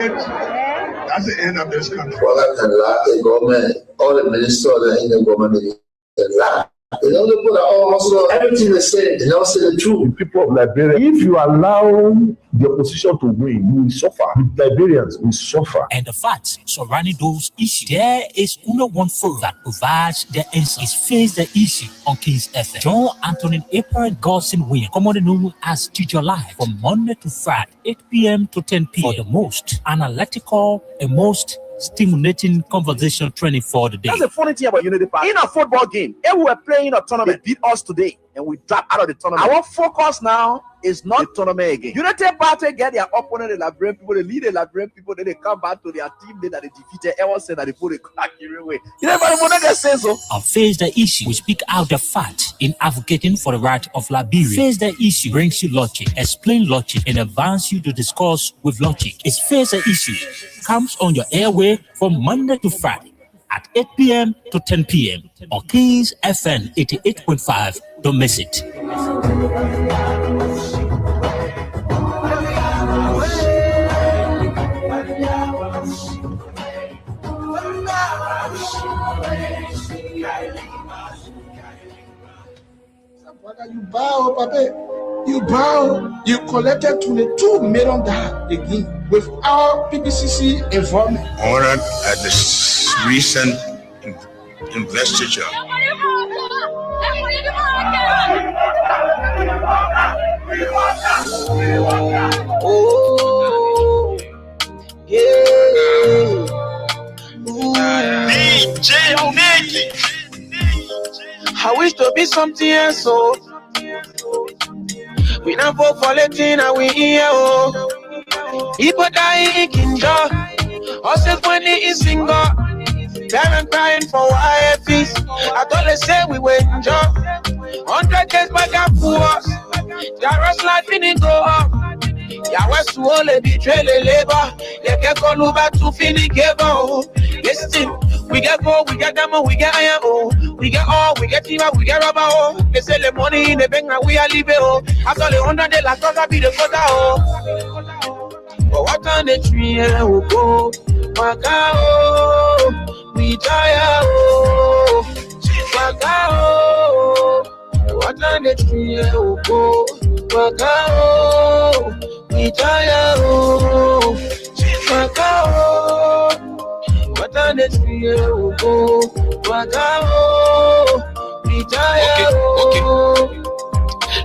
That's the end of this country. Well, the government, all the ministers in the government, they lie. They don't put also everything they say. They don't say the truth. The people of Liberia, if you allow the opposition to win, you will suffer. The Liberians will suffer. And the facts surrounding those issues, there is only one forum that provides the answers. Face the issue on Kings FM. John Anthony April Godson Wynn, commonly known as Teacher Live, from Monday to Friday, 8 p.m. to 10 p.m. for the most analytical and most stimulating conversation training for the day. That's the funny thing about Unity Park. In a football game, if we were playing a tournament, they beat us today and we drop out of the tournament. Our focus now is not the tournament again. Unity Party get their opponent, the Liberian people, they lead the Liberian people, then they come back to their team that they defeated. Everyone said that they put a crack away. You know, but they say so. On Face the Issue, we speak out the fact in advocating for the right of Liberia. Face the Issue brings you logic, explain logic, and advance you to discuss with logic. It's Face the Issue. Comes on your airway from Monday to Friday at 8 p.m. to 10 p.m. on Kings FM 88.5. Don't miss it. You bow, Papa. You bow. You collected $22 million again without PPCC involvement. Honored at this recent investiture. Oh, yeah. DJ Nicky. I wish to be something else, so we not vote for Latin and we here, oh. People dying in Kinja, horses when they is single, parents crying for YFs. I thought they say we were in job, 100 days back and forth, Jarrah's life didn't go up. Yahweh to all the betray the labor, they can't call over to finish give up. Listen, we get gold, we get diamond, we get iron, oh. We get all, we get timber, we get rubber, oh. They sell the money in the bank and we are leaving, oh. After the 100 days, last quarter be the quarter, oh. But what on the tree, oh, go. Waka, oh. We die, oh. Waka, oh. What on the tree, oh, go. Waka, oh. We die, oh. Waka, oh. What on the tree, oh, go. Waka, oh. We die, okay.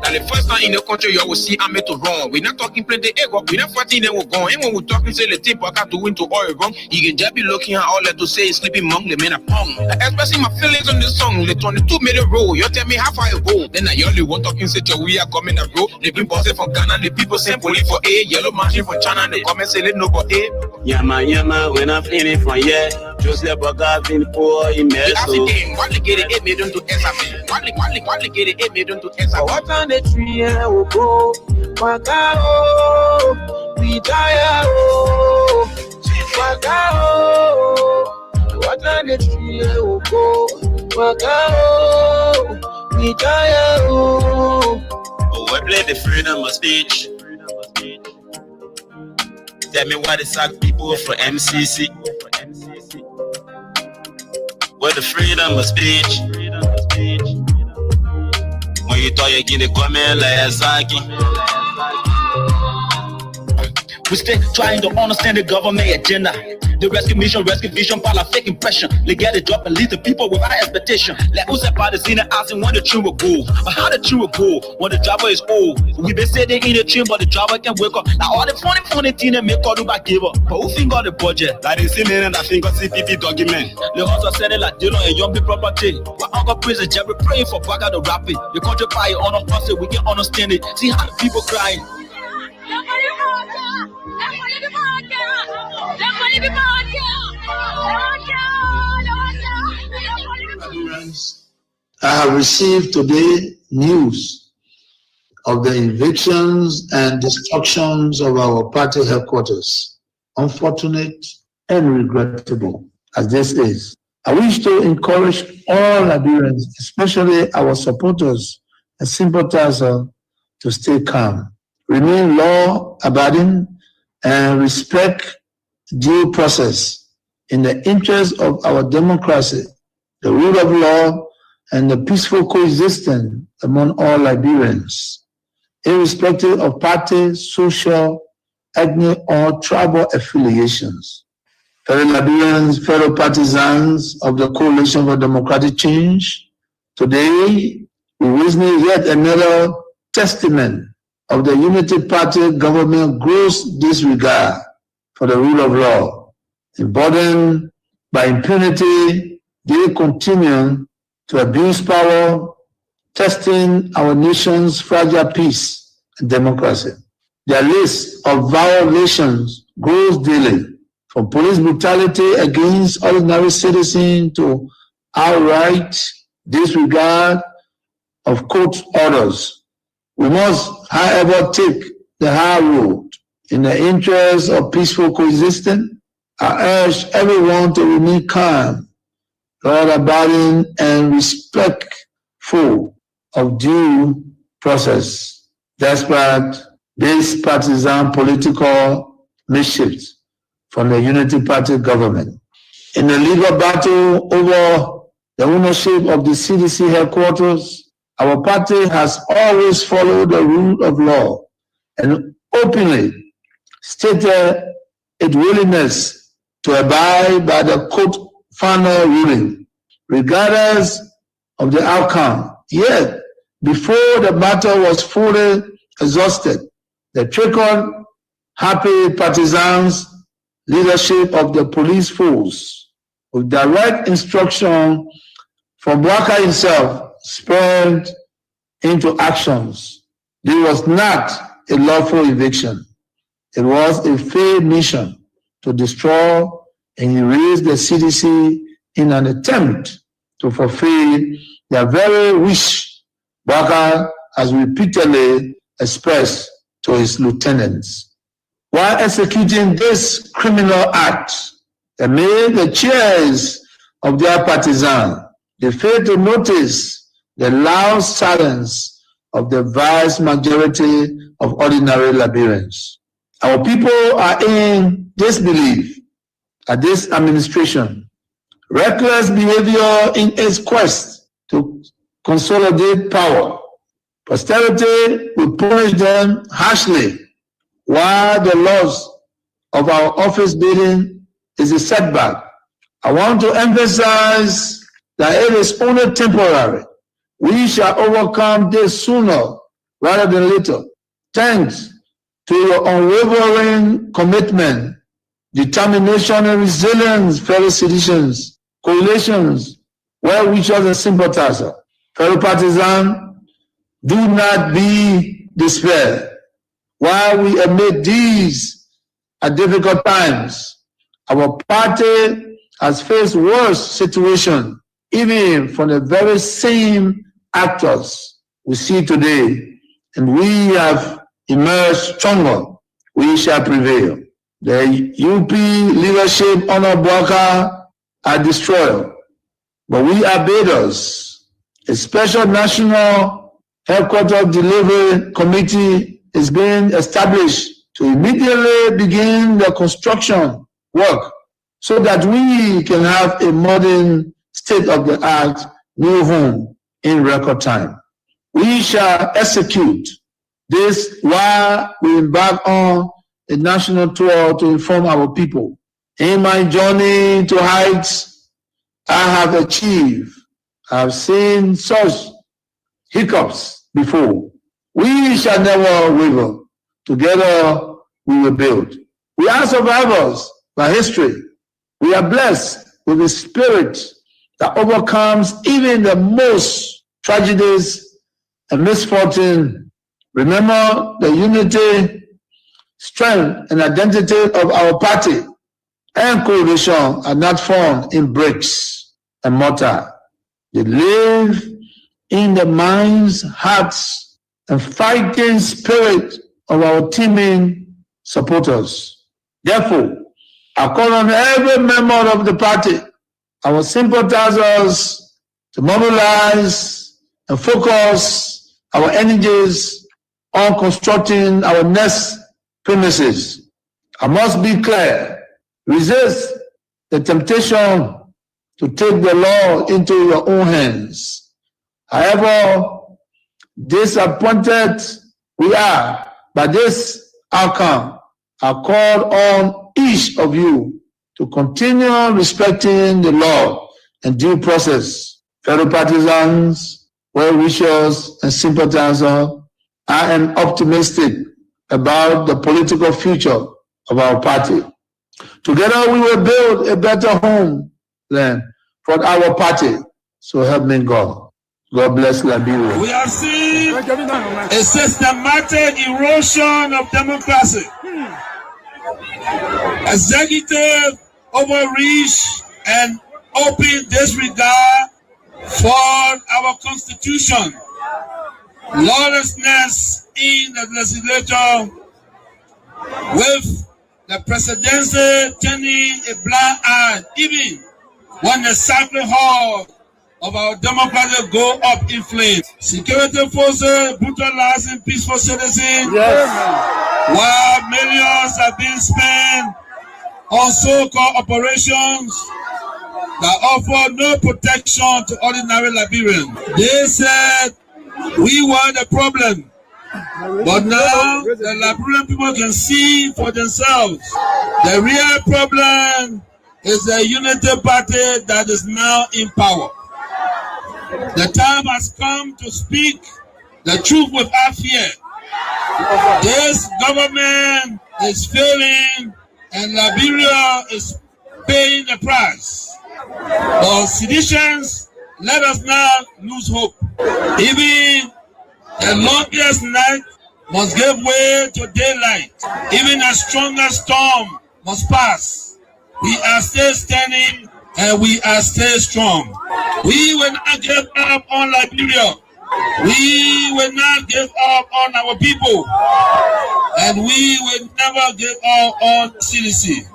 Now the first time in the country you will see I'm to wrong. We're not talking plenty ego, we're not fighting them we're going. And when we're talking say the tip I got to win to Oregon, you can just be looking at all that to say sleeping monk, the men are pong. Expressing my feelings on this song, the 22 minute roll. You tell me how far you go. Then I only want talking say we are coming a road. They been bossing from Ghana, the people saying police for A, yellow machine from China, they come and say let no for A. Yama, when I'm feeling for yeah. Joseph Bogavin poor in Meso. What they get it made to SAP. What they get it made to SAP. What on the tree will go? Waka, oh. We die, oh. Waka, oh. What on the tree will go? Waka, oh. We die, oh. Oh, we play the freedom of speech. Tell me why they sack people for MCC. Where the freedom of speech. When you thought you get the comment like Zaki. We still trying to understand the government agenda. The rescue vision, part of fake impression. They get a job and lead the people with high expectation. Like who's about to see the asking when the train will go. But how the train will go when the driver is old. We been sitting in the train, but the driver can wake up. Now all the funny thing they make all do back give up. But who think of the budget? Like they see me and I think of CPP document. They also said it like Dylan and young people property. But Uncle Prison Jerry praying for Baga the rapid. The country pie on us, we can understand it. See how the people crying. I have received today news of the evictions and destructions of our party headquarters. Unfortunate and regrettable as this is. I wish to encourage all Liberians, especially our supporters and sympathizers, to stay calm, remain law-abiding, and respect due process in the interest of our democracy, the rule of law, and the peaceful coexistence among all Liberians, irrespective of party, social, ethnic, or tribal affiliations. Fellow Liberians, fellow partisans of the Coalition for Democratic Change, today we witness yet another testament of the Unity Party government gross disregard for the rule of law. Emboldened by impunity, they continue to abuse power, testing our nation's fragile peace and democracy. Their list of violations grows daily, from police brutality against ordinary citizens to outright disregard of court orders. We must, however, take the high road. In the interest of peaceful coexistence, I urge everyone to remain calm, law-abiding, and respectful of due process, despite this partisan political mischiefs from the Unity Party government. In the legal battle over the ownership of the CDC headquarters, our party has always followed the rule of law and openly stated its willingness to abide by the court final ruling, regardless of the outcome. Yet, before the battle was fully exhausted, the trickled, happy partisans leadership of the police force, with direct instruction from Bouaka himself, spurred into actions. This was not a lawful eviction. It was a failed mission to destroy and erase the CDC in an attempt to fulfill their very wish Bouaka has repeatedly expressed to his lieutenants. While executing this criminal act, they made the cheers of their partisans. They failed to notice the loud silence of the vast majority of ordinary Liberians. Our people are in disbelief at this administration. Reckless behavior in its quest to consolidate power. Posterity will punish them harshly, while the loss of our office building is a setback. I want to emphasize that it is only temporary. We shall overcome this sooner rather than later. Thanks to your unwavering commitment, determination, and resilience, fellow citizens, coalitions, well-wishers, and sympathizers. Fellow partisans, do not be despaired. While we admit these are difficult times, our party has faced worse situations, even from the very same actors we see today, and we have emerged stronger. We shall prevail. The UP leadership under Bouaka are destroyed, but we are builders. A special national headquarters delivery committee is being established to immediately begin the construction work so that we can have a modern state-of-the-art new home in record time. We shall execute this while we embark on a national tour to inform our people. In my journey to heights I have achieved, I have seen such hiccups before. We shall never waver. Together we will build. We are survivors by history. We are blessed with a spirit that overcomes even the most tragedies and misfortune. Remember, the unity, strength, and identity of our party and coalition are not found in bricks and mortar. They live in the minds, hearts, and fighting spirit of our teaming supporters. Therefore, I call on every member of the party, our sympathizers, to mobilize and focus our energies on constructing our next premises. I must be clear, Resist the temptation to take the law into your own hands. However disappointed we are by this outcome, I call on each of you to continue respecting the law and due process. Fellow partisans, well-wishers, and sympathizers, I am optimistic about the political future of our party. Together we will build a better homeland for our party. So help me God. God bless Liberia. We are seeing a systematic erosion of democracy. Executive overreach and open disregard for our constitution. Lawlessness in the legislature, with the presidency turning a blind eye even when the sacred heart of our democracy go up in flames. Security forces brutalizing peaceful citizens, while millions are being spent on so-called operations that offer no protection to ordinary Liberians. They said we were the problem, but now the Liberian people can see for themselves. The real problem is the unity party that is now in power. The time has come to speak the truth without fear. This government is failing and Liberia is paying the price. For seditions, let us not lose hope. Even the longest night must give way to daylight. Even the strongest storm must pass. We are still standing and we are still strong. We will not give up on Liberia. We will not give up on our people. And we will never give up on CDC.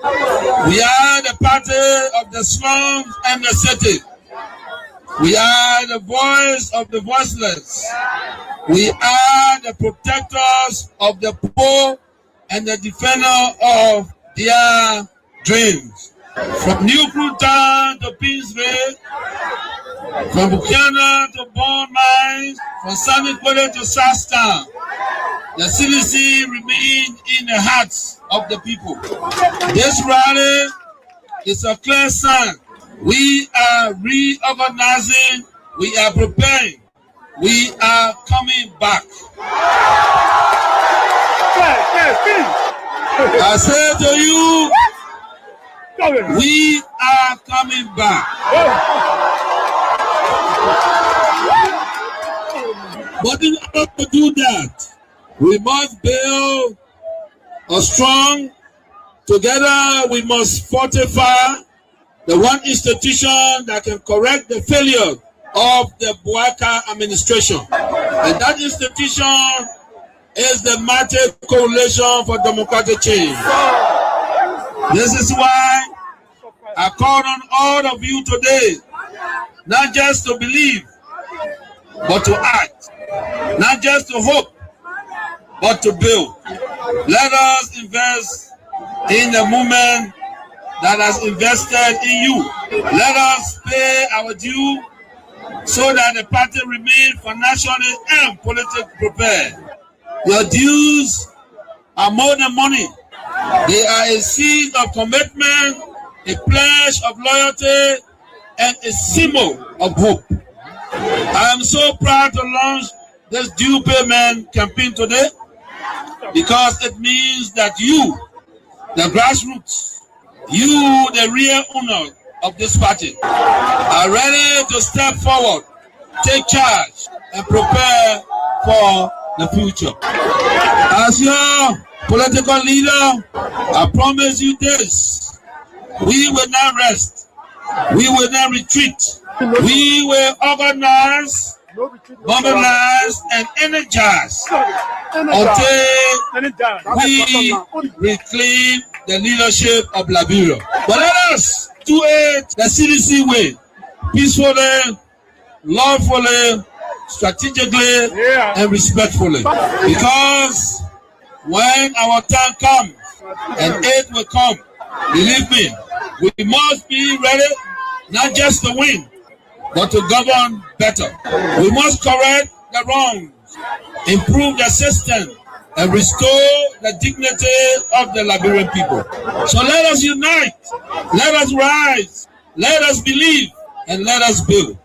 We are the party of the slums and the city. We are the voice of the voiceless. We are the protectors of the poor and the defender of their dreams. From New Cruton to Peaceville, from Buchanan to Bond Mines, from Sunny Quarter to Southtown, the CDC remains in the hearts of the people. This rally is a clear sign. We are reorganizing, we are preparing, we are coming back. I say to you, we are coming back. But in order to do that, we must build a strong, together we must fortify the one institution that can correct the failure of the Bouaka administration. And that institution is the Mighty Coalition for Democratic Change. This is why I call on all of you today, not just to believe, but to act. Not just to hope, but to build. Let us invest in the movement that has invested in you. Let us pay our due so that the party remains financially and politically prepared. Your dues are more than money. They are a seed of commitment, a pledge of loyalty, and a symbol of hope. I am so proud to launch this due payment campaign today because it means that you, the grassroots, you, the real owner of this party, are ready to step forward, take charge, and prepare for the future. As your political leader, I promise you this: we will not rest, we will not retreat, we will organize, mobilize, and energize until we reclaim the leadership of Liberia. But let us do it the CDC way, peacefully, lawfully, strategically, and respectfully. Because when our time comes, and it will come, Believe me, we must be ready not just to win, but to govern better. We must correct the wrongs, improve the system, and restore the dignity of the Liberian people. So let us unite, let us rise, let us believe, and let us build.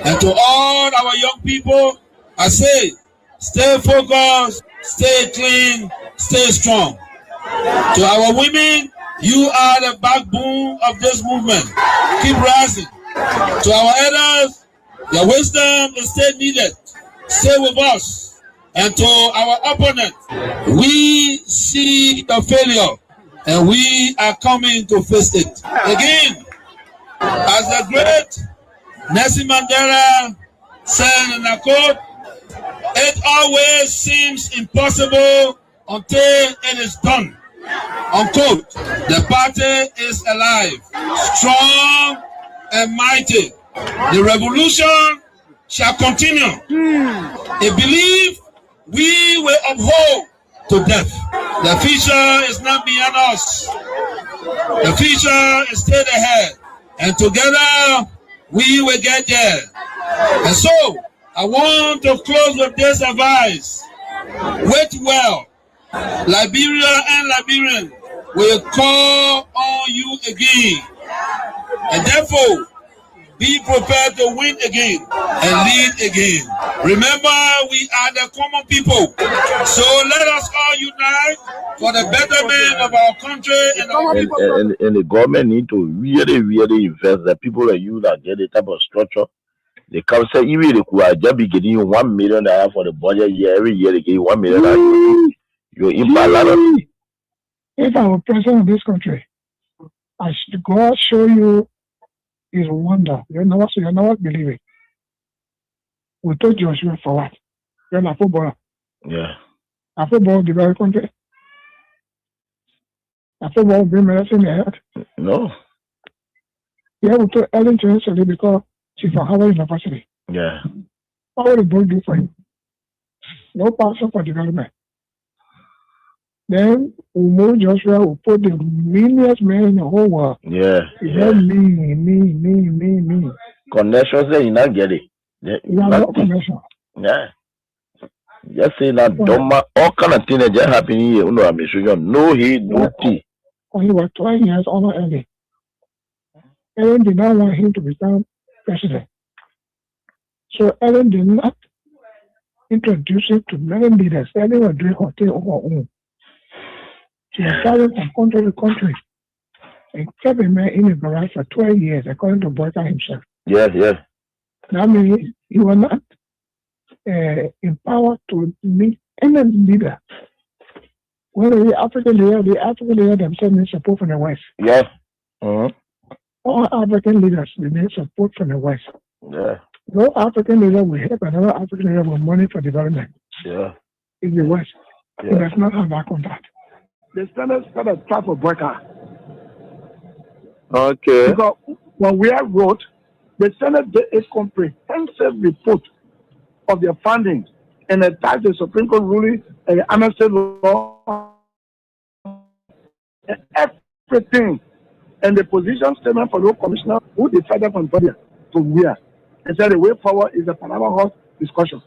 And to all our young people, I say, stay focused, stay clean, stay strong. To our women, you are the backbone of this movement. Keep rising. To our elders, your wisdom is still needed. Stay with us. And to our opponent, we see the failure and we are coming to face it. Again, as the great Nelson Mandela said in a quote, it always seems impossible until it is done. Unquote. The party is alive, strong and mighty. The revolution shall continue. A belief we will uphold to death. The future is not beyond us. The future is still ahead. And together we will get there. And so I want to close with this advice. Wait well. Liberia and Liberians will call on you again. And therefore, be prepared to win again and lead again. Remember, we are the common people. So let us all unite for the betterment of our country and our people. And the government need to really invest. The people that you that get the type of structure. They come say even they could just be getting you $1 million for the budget year. Every year they give you $1 million. You impact a lot of money. If I were president of this country, I should God show you His wonder. You're not believe it. We told Joshua for what? You're not footballer. Yeah. A football the very country. A football bring medicine in the head. No. Yeah, we told Ellen to yesterday because she's from Harvard University. Yeah. What will the boy do for him? No passion for development. Then we move Joshua, we put the meanest man in the whole world. Yeah. Yeah. Me. Connections there, you not get it. Yeah. No connection. Yeah. Just say that all kind of things that just happen here. No heat, no tea. When he was 12 years old early, Ellen did not want him to become president. So Ellen did not introduce him to many leaders. Ellen was doing her thing on her own. She was traveling from country to country and kept a man in a garage for 12 years, according to Boyka himself. Yes. That means he was not empowered to meet any leader. When the African leader themselves need support from the West. Yes. Mm-hmm. All African leaders need support from the West. Yeah. No African leader will help another African leader with money for development. Yeah. In the West. Yeah. He does not have that contact. The standard started trap for Boyka. Okay. Because when we have wrote, the Senate did a comprehensive report of their findings and attached the Supreme Court ruling and the amnesty law and everything. And the position statement for the commissioner who decided from body to where. And said the way forward is a Panama House discussion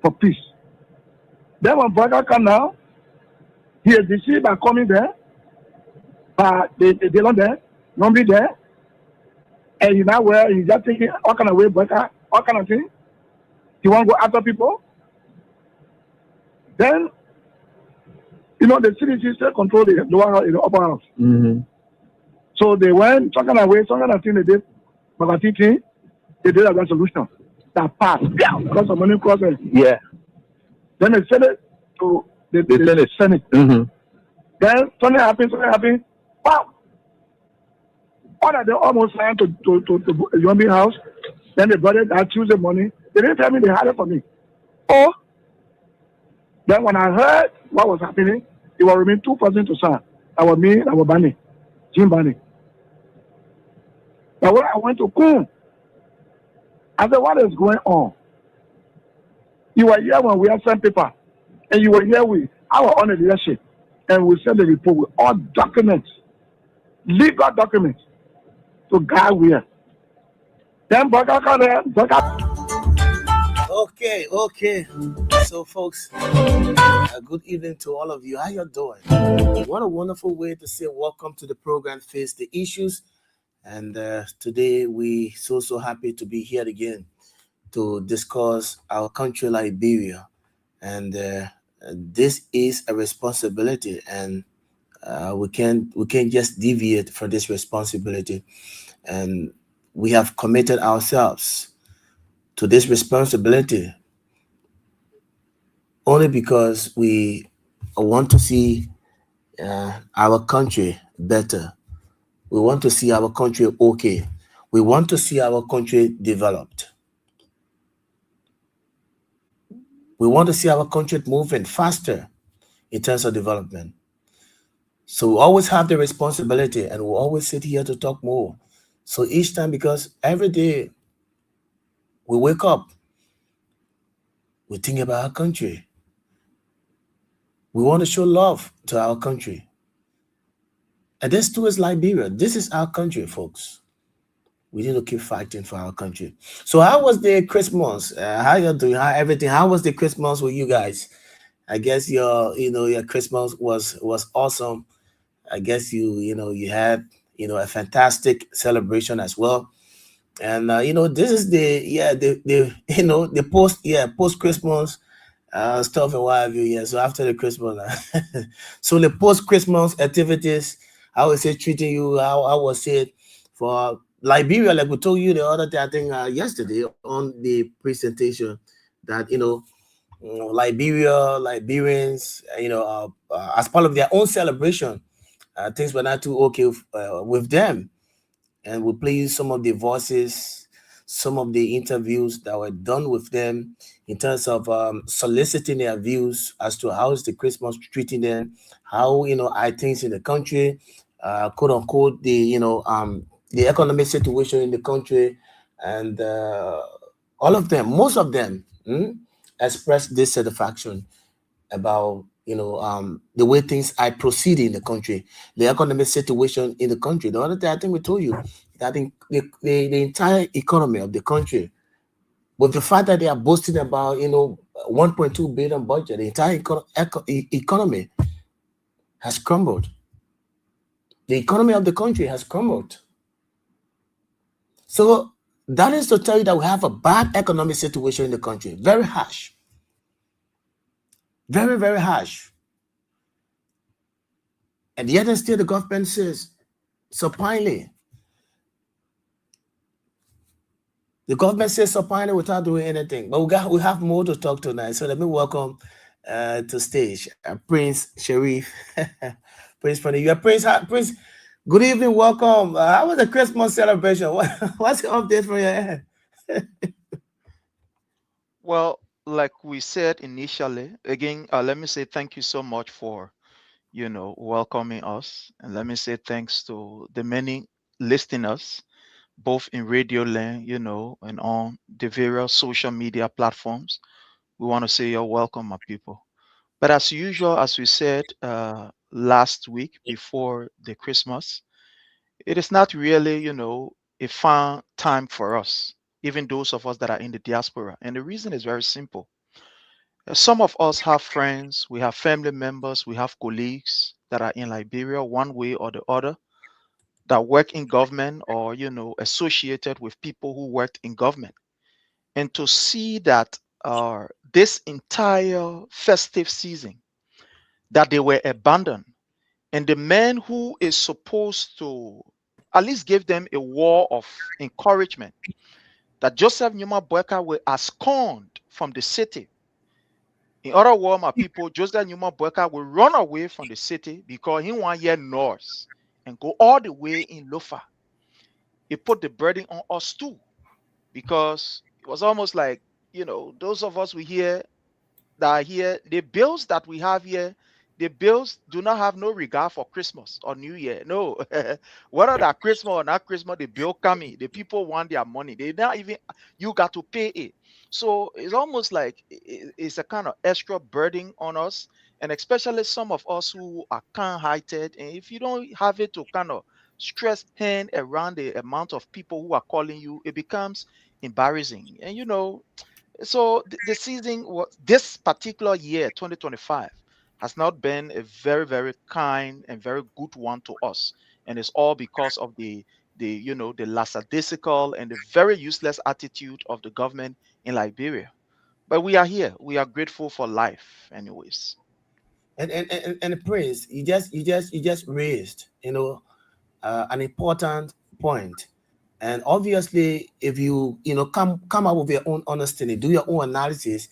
for peace. Then when Boyka come now, he is deceived by coming there, they don't there, nobody there, and he's not where he's just thinking all kind of way, Boyka, all kind of thing. He want to go after people. Then, the CDC still control the lower house, the upper house. Mm-hmm. So they went talking away, some kind of thing they did, but they did a resolution that passed. Yeah, because of money crossing. Yeah. Then they sent it to the Senate. Mm-hmm. Then something happened. Wow! All that they almost signed to Yombi house. Then they brought it that Tuesday morning. They didn't tell me they had it for me. Oh! Then when I heard what was happening, it was remain 2 persons to sign. That was me, that was Bani, Jim Bani. But when I went to Kun, I said, what is going on? You were here when we had sent paper. And you were here with our own leadership. And we sent the report with all documents legal documents to guide where. Then Okay. So, folks, good evening to all of you. How you doing? What a wonderful way to say welcome to the program, Face the Issues. And today we so happy to be here again to discuss our country, Liberia. And this is a responsibility, and we can't just deviate from this responsibility. And we have committed ourselves to this responsibility only because we want to see our country better. We want to see our country okay. We want to see our country developed. We want to see our country moving faster in terms of development. So we always have the responsibility, and we always sit here to talk more. So each time, because every day we wake up, we think about our country. We want to show love to our country. And this too is Liberia. This is our country, folks. We need to keep fighting for our country. So how was the Christmas? How you doing? How everything? How was the Christmas with you guys? I guess your Christmas was awesome. I guess you had a fantastic celebration as well. And this is the post Christmas stuff and what have you. Yeah. So after the Christmas, so the post Christmas activities, how was it treating you? How was it for Liberia? Like we told you the other day, I think yesterday on the presentation, that Liberia, Liberians, as part of their own celebration, things were not too okay with them. And we'll play you some of the voices, some of the interviews that were done with them in terms of soliciting their views as to how is the Christmas treating them, how are things in the country, quote unquote, the economic situation in the country, and all of them, most of them, expressed dissatisfaction about the way things are proceeding in the country, the economic situation in the country. The other day, I think we told you that the entire economy of the country, with the fact that they are boasting about 1.2 billion budget, the entire economy has crumbled. The economy of the country has crumbled. So that is to tell you that we have a bad economic situation in the country, very harsh. Very, very harsh. And yet and still the government says supinely. The government says supinely without doing anything. But we have more to talk tonight. So let me welcome to stage Prince Sharif. Prince Funny. You're Prince. Good evening, welcome. How was the Christmas celebration? What's the update from your end? Well, like we said initially, again, let me say thank you so much for, welcoming us. And let me say thanks to the many listeners, both in Radio Land, and on the various social media platforms. We want to say you're welcome, my people. But as usual, as we said last week before the Christmas, it is not really, a fun time for us, even those of us that are in the diaspora. And the reason is very simple. Some of us have friends, we have family members, we have colleagues that are in Liberia one way or the other, that work in government or, associated with people who worked in government. And to see that this entire festive season, that they were abandoned, and the man who is supposed to at least give them a word of encouragement, that Joseph Nyuma Boyka was absconded from the city. In other words, my people, Joseph Nyuma Boyka will run away from the city because he want hear north and go all the way in Lofa. It put the burden on us too, because it was almost like, those of us that are here, the bills that we have here, the bills do not have no regard for Christmas or New Year. No, whether that Christmas or not Christmas, the bill coming, the people want their money. They not even, you got to pay it. So it's almost like it's a kind of extra burden on us, and especially some of us who are kind-hearted. And if you don't have it to kind of stress hang around the amount of people who are calling you, it becomes embarrassing. And so the season was this particular year, 2025, has not been a very, very kind and very good one to us. And it's all because of the lackadaisical and the very useless attitude of the government in Liberia. But we are here. We are grateful for life, anyways. And Prince, you just raised, an important point. And obviously, if you come up with your own understanding, do your own analysis,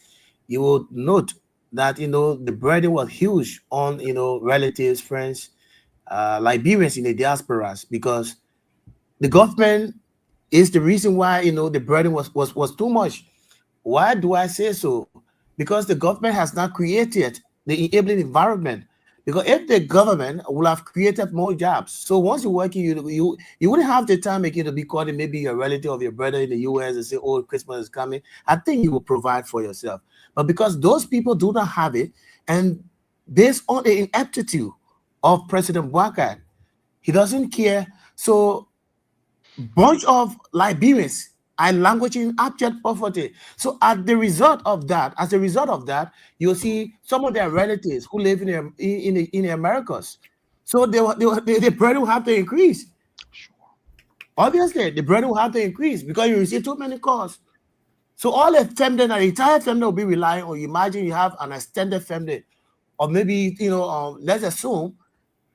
you will note that the burden was huge on relatives, friends, Liberians in the diasporas, because the government is the reason why the burden was too much. Why do I say so? Because the government has not created the enabling environment. Because if the government will have created more jobs, so once you're working, you wouldn't have the time again to be calling maybe your relative or your brother in the US and say, "Oh, Christmas is coming." I think you will provide for yourself. But because those people do not have it, and based on the ineptitude of President Bouakai, he doesn't care. So, bunch of Liberians are languishing in abject poverty. So as a result of that, you'll see some of their relatives who live in the Americas. So the burden will have to increase. Obviously, the burden will have to increase because you receive too many calls. So all the family, the entire family will be relying on. Imagine you have an extended family, or maybe let's assume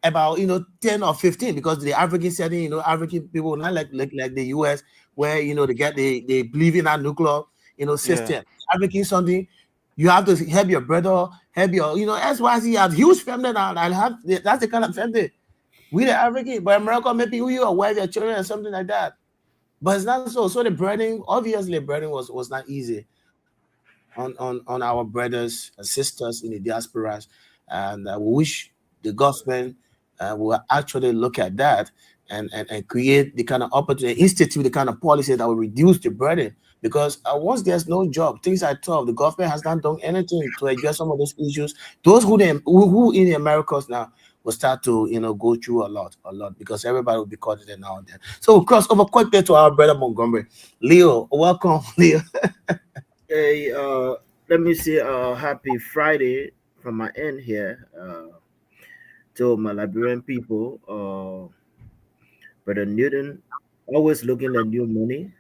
about 10 or 15, because the African setting, African people not like the US, where they believe in that nuclear system. Yeah. African something, you have to help your brother, help your SYC have huge family now. That's the kind of family we the African, but America maybe you are wife, your children, or something like that. But it's not so. So the burden, obviously, was not easy on our brothers and sisters in the diasporas, and we wish the government will actually look at that and create the kind of opportunity, institute the kind of policy that will reduce the burden. Because once there's no job, things are tough. The government has not done anything to address some of those issues. Those who in the Americas now will start to go through a lot because everybody will be caught in now and then. So we'll cross over quickly to our brother Montgomery. Leo, welcome, Leo. Hey, let me say happy Friday from my end here. To my Liberian people, Brother Newton, always looking at new money.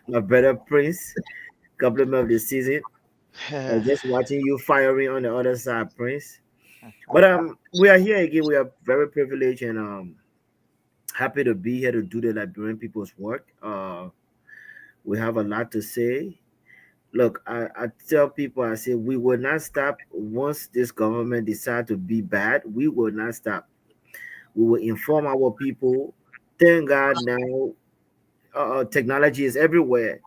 my brother Prince, compliment of the season. Just watching you firing on the other side, Prince. But we are here again. We are very privileged and happy to be here to do the Liberian people's work. We have a lot to say. Look, I tell people, I say we will not stop once this government decide to be bad. We will not stop. We will inform our people. Thank God now technology is everywhere.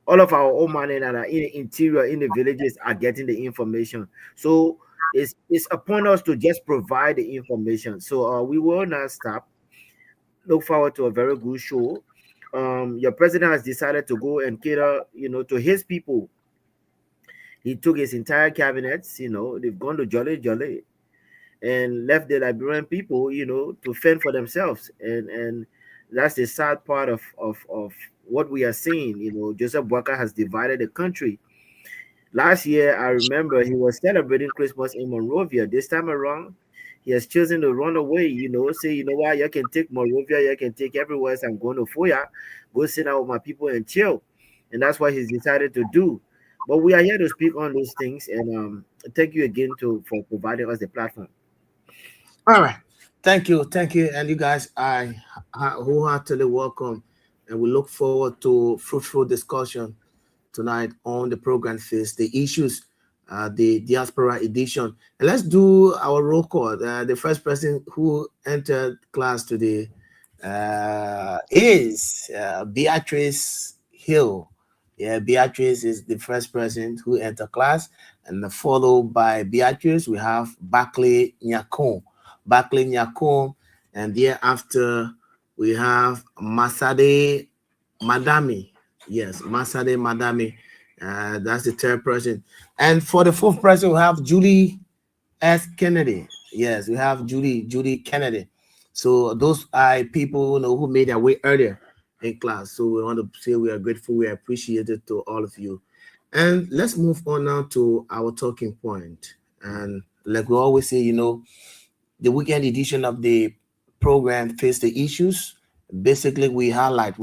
All of our own money that are in the interior, in the villages, are getting the information. So it's upon us to just provide the information. So we will not stop. Look forward to a very good show. Your president has decided to go and cater, to his people. He took his entire cabinet, they've gone to jolly and left the Liberian people, to fend for themselves. And that's the sad part of what we are seeing. Joseph Bouakai has divided the country. Last year, I remember he was celebrating Christmas in Monrovia. This time around, he has chosen to run away, say, you know what, you can take Monrovia, you can take everywhere. So I'm going to Foya, go sit down with my people and chill. And that's what he's decided to do. But we are here to speak on those things. And thank you again for providing us the platform. All right. Thank you. And you guys, I wholeheartedly welcome. And we look forward to fruitful discussion tonight on the program phase, the issues, the diaspora edition. And let's do our roll call. The first person who entered class today is Beatrice Hill. Yeah, Beatrice is the first person who entered class, and followed by Beatrice, we have Barclay Nyakon. And thereafter we have Masade Madami. Yes, Masade Madami. That's the third person. And for the fourth person, we have Julie S. Kennedy. Yes, we have Julie Kennedy. So those are people, you know, who made their way earlier in class. So we want to say we are grateful, we appreciate it to all of you. And let's move on now to our talking point. And like we always say, you know, the weekend edition of the program, Face the Issues. Basically, we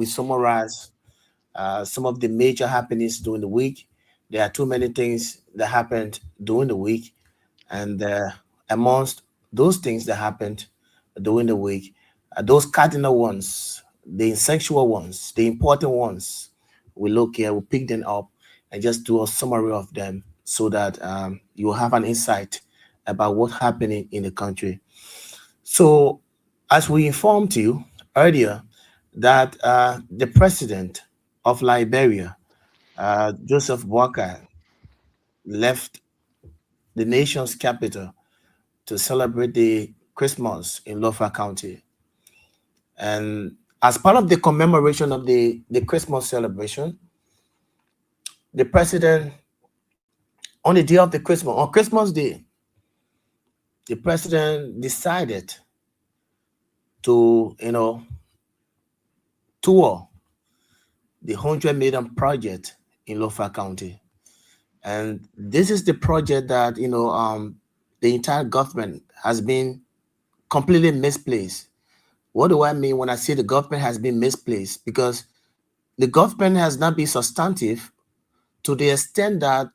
summarize some of the major happenings during the week. There are too many things that happened during the week. And amongst those things that happened during the week, those cardinal ones, the essential ones, the important ones, we look here, we pick them up and just do a summary of them so that you have an insight about what's happening in the country. So, as we informed you earlier, that the president of Liberia, Joseph Boakai, left the nation's capital to celebrate the Christmas in Lofa County. And as part of the commemoration of the Christmas celebration, the president, on the day of the Christmas, on Christmas Day, the president decided to, you know, tour the 100 million project in Lofa County. And this is the project that, you know, the entire government has been completely misplaced. What do I mean when I say the government has been misplaced? Because the government has not been substantive to the extent that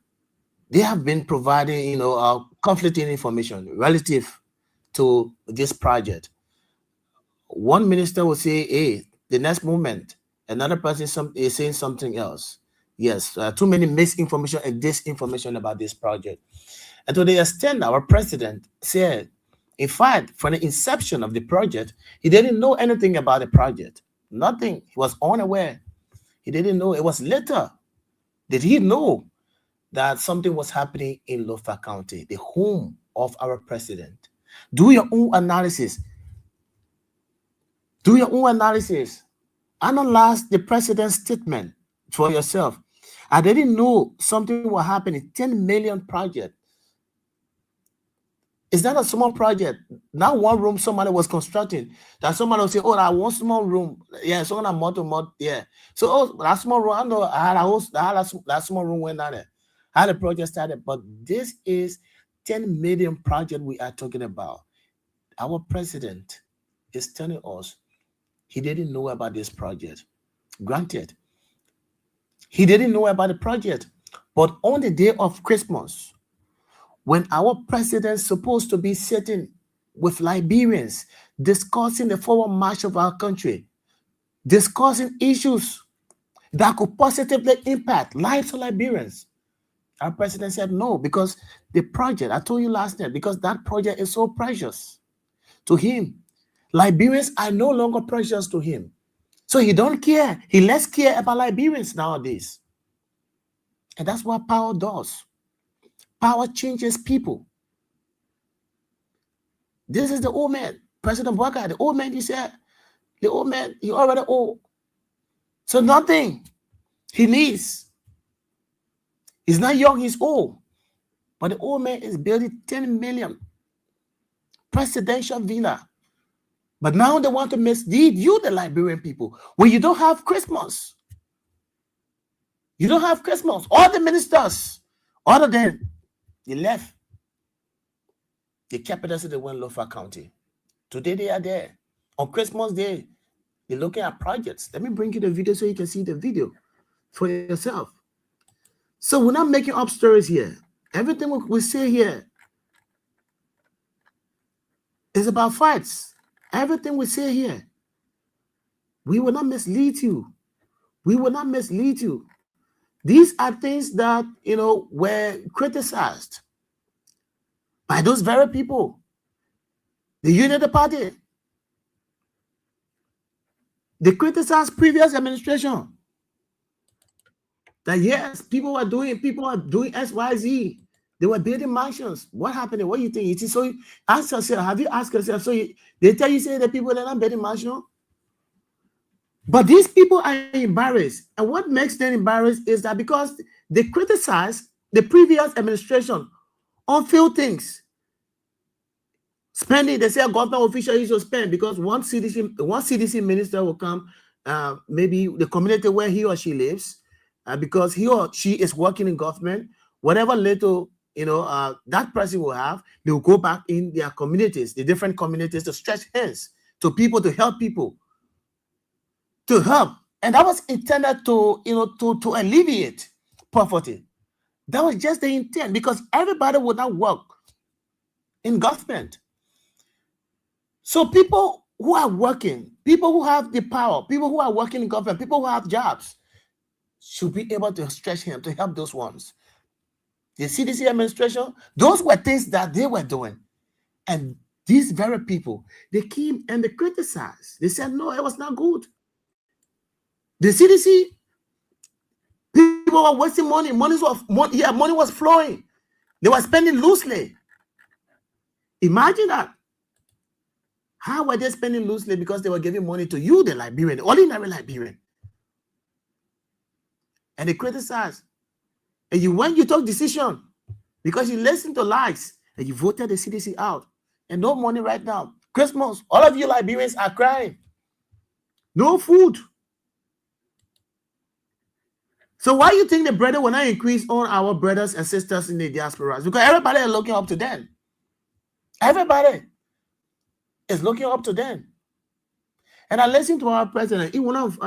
they have been providing, you know, conflicting information relative to this project. One minister will say, hey, the next moment, another person is saying something else. Yes, too many misinformation and disinformation about this project. And to the extent our president said, in fact, from the inception of the project, he didn't know anything about the project. Nothing. He was unaware. He didn't know. It was later did he know that something was happening in Lofa County, the home of our president. Do your own analysis. Do your own analysis. Analyze the president's statement for yourself. I didn't know something was happening. 10 million project. Is that a small project? Now one room somebody was constructing. That somebody will say, oh, that one small room. Yeah, so on a motor, yeah. So oh, that small room, I know I had a host, that small room went down there. How the project started. But this is 10 million project we are talking about. Our president is telling us he didn't know about this project. Granted, he didn't know about the project. But on the day of Christmas, when our president is supposed to be sitting with Liberians, discussing the forward march of our country, discussing issues that could positively impact lives of Liberians, our president said no, because the project, I told you last night, because that project is so precious to him. Liberians are no longer precious to him. So he don't care. He less care about Liberians nowadays. And that's what power does. Power changes people. This is the old man, President Boakai, the old man, he said, the old man, he already old. So nothing he needs. He's not young, he's old. But the old man is building 10 million presidential villa. But now they want to mislead you, the Liberian people, when you don't have Christmas. You don't have Christmas. All the ministers, other than they left the capital city, went Lofa County. Today they are there. On Christmas Day, they're looking at projects. Let me bring you the video so you can see the video for yourself. So we're not making up stories here. Everything we say here is about facts. Everything we say here, we will not mislead you. We will not mislead you. These are things that, you know, were criticized by those very people. The Unity Party. They criticized previous administration. That yes, people are doing XYZ. They were building mansions. What happened? What do you think? So you ask yourself, have you asked yourself? So they tell you, say the people that are not building mansions. But these people are embarrassed. And what makes them embarrassed is that because they criticize the previous administration on few things. Spending, they say a government official used to spend because one CDC minister will come, maybe the community where he or she lives, because he or she is working in government, whatever little that person will have, they will go back in their communities, the different communities, to stretch hands to people, to help people, to help. And that was intended to alleviate poverty. That was just the intent, because everybody would not work in government. So people who are working, people who have the power, people who are working in government, people who have jobs should be able to stretch hands to help those ones. The CDC administration, those were things that they were doing. And these very people, they came and they criticized. They said, no, it was not good. The CDC, people were wasting money. Money was flowing. They were spending loosely. Imagine that. How were they spending loosely? Because they were giving money to you, the Liberian, the ordinary Liberian. And they criticized. And when you took decision, because you listened to lies, and you voted the CDC out, and no money right now. Christmas, all of you Liberians are crying. No food. So why do you think the burden will not increase on our brothers and sisters in the diaspora? Because everybody is looking up to them. Everybody is looking up to them. And I listened to our president in one of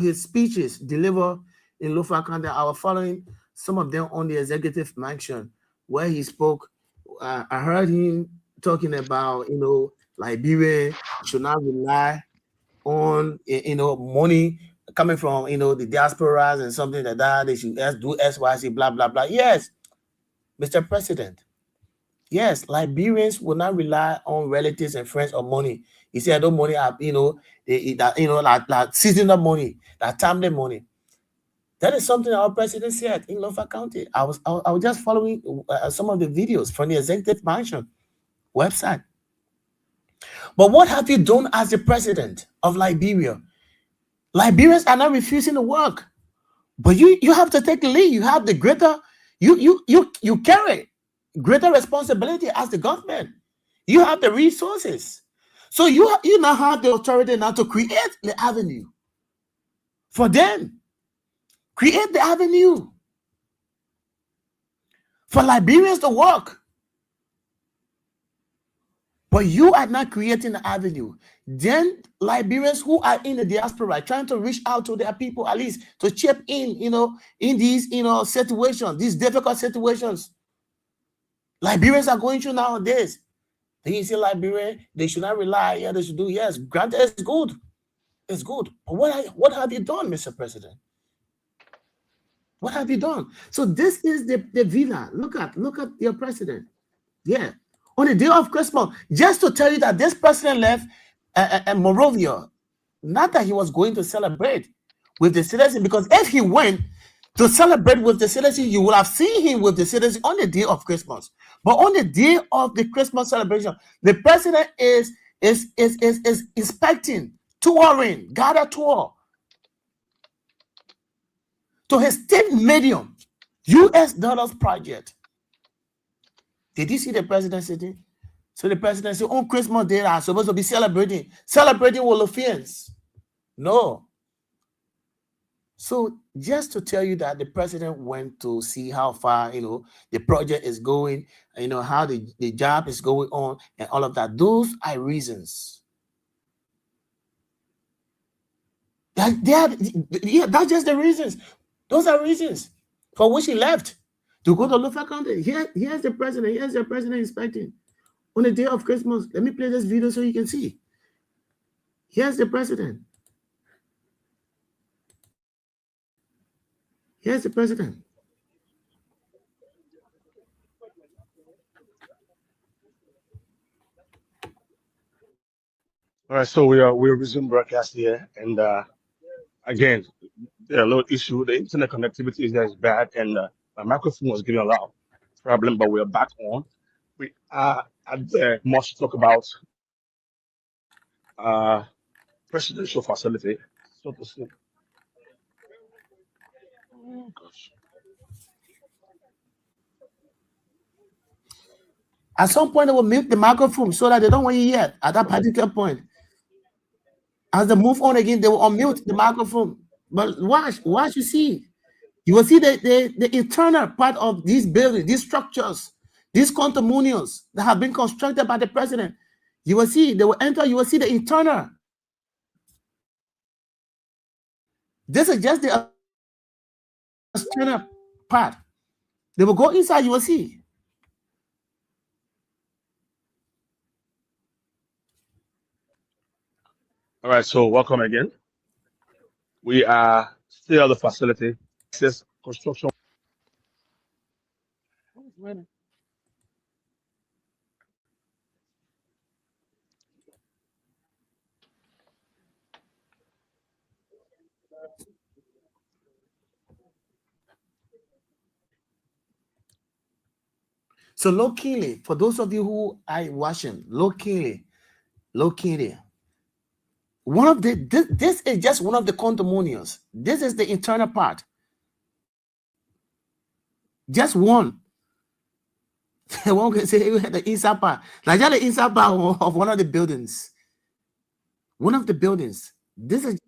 his speeches delivered in Lofa County. I was following some of them on the executive mansion where he spoke. I heard him talking about Liberia should not rely on money coming from the diasporas and something like that. They should do SYC, blah blah blah. Yes, Mr. President. Yes, Liberians will not rely on relatives and friends or money. He said, "No money, like seasonal money, that timely money." That is something our president said in Lofa County. I was just following some of the videos from the executive mansion website. But what have you done as the president of Liberia? Liberians are not refusing to work, but you have to take the lead. You have the greater you carry greater responsibility as the government. You have the resources, so you now have the authority now to create the avenue for them. Create the avenue for Liberians to work. But you are not creating the avenue. Then Liberians who are in the diaspora trying to reach out to their people, at least to chip in, in these, situations, these difficult situations Liberians are going through nowadays. Then you see Liberia, they should not rely. Yeah, they should do. Yes, granted, it's good. It's good. But what have you done, Mr. President? What have you done? So this is the villa. Look at your president. Yeah. On the day of Christmas, just to tell you that this president left Monrovia, not that he was going to celebrate with the citizens, because if he went to celebrate with the citizens, you would have seen him with the citizens on the day of Christmas. But on the day of the Christmas celebration, the president is inspecting, touring, gather tour to his 10 million US dollars project. Did you see the president sitting? So the president said, on Christmas Day, I'm supposed to be celebrating Woloffians. No. So just to tell you that the president went to see how far, the project is going, how the job is going on and all of that. Those are reasons. That's just the reasons. Those are reasons for which he left to go to Lofa County. Here's the president. Here's the president inspecting on the day of Christmas. Let me play this video so you can see. Here's the president. Here's the president. All right, so we'll resume broadcast here, and again, there are a lot of issues. The internet connectivity is bad, and my microphone was giving a lot of problem, but we're back on. We are at much to talk about presidential facility, so to speak. Oh gosh. At some point, they will mute the microphone so that they don't want you yet at that particular point. As they move on again, they will unmute the microphone. But watch you see. You will see the internal part of these buildings, these structures, these condominiums that have been constructed by the president. You will see, they will enter, you will see the internal. This is just the external part. They will go inside, you will see. All right, so welcome again. We are still at the facility. This construction. So locally, for those of you who are watching, locally, one of this is just one of the condominiums. This is the internal part. Just one. One can say the inside part. Like the inside part of one of the buildings. One of the buildings. This is,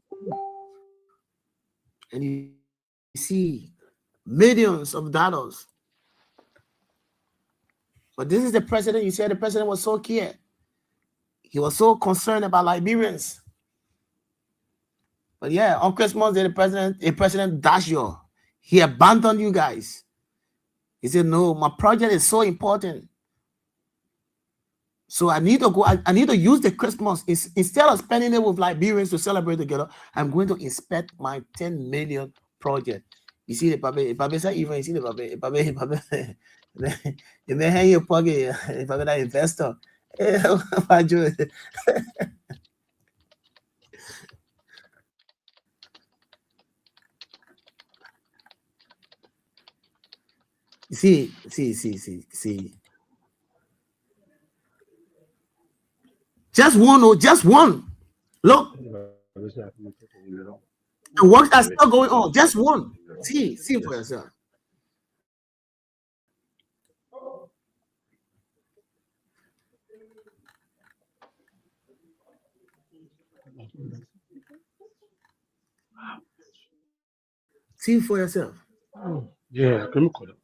and you see millions of dollars. But this is the president. You said the president was so care. He was so concerned about Liberians. But yeah, on Christmas Day, the president dashed you. He abandoned you guys. He said, no, my project is so important. So I need to go, I need to use the Christmas. Instead of spending it with Liberians to celebrate together, I'm going to inspect my 10 million project. You see the Pabe say even, you see the Pabe, you may hang your pocket if I'm an investor. See. Just one, just one. Look. The works are still going on. Just one. See for yourself. See for yourself. Yeah, can you call it?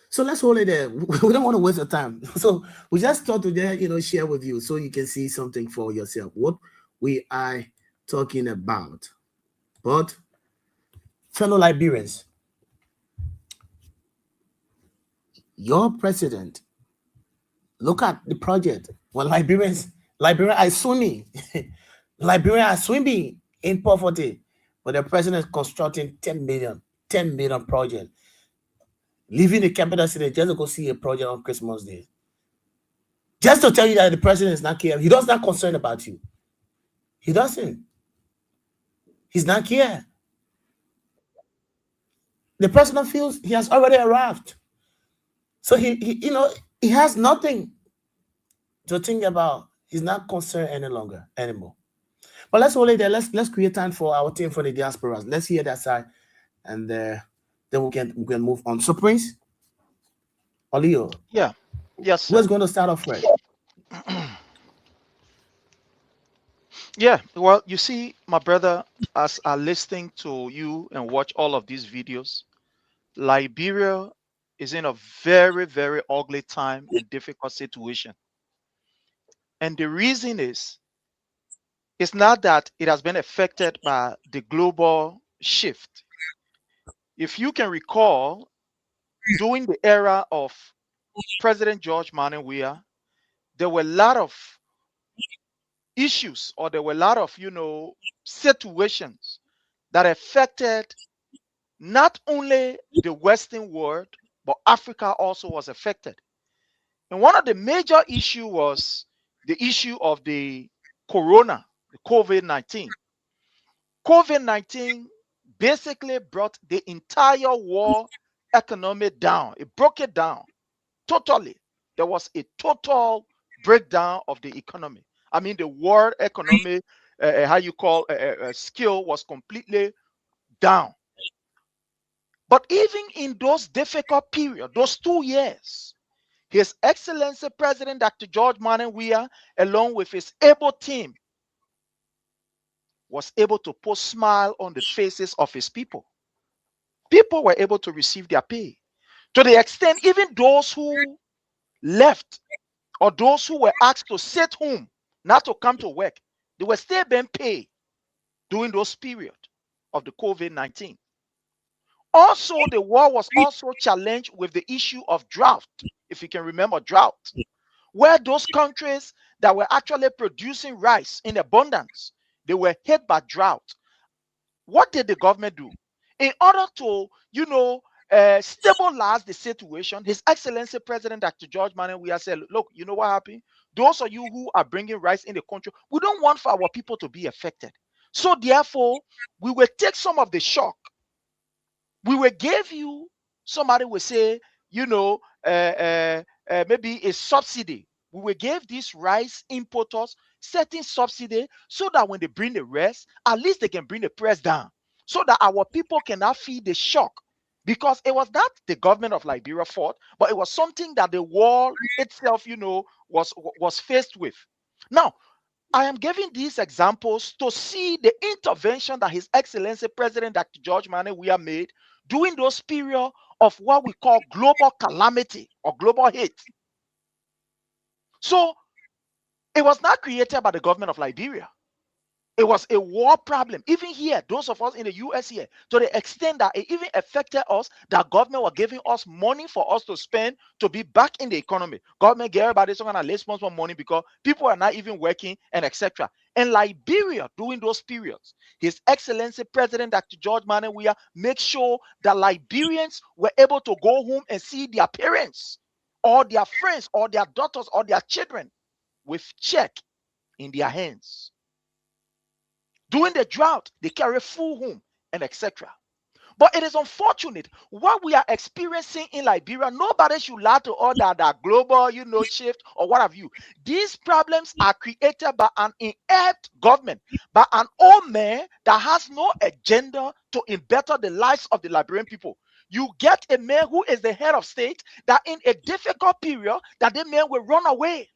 So let's hold it there. We don't want to waste the time. So we just thought to share with you so you can see something for yourself. What we are talking about. But fellow Liberians, your president, look at the project. Well, Liberia are swimming. Liberia are swimming in poverty. But the president is constructing 10 million project. Leaving the capital city just to go see a project on Christmas Day. Just to tell you that the president is not care. He does not concern about you. He doesn't. He's not care. The president feels he has already arrived. So he has nothing to think about. He's not concerned anymore. But let's hold it there. Let's create time for our team for the diasporas. Let's hear that side, and then we can move on. So Prince, Olio. Yeah. Yes. Who's going to start off first? Yeah. Well, you see, my brother, as I listening to you and watch all of these videos, Liberia is in a very, very ugly time and difficult situation. And the reason is, it's not that it has been affected by the global shift. If you can recall, during the era of President George Manneh Weah, there were a lot of issues, or there were a lot of, situations that affected not only the Western world, but Africa also was affected. And one of the major issues was the issue of the corona, the COVID-19. COVID-19 basically brought the entire world economy down. It broke it down totally. There was a total breakdown of the economy. I mean, the world economy, skill was completely down. But even in those difficult periods, those 2 years, His Excellency President Dr. George Manneh Weah, along with his able team, was able to put smile on the faces of his people. People were able to receive their pay. To the extent, even those who left or those who were asked to sit home, not to come to work, they were still being paid during those periods of the COVID-19. Also, the war was also challenged with the issue of drought, if you can remember drought, where those countries that were actually producing rice in abundance, they were hit by drought. What did the government do? In order to, stabilize the situation, His Excellency President Dr. George Manneh Weah said, look, you know what happened? Those of you who are bringing rice in the country, we don't want for our people to be affected. So therefore, we will take some of the shock. We will give you, somebody will say, maybe a subsidy. We will give these rice importers certain subsidy so that when they bring the rest, at least they can bring the price down so that our people cannot feel the shock. Because it was not the government of Liberia fault, but it was something that the world itself, was faced with. Now, I am giving these examples to see the intervention that His Excellency President Dr. George Manneh Weah made during those periods of what we call global calamity or global hate. So it was not created by the government of Liberia. It was a war problem. Even here, those of us in the US here, to the extent that it even affected us, that government were giving us money for us to spend to be back in the economy. Government gave everybody some kind of less more money because people are not even working and etc. In Liberia, during those periods, His Excellency President Dr. George Manneh Weah made sure that Liberians were able to go home and see their parents or their friends or their daughters or their children with check in their hands. During the drought, they carry food home and etc. But it is unfortunate what we are experiencing in Liberia. Nobody should lie to all that global, shift or what have you. These problems are created by an inept government, by an old man that has no agenda to better the lives of the Liberian people. You get a man who is the head of state that in a difficult period, that the man will run away.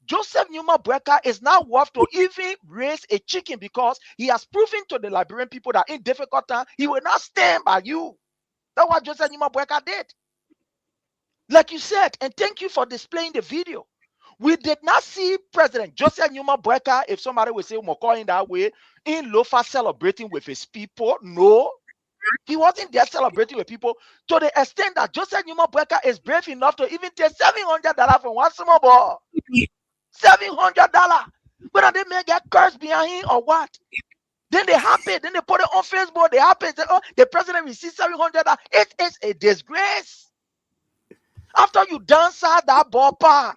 Joseph Numa Breka is now worth to even raise a chicken because he has proven to the Liberian people that in difficult time, he will not stand by you. That's what Joseph Numa Breka did. Like you said, and thank you for displaying the video. We did not see President Joseph Numa Breka, if somebody will say Moko in that way, in Lofa celebrating with his people. No. He wasn't there celebrating with people to the extent that Joseph Numa Breka is brave enough to even take $700 from one small boy. $700. But they may get cursed behind him or what? Then they happy. Then they put it on Facebook. They happy. Say, oh, the president received $700. It is a disgrace. After you dance out that ballpark,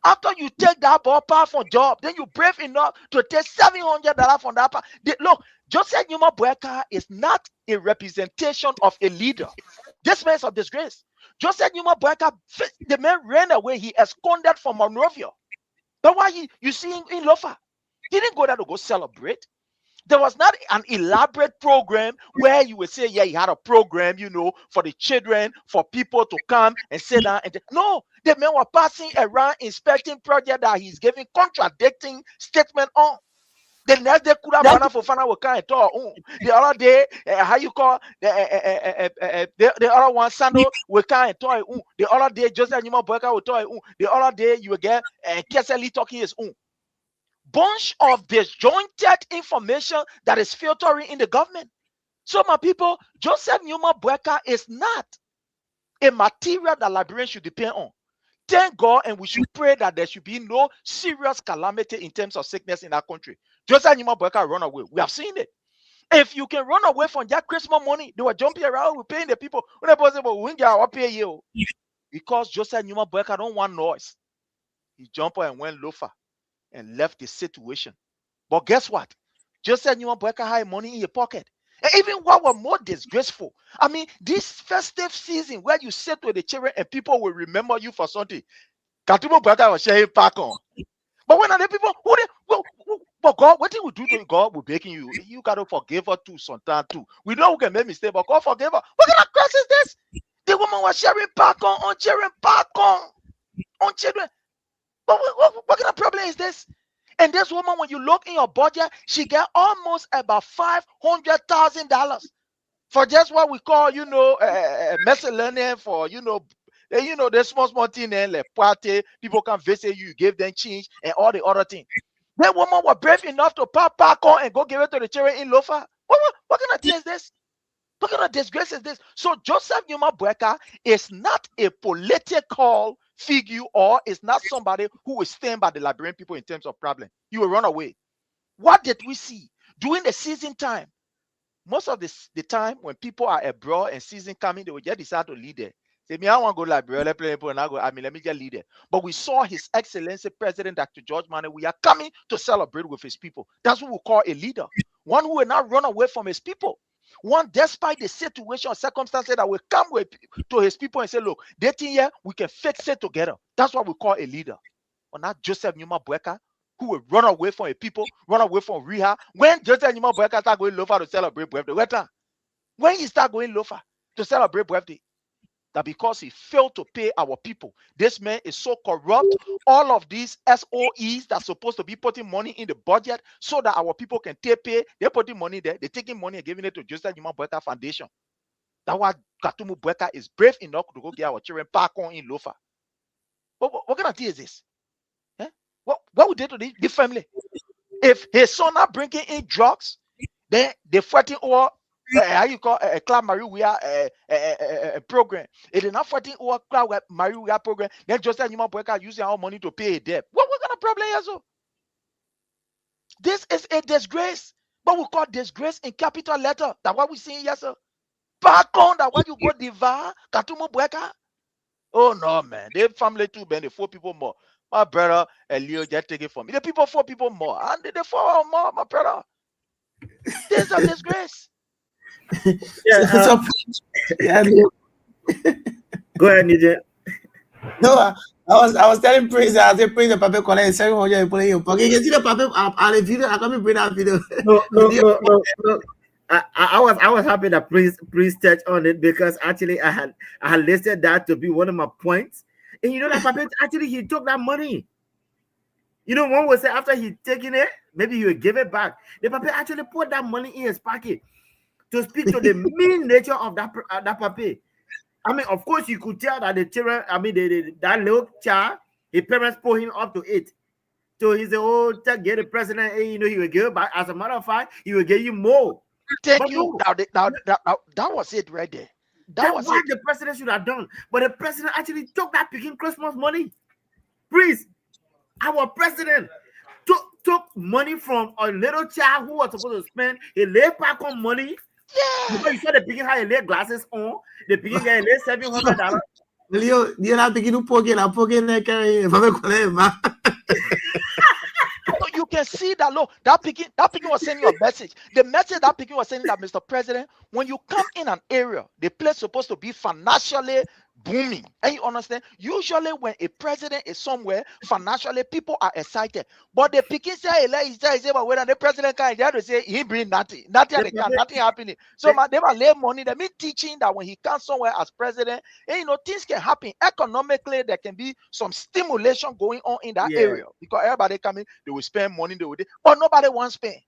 after you take that ballpark for job, then you brave enough to take $700 from that part. Look, Joseph Numa Breka is not a representation of a leader. This man is a disgrace. Joseph Numa Breka, the man ran away. He absconded from Monrovia. That's why you see him in Lofa. He didn't go there to go celebrate. There was not an elaborate program where you would say, yeah, he had a program, for the children, for people to come and sit down. No, the men were passing around inspecting project that he's giving contradicting statement on. The next day, Kura for Fana will come and talk. The other day, the other one, Sando will come and talk. The other day, Joseph Numa Breka will talk. The other day, you will get Keseli talking his own. Bunch of disjointed information that is filtering in the government. So, my people, Joseph Numa Breka is not a material that Liberians should depend on. Thank God, and we should pray that there should be no serious calamity in terms of sickness in our country. Joseph Numa Breka run away. We have seen it. If you can run away from that Christmas money, they were jumping around, we're paying the people. Because Joseph Numa Breka don't want noise. He jumped and went loafer and left the situation. But guess what? Joseph Numa Breka had money in your pocket. And even what was more disgraceful, I mean, this festive season where you sit with the children and people will remember you for something. Katumo Breka was sharing back on. But when are the people who they but God, what did we do to you? God will begging you. You gotta forgive her too sometimes too. We know we can make mistakes, but God forgive her. What kind of cross is this? The woman was sharing popcorn on children. But what kind of problem is this? And this woman, when you look in your budget, she get almost about $500,000 for just what we call, miscellaneous for, the small thing, like party, people can visit you, give them change, and all the other things. That woman was brave enough to pop popcorn and go give it to the children in Lofa. What kind of thing is this? What kind of disgrace is this? So Joseph Numa Boyka is not a political figure, or is not somebody who will stand by the Liberian people in terms of problem. You will run away. What did we see during the season time? Most of the time when people are abroad and season coming, they will just decide to lead there. Say, me, I want to go Liberia, let me just lead it. But we saw His Excellency President Dr. George Manneh. We are coming to celebrate with his people. That's what we call a leader. One who will not run away from his people. One, despite the situation or circumstances, that will come to his people and say, look, that thing here, we can fix it together. That's what we call a leader. Or not Joseph Numa Boyka, who will run away from a people, run away from Riha. When Joseph Numa Boyka start going Lofa to celebrate birthday, when he start going Lofa to celebrate birthday, that because he failed to pay our people, this man is so corrupt. All of these SOEs that's supposed to be putting money in the budget so that our people can take pay, they're putting money there, they're taking money and giving it to Joseph Numa Boyka Foundation. That's why Katumu Boyka is brave enough to go get our children back on in Lofa. What kind of thing is this? Eh? What would they do to the family? If his son are bringing in drugs, then they're fighting over how you call a Club Maria program. It is not fighting over Club Maria program. Then Joseph Numa Boyka using our money to pay a debt. What kind of problem is so? This is a disgrace. But we call disgrace in capital letter. That's what we see here, sir. Back on that, what you go devour Katumu Boyka. Oh no, man. They family too, man. They 4 people more. My brother Leo just take it from me. The people 4 people more. And the 4 more, my brother. This is a disgrace. Go ahead, Nijay. No, I was telling Prince, I said Prince the paper collect 700 and put in your pocket. You see the paper on the video. I come bring that video. No. I was happy that Prince touched on it, because actually I had listed that to be one of my points. And you know that paper, actually he took that money. You know, one would say after he taking it, maybe he would give it back. The paper actually put that money in his pocket to speak to the mean nature of that paper. I mean, of course, you could tell that the children, that little child, his parents pulled him up to it. So he said, oh, get the president, and he will give it back. As a matter of fact, he will give you more. Thank you. Now, that was it right there. That's what the president should have done. But the president actually took that picking Christmas money. Please, our president took money from a little child who was supposed to spend a lay pack on money. Yeah. Because you saw the picking how he laid glasses on. The picking guy laid $700. Leo, you're not picking up pocket. I'm poking that carry. You can see that, look, that picking was sending a message. The message that picking was sending that, Mr. President, when you come in an area, the place supposed to be financially booming. And you understand? Usually when a president is somewhere, financially, people are excited. But the picking say, but when the president can, they have to say, he bring nothing happening. So they will lay money. They mean teaching that when he comes somewhere as president, and things can happen. Economically, there can be some stimulation going on in that area. Because everybody coming, they will spend money, but nobody wants to spend.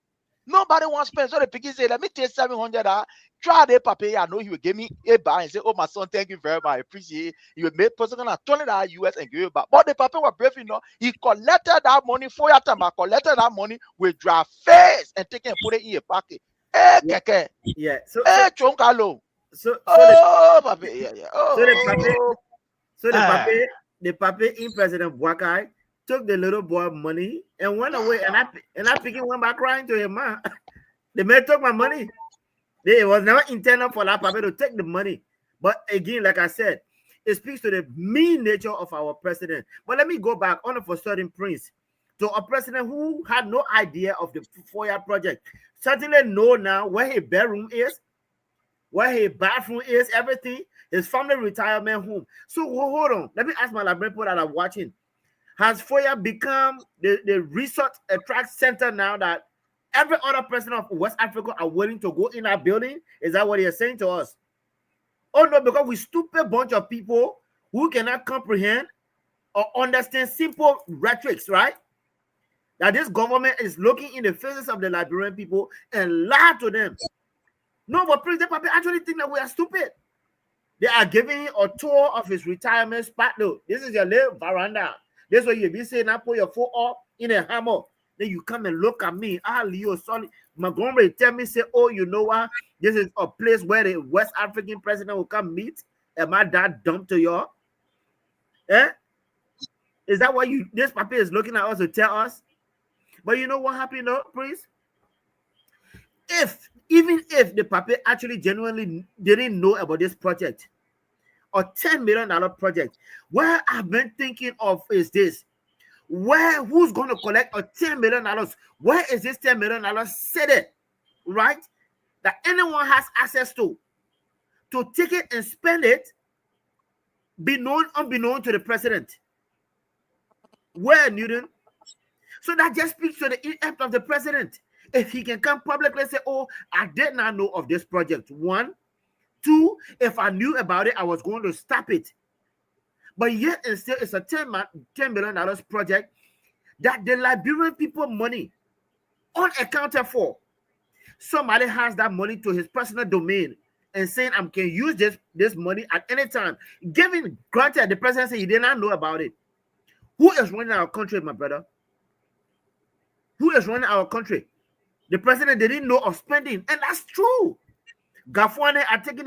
Nobody wants to spend. So the picking say, let me take $700. Try the paper. I know he will give me a bar and say, oh, my son, thank you very much. I appreciate it. He will make person gonna $20 US and give it back. But the paper was brave enough. He collected that money for your time. Collected that money with dry face and take it and put it in your pocket. Yeah. So the paper in President Boyka took the little boy money and went away, and I picking went back crying to him, man. The man took my money. It was never intended for that paper to take the money. But again, like I said, it speaks to the mean nature of our president. But let me go back on for certain Prince, to a president who had no idea of the FOIA project. Certainly know now where his bedroom is, where his bathroom is, everything, his family retirement home. So hold on. Let me ask my Liberian people that are watching. Has Foya become the resort attract center now that every other person of West Africa are willing to go in that building? Is that what you're saying to us? Oh no, because we stupid bunch of people who cannot comprehend or understand simple rhetorics, right? That this government is looking in the faces of the Liberian people and lie to them. No, but President Papi actually think that we are stupid. They are giving him a tour of his retirement spot. No, this is your little veranda. This is what you be saying. I put your foot up in a hammer. Then you come and look at me. Ah, Leo, sorry. Montgomery tell me, say, oh, you know what? This is a place where the West African president will come meet. Am I that dumb to y'all? Eh? Is that what this Papi is looking at us to tell us? But you know what happened, though, please? Even if the Papi actually genuinely didn't know about this project, a $10 million project, where I've been thinking of is this. Who's going to collect a $10 million? Where is this $10 million set, right? That anyone has access to take it and spend it, unbeknown to the president. Where, Newton? So that just speaks to the impact of the president. If he can come publicly and say, oh, I did not know of this project. 1. 2, if I knew about it, I was going to stop it. But yet and still, it's a $10 million project that the Liberian people money unaccounted for. Somebody has that money to his personal domain and saying, I can use this money at any time. Granted, the president said he did not know about it. Who is running our country, my brother? Who is running our country? The president didn't know of spending, and that's true. Gafwane taking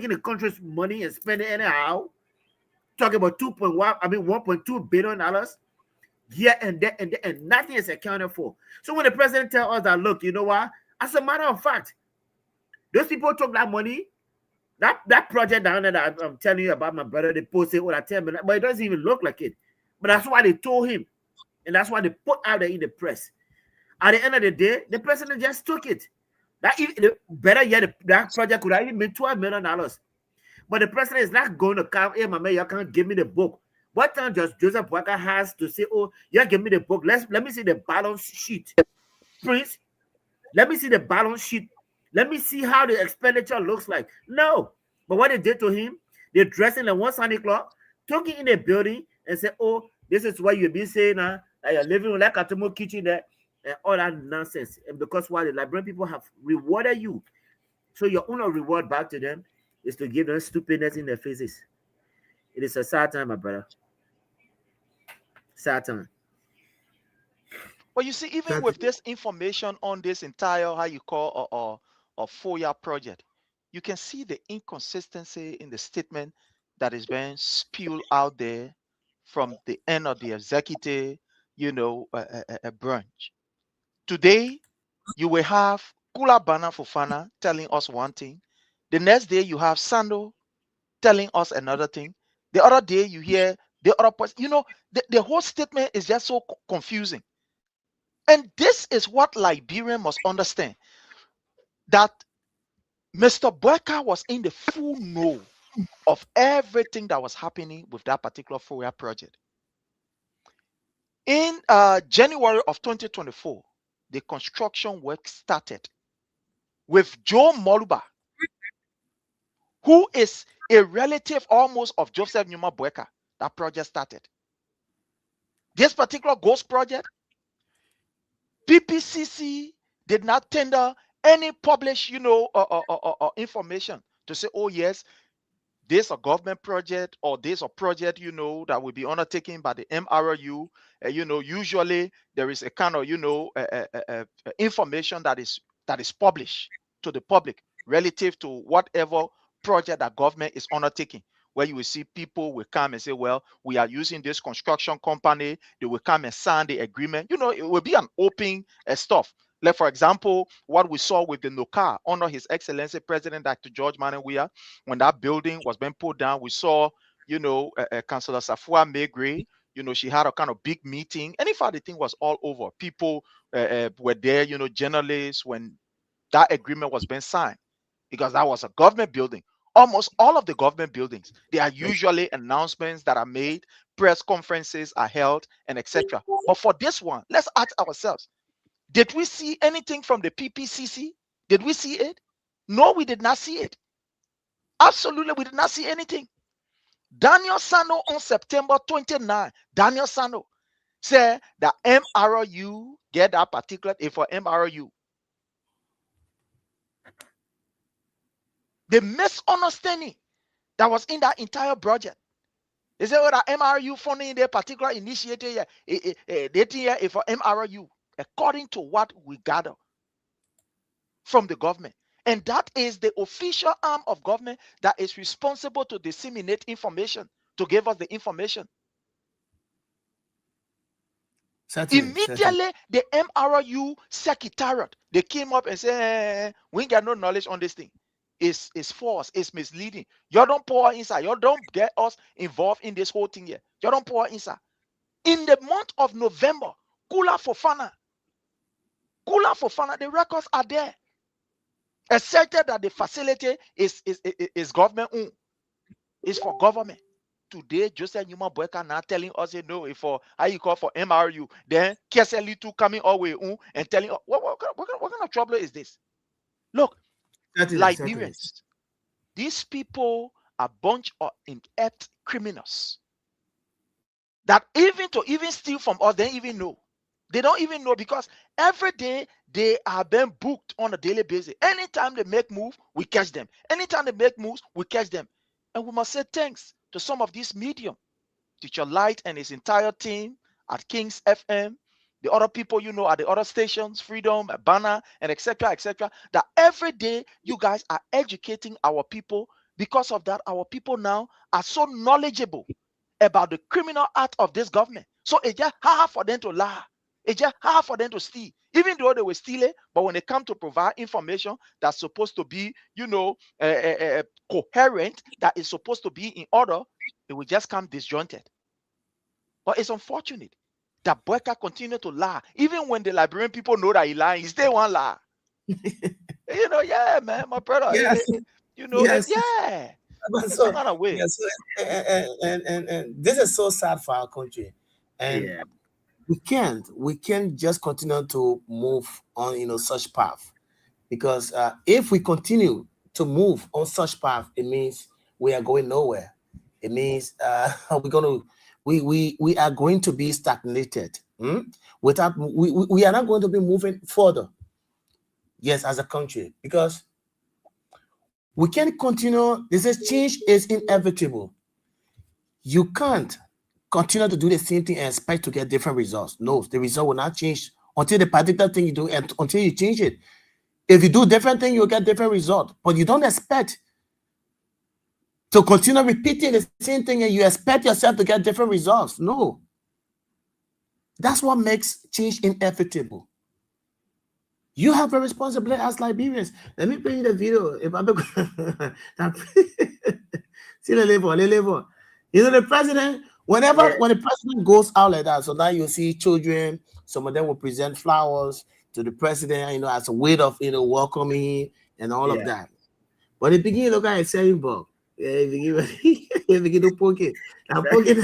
the country's money and spending anyhow. Talking about $1.2 billion here and there, and nothing is accounted for. So when the president tells us that, look, you know what? As a matter of fact, those people took that money, that project down there that I'm telling you about, my brother, they posted all that $10 million, but it doesn't even look like it. But that's why they told him, and that's why they put out there in the press. At the end of the day, the president just took it. Better yet, that project could have even been $12 million. But the president is not going to come, hey, my man, you can't give me the book. What time does Joseph Boakai has to say, oh, you give me the book? Let me see the balance sheet. Prince, let me see the balance sheet. Let me see how the expenditure looks like. No. But what they did to him, they dressed in a one Santa Claus, took it in a building and said, oh, this is what you've been saying now. That you're living in like a Atomo kitchen there. And all that nonsense. And because why the Liberian people have rewarded you. So your only reward back to them is to give them stupidness in their faces. It is a sad time, my brother. Sad time. But you see, even with this information on this entire, how you call, or FOIA project, you can see the inconsistency in the statement that is being spewed out there from the end of the executive, branch. Today, you will have Kula Bana Fofana telling us one thing. The next day, you have Sando telling us another thing. The other day, you hear the other person. The whole statement is just so confusing. And this is what Liberian must understand. That Mr. Boakai was in the full know of everything that was happening with that particular FOIA project. In January of 2024, the construction work started with Joe Moluba, who is a relative almost of Joseph Numa Boakai. That project started. This particular ghost project, PPCC did not tender any published, information to say, oh yes, this a government project or this a project, that will be undertaken by the MRU. Usually there is a kind of, information that is published to the public relative to whatever project that government is undertaking, where you will see people will come and say, well, we are using this construction company. They will come and sign the agreement. It will be an open stuff. Like, for example, what we saw with the NOCA under His Excellency President Dr. George Manawia, when that building was being put down, we saw, Councillor Safua Megre, she had a kind of big meeting. And in fact, the thing was all over. People were there, journalists, when that agreement was being signed, because that was a government building Almost all of the government buildings, there are usually announcements that are made, press conferences are held, and etc. But for this one, let's ask ourselves, did we see anything from the PPCC? Did we see it? No, we did not see it. Absolutely, we did not see anything. Daniel Sano on September 29, Daniel Sano said that MRU, get that particular A for MRU. The misunderstanding that was in that entire project. They said, oh, that MRU funding the particular initiative here for MRU, according to what we gather from the government. And that is the official arm of government that is responsible to disseminate information, to give us the information. Immediately, the MRU secretariat, they came up and said, we ain't got no knowledge on this thing. It's false, it's misleading. You don't pour inside. You don't get us involved in this whole thing here. You don't pour inside. In the month of November, Kula Fofana, the records are there. Asserted that the facility is government owned. It's for government. Today, Joseph Newman Boyka now telling us, you know, for how you call for MRU, then KSLE2 coming all way on and telling us, what kind of trouble is this? Look, Liberians, these people are a bunch of inept criminals that even steal from us, they don't even know. They don't even know, because every day they are being booked on a daily basis. Anytime they make move, we catch them. Anytime they make moves, we catch them. And we must say thanks to some of these medium, Teacher Light and his entire team at Kings FM, the other people, you know, at the other stations, Freedom, Banner, and etc., that every day you guys are educating our people. Because of that, our people now are so knowledgeable about the criminal act of this government. So it's just hard for them to lie. It's just hard for them to steal, even though they were stealing. But when they come to provide information that's supposed to be, you know, coherent, that is supposed to be in order, it will just come disjointed. But it's unfortunate that Boyka continue to lie, even when the Liberian people know that he lying. He still won't lie. You know, yeah, man, my brother. Yes. You know, Yes. yeah. But So, not a way. yes, and this is so sad for our country, and we can't just continue to move on, you know, such path, because if we continue to move on such path, it means we are going nowhere. It means we are going to be stagnated. Without we are not going to be moving further. Yes, as a country, because we can't continue. This is change is inevitable. You can't continue to do the same thing and expect to get different results. No, the result will not change until the particular thing you do and until you change it. If you do different thing, you'll get different result. But you don't expect to continue repeating the same thing and you expect yourself to get different results. No. That's what makes change inevitable. You have a responsibility as Liberians. Let me play you the video. If I'm see the level. You know, the president, when the president goes out like that, so now you see children, some of them will present flowers to the president, you know, as a way of, you know, welcoming and all of that. But the beginning, look at selling Bob. Yeah, they begin to poke it. Now poke it.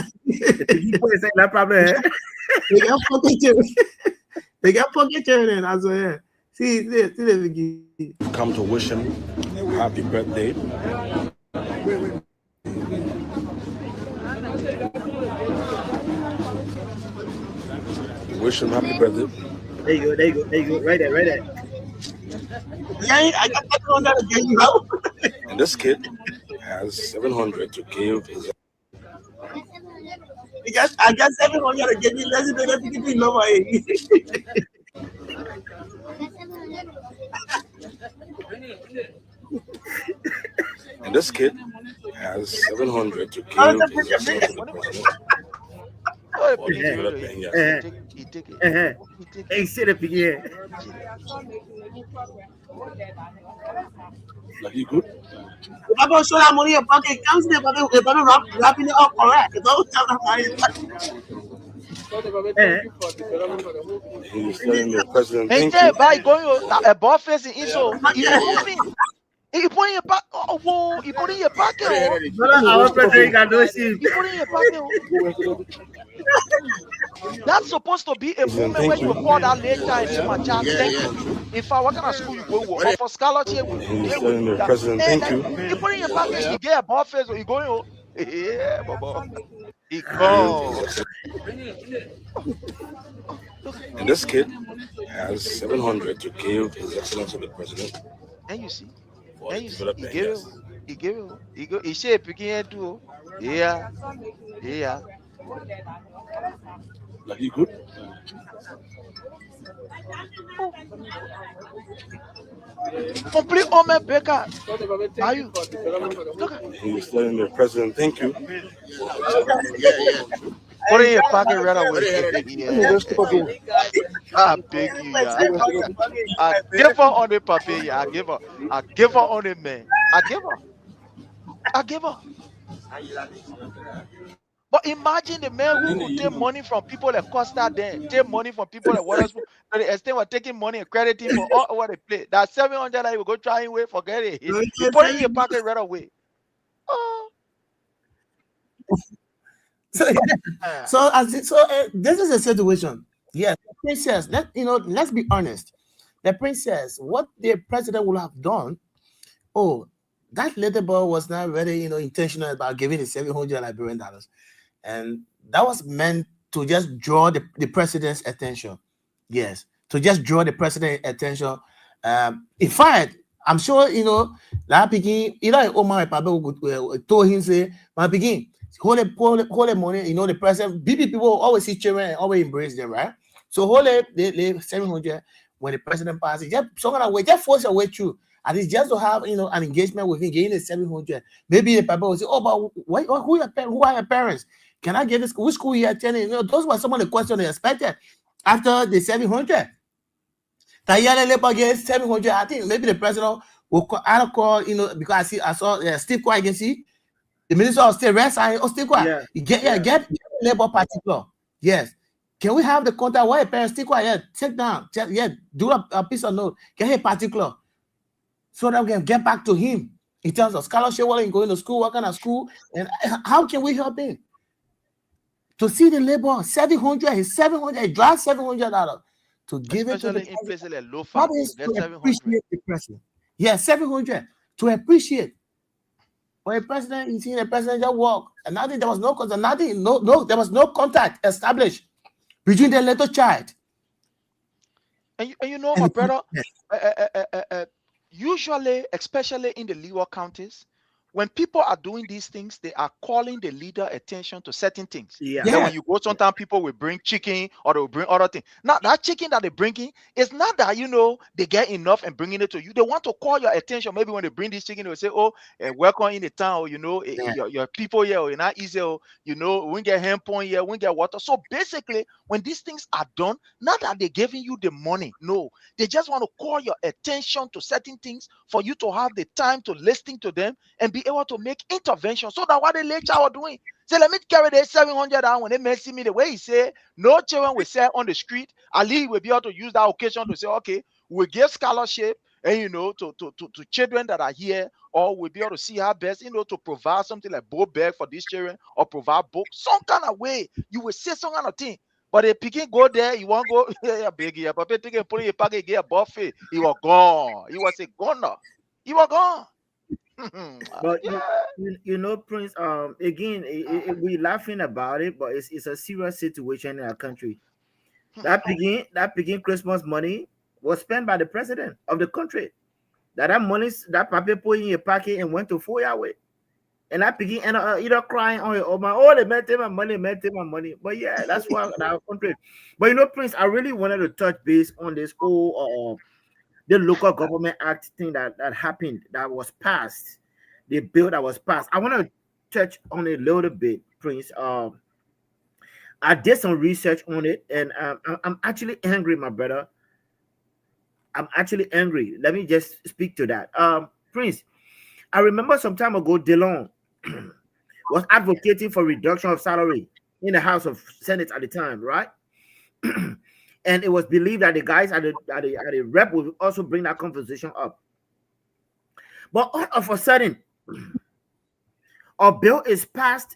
No problem. They got pocket. They got pocket turning as well. See the beginning. Come to wish him happy birthday. Wish him happy birthday. There you go. Right there. Yeah, I got that one that again, you know. And this kid has 700 to give his. I got 700 to give you. Let's get you lower. And this kid has 700 to give his. Hey, sit up here. Like you good? If I'm going to show that money in your pocket, it comes there, but they're wrapping it up correct. He's telling the president. Ain't there by going above facing in so he's moving. You put in your pack. Oh, whoa! You put in your pocket. Oh. Our president got no sheep. You put in your pocket. Oh. That's supposed to be a moment where you call that late time and say, "My child, thank you." In fact, what kind of school you go to? Or for scholarship, President, thank you. You put in your pocket. You get a ball face. Or you going? Oh, yeah, baba. He gone. And this kid has 700 to give His Excellency the President. And you see, for and you see, development. he gave it. He go. He say picking it too. Yeah, yeah. Like you good? Complete Omen Baker. Are you? Look at. He's telling the President, thank you. Put in your pocket right away. Yeah. I beg you, yeah. I give her on the papier. Yeah. I give her on the man. I give her. But imagine the man who will take money from people like Costa then, take money from people like Waterspoon, to the extent of taking money and crediting for all what they play. That 700 that you will go try and wait, forget it. You put it in your pocket right away. Oh. So this is a situation. Yes, the princess. Let's be honest. The princess, what the president would have done. Oh, that little boy was not very, intentional about giving the $700 Liberian dollars, and that was meant to just draw the president's attention. Yes, to just draw the president's attention. In fact, I'm sure that begin. Omar Pablo told him say, "My begin." Hold the money, the president, BB people always see children and always embrace them, right? So hold the 700 when the president passes, just some kind of way, just force your way through. And it's just to have, an engagement with him, getting the 700. Maybe the people will say, oh, but who are your parents? Can I get this? Which school you attending? Those were some of the questions they expected after the 700. Tayana Lepa gets 700. I think maybe the president will call, because I saw Steve Kwai agency. The Minister of State resign. Steve Kwai. Get Labour particular. Yes. Can we have the contact? Why your parents still quiet? Take down. Do a piece of note. Get a particular. So that we can get back to him in terms of scholarship, while he's going to school, what kind of school, and how can we help him? To see the labor, 700, his 700, drive $700 to give especially it to the in places like low that fat. is That's to 700. appreciate the president. Yeah, 700 to appreciate. When the president, you see the president just walk, and nothing, there was no contact, there was no contact established between the little child. And my brother, usually, especially in the lower counties, when people are doing these things, they are calling the leader attention to certain things. Yeah. Then when you go, sometimes people will bring chicken or they will bring other things. Now, that chicken that they bring in, it's not that, they get enough and bringing it to you. They want to call your attention. Maybe when they bring this chicken, they will say, oh, welcome in the town, or, your people here, or you're not easy, or, we get hand point here, we get water. So basically, when these things are done, not that they're giving you the money. No, they just want to call your attention to certain things for you to have the time to listen to them and be able to make intervention. So that what the late child are doing. Say, let me carry the 700 down. When they may see me the way he say, no children will sell on the street. Ali will be able to use that occasion to say, okay, we'll give scholarship and to children that are here, or we'll be able to see how best, to provide something like book bag for these children, or provide books, some kind of way. You will say some kind of thing. But if picking go there, you won't go, yeah, big, yeah, but take it, put in your pocket, get a buffet. He was gone. He was a goner. He was gone. But Prince, again, we laughing about it, but it's a serious situation in our country. That begin Christmas money was spent by the president of the country. That money, that paper put in your pocket and went to Foyaway. And that begin either crying on my, oh, they met my money. But yeah, that's why our country. But Prince, I really wanted to touch base on this whole the local government act thing that happened, that was passed, the bill that was passed. I want to touch on it a little bit, Prince. I did some research on it, and I'm actually angry, my brother. I'm actually angry. Let me just speak to that. Prince, I remember some time ago, Delon was advocating for reduction of salary in the House of Senate at the time, right? And it was believed that the guys at the rep would also bring that conversation up. But all of a sudden, a bill is passed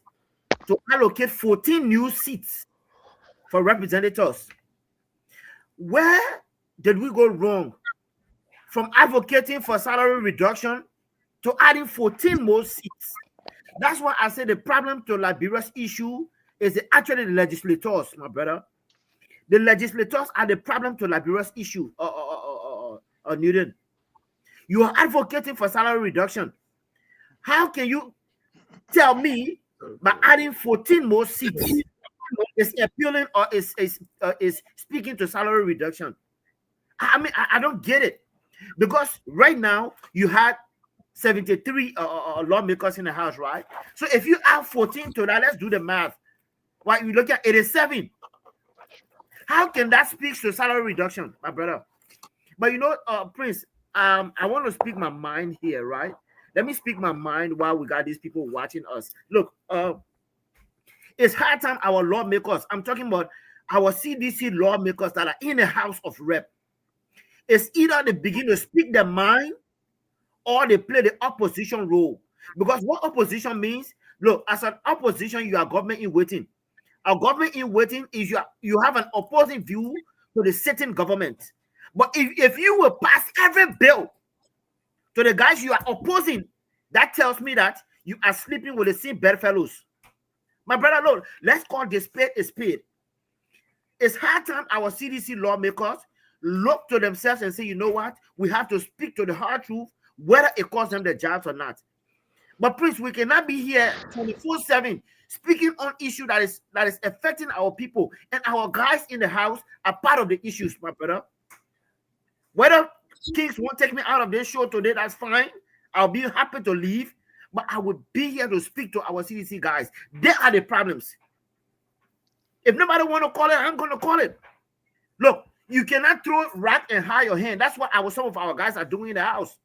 to allocate 14 new seats for representatives. Where did we go wrong? From advocating for salary reduction to adding 14 more seats. That's why I say the problem to Liberia's issue is actually the legislators, my brother. The legislators are the problem to Liberia's issue, Newton. You are advocating for salary reduction. How can you tell me by adding 14 more seats is appealing or is speaking to salary reduction? I mean, I don't get it. Because right now you had 73 lawmakers in the House, right? So if you add 14 to that, let's do the math. Why you look at 87? How can that speak to salary reduction, my brother? But you know, Prince, I want to speak my mind here, right? Let me speak my mind while we got these people watching us. Look, it's hard time our lawmakers, I'm talking about our CDC lawmakers that are in the House of Rep. It's either they begin to speak their mind or they play the opposition role. Because what opposition means, look, as an opposition, you are government in waiting. A government in waiting is you have an opposing view to the sitting government. But if you will pass every bill to the guys you are opposing, that tells me that you are sleeping with the same bedfellows. My brother, look, let's call this spade a spade. It's hard time our CDC lawmakers look to themselves and say, you know what? We have to speak to the hard truth, whether it costs them the jobs or not. But Prince, we cannot be here 24/7 speaking on issue that is affecting our people, and our guys in the House are part of the issues, my brother. Whether Kings won't take me out of this show today, that's fine. I'll be happy to leave, but I would be here to speak to our CDC guys. They are the problems. If nobody want to call it, I'm going to call it. Look, you cannot throw rat and hide your hand. That's what some of our guys are doing in the House.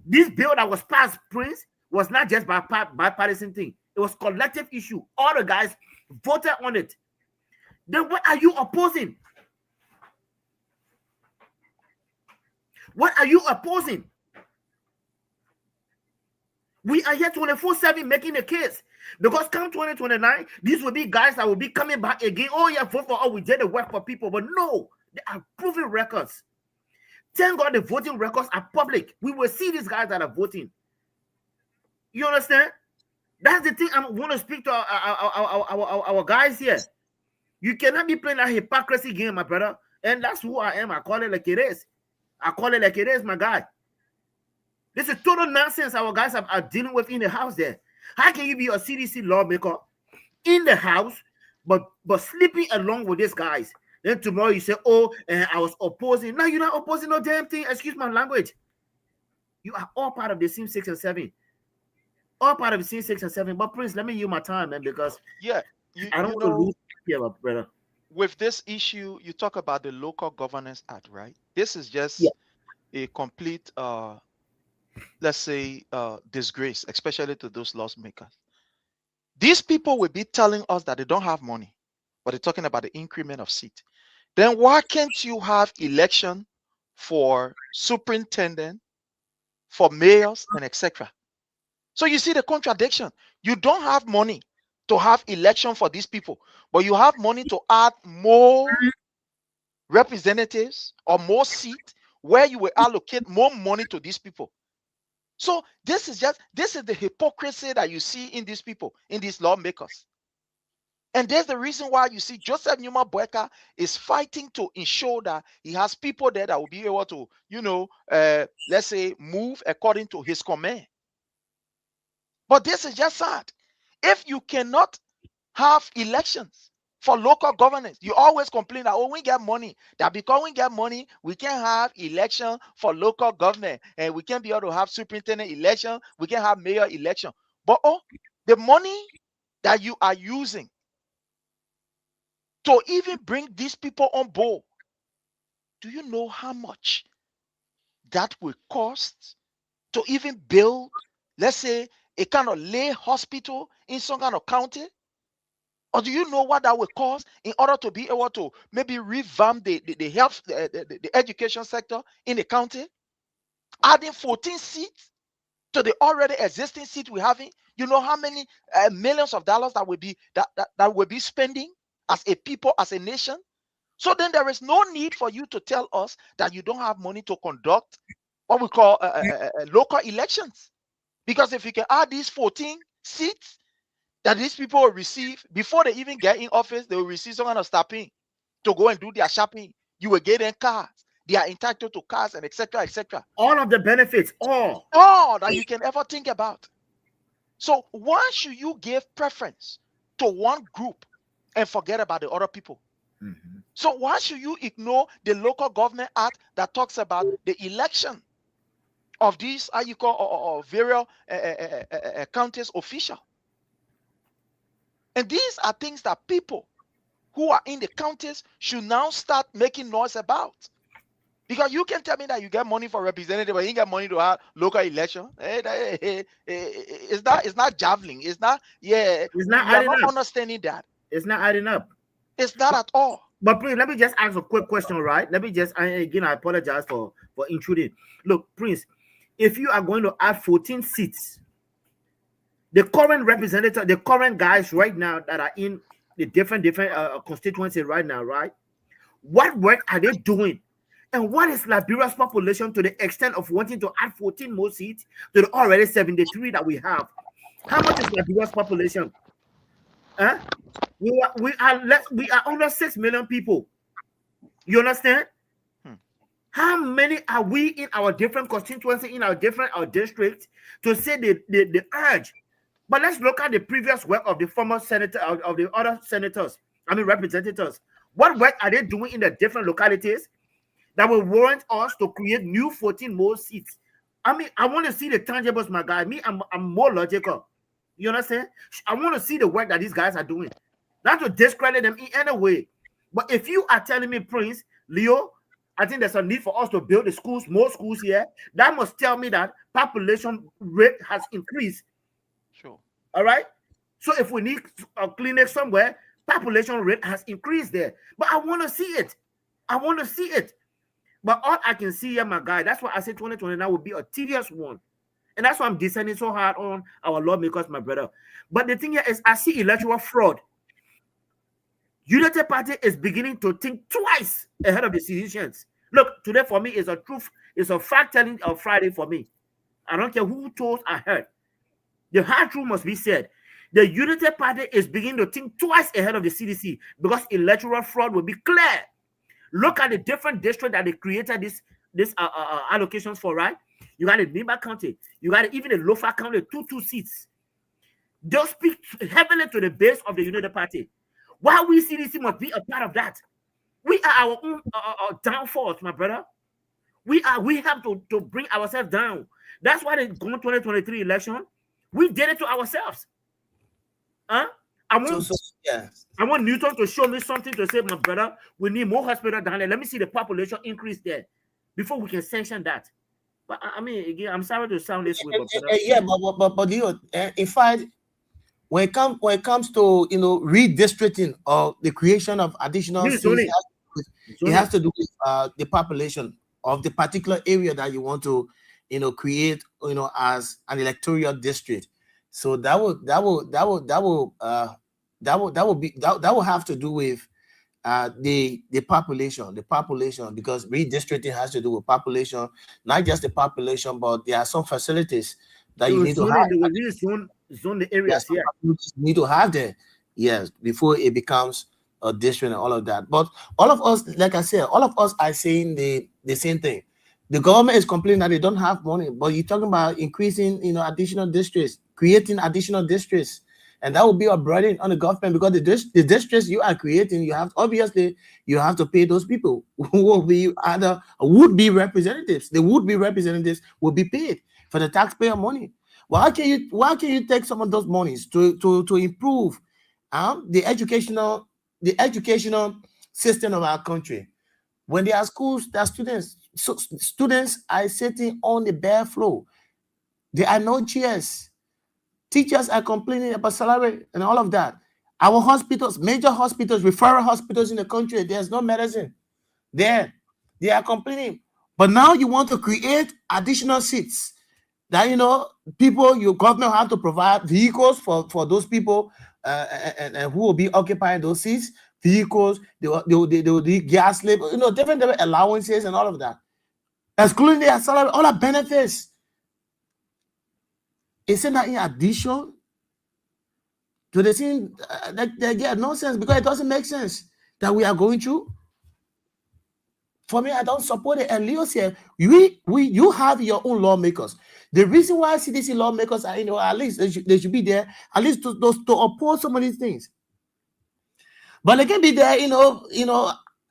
This bill that was passed, Prince, was not just bipartisan thing. It was collective issue. All the guys voted on it. Then what are you opposing? What are you opposing? We are here 24/7 making a case. Because come 2029, these will be guys that will be coming back again. Oh, yeah, vote for us. We did the work for people. But no, they are proven records. Thank God the voting records are public. We will see these guys that are voting. You understand? That's the thing I want to speak to our guys here. You cannot be playing that hypocrisy game, my brother. And that's who I am. I call it like it is. I call it like it is, my guy. This is total nonsense our guys are dealing with in the House there. How can you be a CDC lawmaker in the House, but sleeping along with these guys? Then tomorrow you say, oh, I was opposing. No, you're not opposing no damn thing. Excuse my language. You are all part of the same 6 and 7. All part of the same 6 and 7. But Prince, let me use my time, man, because I don't want to lose here, my brother. With this issue, you talk about the Local Governance Act, right? This is just a complete let's say disgrace, especially to those lawmakers. These people will be telling us that they don't have money, but they're talking about the increment of seat. Then why can't you have election for superintendent, for mayors, and etc.? So you see the contradiction. You don't have money to have election for these people, but you have money to add more representatives or more seats where you will allocate more money to these people. So this is the hypocrisy that you see in these people, in these lawmakers. And there's the reason why you see Joseph Numa Boyka is fighting to ensure that he has people there that will be able to, let's say, move according to his command. But this is just sad. If you cannot have elections for local governance, you always complain that, oh, we get money. That because we get money, we can have election for local government, and we can be able to have superintendent election, we can have mayor election. But the money that you are using to even bring these people on board, do you know how much that will cost to even build, let's say, a kind of lay hospital in some kind of county? Or do you know what that will cost in order to be able to maybe revamp the health, the education sector in the county? adding 14 seats to the already existing seat we having. You know how many millions of dollars that will be spending as a people, as a nation. So then there is no need for you to tell us that you don't have money to conduct what we call local elections. Because if you can add these 14 seats that these people will receive before they even get in office, they will receive some kind of stopping to go and do their shopping. You will get them cars. They are entitled to cars and etc. etc. All of the benefits, all that you can ever think about. So why should you give preference to one group and forget about the other people? Mm-hmm. So why should you ignore the Local Government Act that talks about the election of these, how you call, or various counties official? And these are things that people who are in the counties should now start making noise about. Because you can tell me that you get money for representative, but you get money to have local election. It's not javelin. It's not. It's not adding up. Understanding that. It's not adding up. It's not at all. But Prince, let me just ask a quick question, right? Let me just, again, I apologize for intruding. Look, Prince, if you are going to add 14 seats, the current representative, the current guys right now that are in the different constituencies right now, right? What work are they doing? And what is Liberia's population to the extent of wanting to add 14 more seats to the already 73 that we have? How much is Liberia's population? Huh? We are under 6 million people. You understand? How many are we in our different constituencies, in our districts, to say the urge? But let's look at the previous work of the former senator, of the other senators, representatives. What work are they doing in the different localities that will warrant us to create new 14 more seats? I want to see the tangibles, my guy. I'm more logical. You understand? I want to see the work that these guys are doing. Not to discredit them in any way. But if you are telling me, Prince, Leo, I think there's a need for us to build the schools, more schools here, that must tell me that population rate has increased. Sure. All right? So if we need a clinic somewhere, population rate has increased there. But I want to see it. I want to see it. But all I can see here, my guy, that's why I say 2029 will be a tedious one. And that's why I'm descending so hard on our lawmakers, my brother. But the thing here is, I see electoral fraud. United Party is beginning to think twice ahead of the decisions. Look, today for me is a truth, it's a fact-telling of Friday for me. I don't care who told I heard. The hard truth must be said. The United Party is beginning to think twice ahead of the CDC because electoral fraud will be clear. Look at the different districts that they created this allocations for, right? You got the Nimba County. You got even the Lofa County, 2 seats. They'll speak heavily to the base of the United Party. Why we CDC must be a part of that? We are our own downfalls, my brother. We have to bring ourselves down. That's why the 2023 election, we did it to ourselves. I want Newton to show me something to say, my brother, we need more hospital down there. Let me see the population increase there before we can sanction that. But again, I'm sorry to sound this way, but in fact, when it comes to redistricting or the creation of additional seats, it has to do with the population of the particular area that you want to create as an electoral district. So that will have to do with the population, because redistricting has to do with population, not just the population, but there are some facilities that you need to have. Zone the areas here. Need to have there, yes, before it becomes a district and all of that. But all of us, like I said, all of us are saying the same thing. The government is complaining that they don't have money, but you're talking about increasing, additional districts, creating additional districts, and that will be a burden on the government because the districts you are creating, you have to pay those people who will be either would-be representatives. The would-be representatives will be paid for the taxpayer money. Why can you take some of those monies to improve the educational system of our country? When there are schools, there are students. So students are sitting on the bare floor. There are no chairs. Teachers are complaining about salary and all of that. Our hospitals, major hospitals, referral hospitals in the country, there's no medicine there. They are complaining. But now you want to create additional seats that, you know, your government have to provide vehicles for those people and who will be occupying those seats, vehicles, they will need gas labor, you know, different allowances and all of that, excluding their salary, all the benefits. Isn't that in addition to the thing that they get nonsense, because it doesn't make sense that we are going through? For me, I don't support it. And Leo said, you have your own lawmakers. The reason why CDC lawmakers are, you know, at least they should be there, at least to oppose some of these things. But they can be there,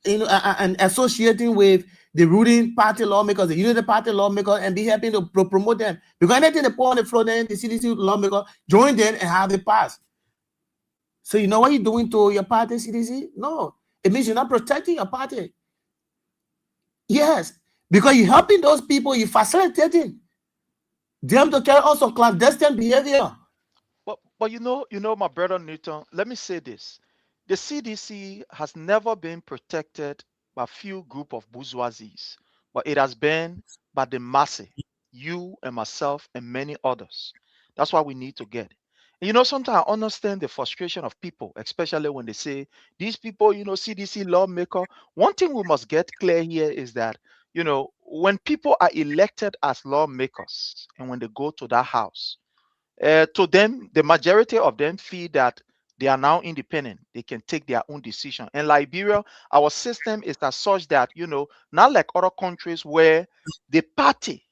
and associating with the ruling party lawmakers, the Unity Party lawmakers, and be happy to promote them. Because anything they put on the floor, then the CDC lawmaker join them and have it pass. So you know what you're doing to your party, CDC? No, it means you're not protecting your party. Yes, because you're helping those people, you're facilitating them to carry on some clandestine behavior. But you know, my brother Newton, let me say this. The CDC has never been protected by a few group of bourgeoisies, but it has been by the mass, you and myself and many others. That's why we need to get. And you know, sometimes I understand the frustration of people, especially when they say these people, you know, CDC lawmaker. One thing we must get clear here is that, you know, when people are elected as lawmakers and when they go to that house, to them, the majority of them feel that they are now independent. They can take their own decision. In Liberia, our system is as such that, you know, not like other countries where the party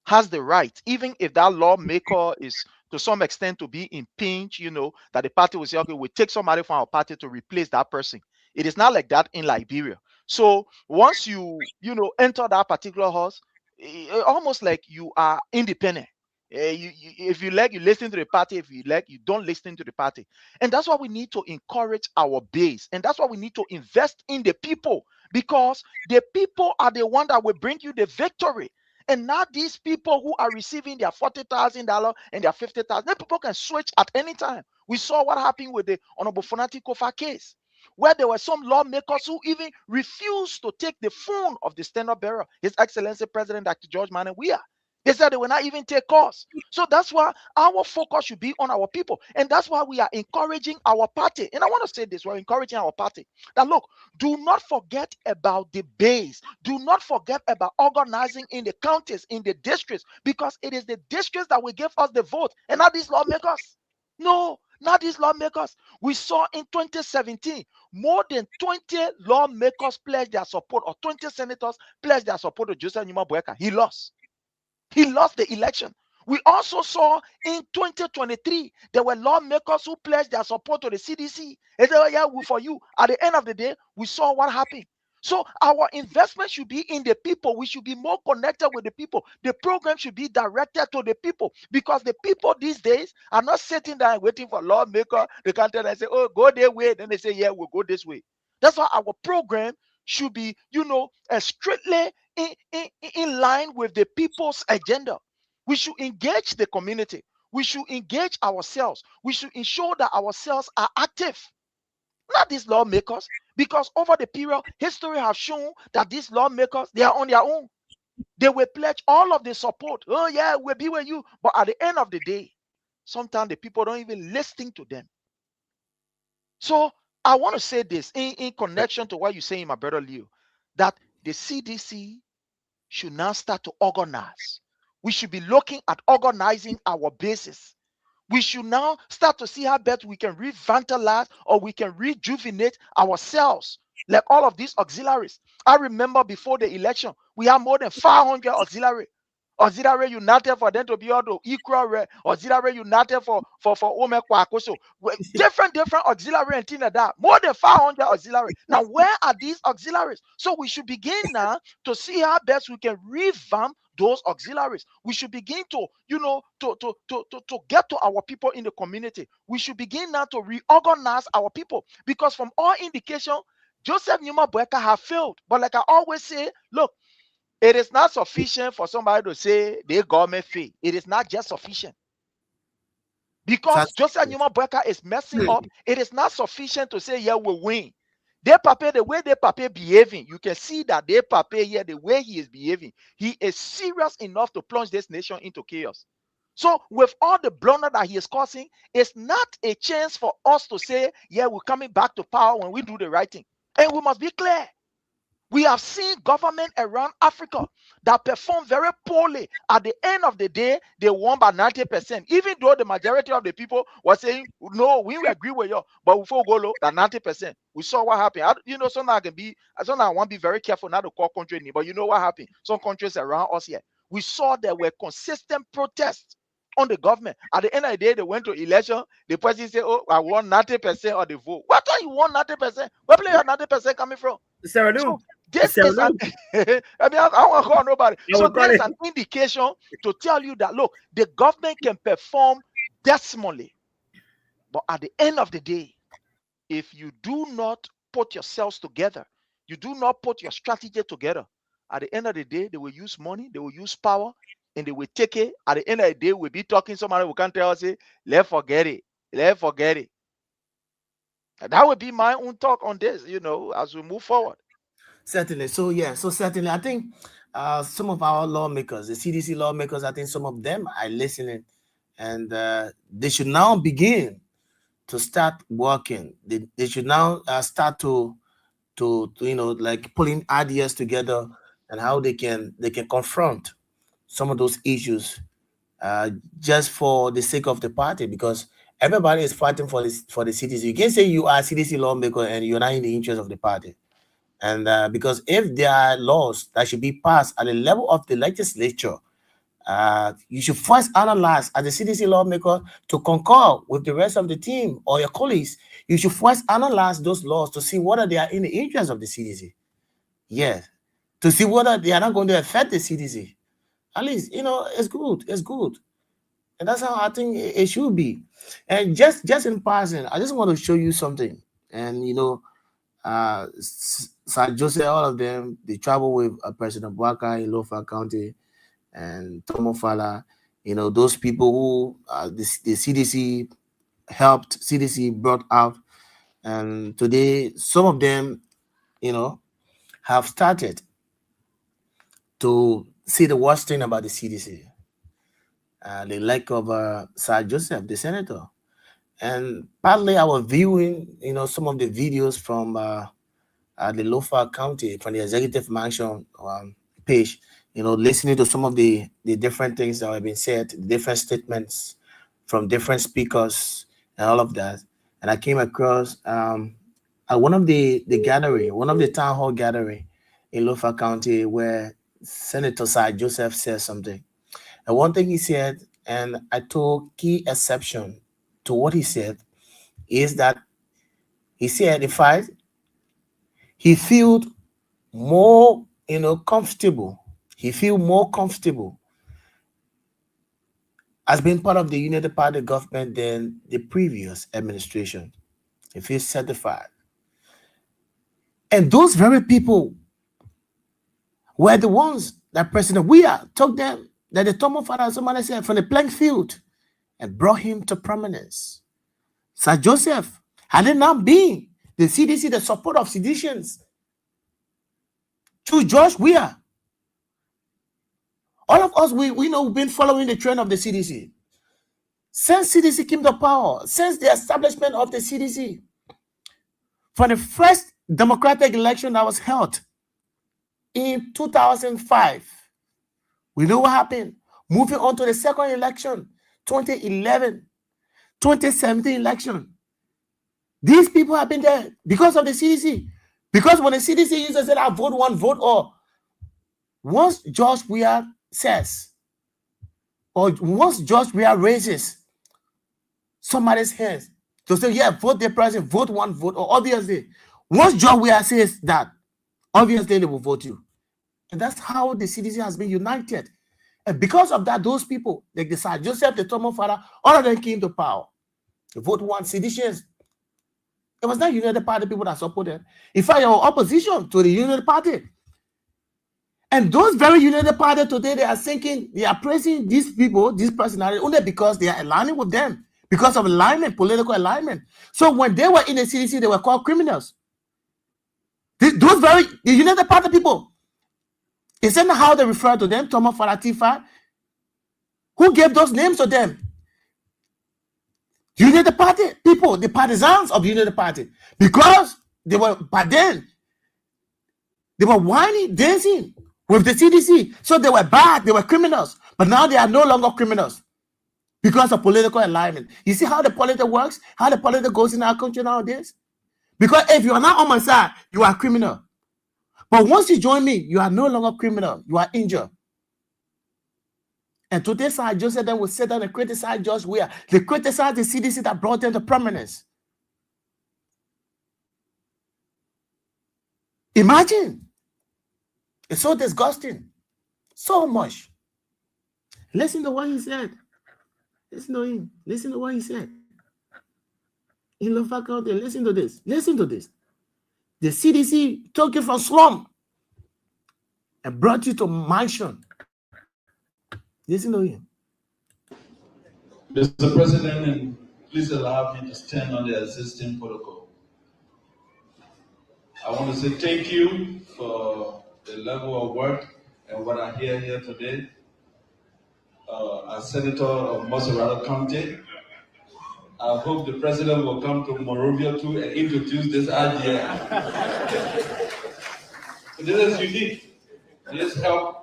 has the right, even if that lawmaker is to some extent to be impinged, you know, that the party will say, okay, we take somebody from our party to replace that person. It is not like that in Liberia. So once you enter that particular house, almost like you are independent. If you like, you listen to the party. If you like, you don't listen to the party. And that's why we need to encourage our base. And that's why we need to invest in the people, because the people are the one that will bring you the victory. And not these people who are receiving their $40,000 and their $50,000. Then people can switch at any time. We saw what happened with the Honorable Fonati Kofa case, where there were some lawmakers who even refused to take the phone of the standard bearer, His Excellency President Dr. George Manneh Weah. They said they will not even take calls. So that's why our focus should be on our people. And that's why we are encouraging our party. And I want to say this, we're encouraging our party that, look, do not forget about the base. Do not forget about organizing in the counties, in the districts, because it is the districts that will give us the vote and not these lawmakers. No, not these lawmakers. We saw in 2017, more than 20 lawmakers pledged their support, or 20 senators pledged their support to Joseph Numa Boyka. He lost. He lost the election. We also saw in 2023, there were lawmakers who pledged their support to the CDC. And they were, yeah, for you. At the end of the day, we saw what happened. So our investment should be in the people. We should be more connected with the people. The program should be directed to the people, because the people these days are not sitting there and waiting for lawmaker. They can't tell and say, oh, go their way. Then they say, yeah, we'll go this way. That's why our program should be, strictly in line with the people's agenda. We should engage the community. We should engage ourselves. We should ensure that ourselves are active. Not these lawmakers, because over the period, history has shown that these lawmakers, they are on their own. They will pledge all of the support. Oh yeah, we'll be with you. But at the end of the day, sometimes the people don't even listen to them. So I want to say this in connection to what you're saying, my brother Leo, that the CDC should now start to organize. We should be looking at organizing our bases. We should now start to see how best we can revitalize or we can rejuvenate ourselves, like all of these auxiliaries. I remember before the election, we had more than 500 auxiliary united for them to be able to equal, auxiliary united for Ome Kwakoso. Different auxiliary and things like that. More than 500 auxiliary. Now, where are these auxiliaries? So we should begin now to see how best we can revamp those auxiliaries. We should begin to, to get to our people in the community. We should begin now to reorganize our people, because from all indication, Joseph Numa Boyka have failed. But like I always say, look, it is not sufficient for somebody to say the government failed. It is not just sufficient. Because Joseph Numa Boyka is messing up. It is not sufficient to say, yeah, we'll win. They Pape, the way they Pape behaving, you can see that they Pape here, the way he is behaving, he is serious enough to plunge this nation into chaos. So with all the blunder that he is causing, it's not a chance for us to say, yeah, we're coming back to power when we do the right thing. And we must be clear. We have seen government around Africa that perform very poorly. At the end of the day, they won by 90%. Even though the majority of the people were saying, no, we agree with you, but before we go low, that 90%. We saw what happened. Sometimes I want to be very careful not to call country name, but you know what happened? Some countries around us here, we saw there were consistent protests on the government. At the end of the day, they went to election. The president said, oh, I won 90% of the vote. What are you won 90%? Where play your 90% coming from? So this is an, I don't want to call nobody. So there's an indication to tell you that, look, the government can perform dismally. But at the end of the day, if you do not put yourselves together, you do not put your strategy together, at the end of the day, they will use money, they will use power, and they will take it. At the end of the day, we'll be talking somebody who can tell us, let's forget it. Let's forget it. And that would be my own talk on this, as we move forward. Certainly. So certainly, I think some of our lawmakers, the CDC lawmakers, I think some of them are listening, and they should now begin to start working. They should now start to like pulling ideas together and how they can confront some of those issues just for the sake of the party, because everybody is fighting for the CDC. You can't say you are a CDC lawmaker and you're not in the interest of the party. And because if there are laws that should be passed at the level of the legislature, you should first analyze as a CDC lawmaker to concur with the rest of the team or your colleagues. You should first analyze those laws to see whether they are in the interest of the CDC. Yes, to see whether they are not going to affect the CDC. At least, it's good. It's good. And that's how I think it should be. And just in passing, I just want to show you something. And, Sir Joseph, all of them, they travel with President Bouaka in Lofa County and Tomo Fala, those people who the CDC helped, CDC brought out. And today, some of them, have started to see the worst thing about the CDC. The lack of Sir Joseph, the senator. And partly I was viewing, some of the videos from the Lofa County, from the executive mansion page, listening to some of the different things that have been said, different statements from different speakers and all of that. And I came across at one of the town hall gathering in Lofa County where Senator Sir Joseph said something. And one thing he said, and I took key exception to what he said, is that he said, in fact, he felt more, comfortable. He feel more comfortable as being part of the United Party government than the previous administration. He feels certified. And those very people were the ones that President Weah took them, that the Tomo Fala, somebody said, from the playing field and brought him to prominence. Sir Joseph, had it not been the CDC, the support of seditions, to George Weah, all of us, we know we've been following the trend of the CDC. Since CDC came to power, since the establishment of the CDC, for the first democratic election that was held in 2005, we know what happened. Moving on to the second election, 2011, 2017 election. These people have been there because of the CDC. Because when the CDC used to say, I vote one, vote all. Once George Weah says, or once George Weah raises somebody's hands to say, yeah, vote the president, vote one, vote all, obviously, once George Weah says that, obviously they will vote you. And that's how the CDC has been united. And because of that, those people, like the Sir Joseph, the Tomo Fala, all of them came to power. The vote one, seditions. It was not United Party people that supported. In fact, they were opposition to the United Party. And those very United Party today, they are thinking, they are praising these people, these personalities, only because they are aligning with them, because of alignment, political alignment. So when they were in the CDC, they were called criminals. The United Party people, isn't how they refer to them, Thomas Faratifa? Who gave those names to them? United Party people, the partisans of the United Party, because they were, by then, they were whining, dancing with the CDC. So they were bad, they were criminals. But now they are no longer criminals because of political alignment. You see how the politics works? How the politics goes in our country nowadays? Because if you are not on my side, you are a criminal. But once you join me, you are no longer criminal. You are injured. And today, Sir Joseph then will sit down and criticize George Weah. They criticize the CDC that brought them to prominence. Imagine. It's so disgusting. So much. Listen to what he said. Listen to him. Listen to what he said. In the faculty, listen to this. Listen to this. The CDC took you from slum and brought you to mansion. Listen to him. Mr. President, please allow me to stand on the existing protocol. I want to say thank you for the level of work and what I hear here today. As Senator of Moserado County, I hope the President will come to Monrovia too and introduce this idea. This is unique. This helps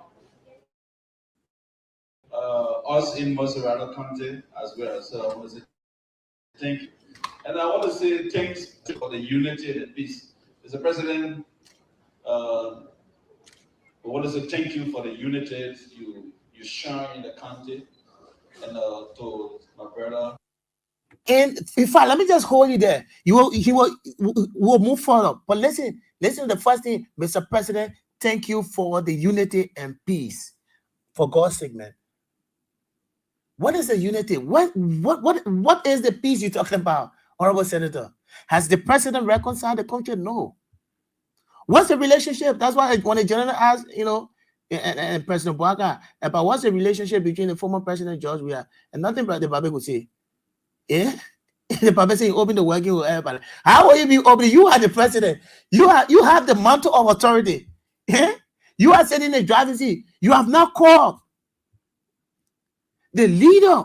us in Moserado County as well. So I want to say thank you. And I want to say thanks for the unity and the peace. Mr. President, I want to say thank you for the unity you share in the county. And to my brother. And in fact, let me just hold you there. He will move forward. But listen to the first thing, Mr. President, thank you for the unity and peace. For God's sake, man. What is the unity? What is the peace you're talking about, Honorable Senator? Has the president reconciled the country? No. What's the relationship? That's why when the general asked, and President Bouaga about what's the relationship between the former president George Weah, and nothing but the Babe would say, the Babe saying open the working with everybody. How will you be open? You are the president. You have the mantle of authority. You are sitting in the driving seat. You have not called the leader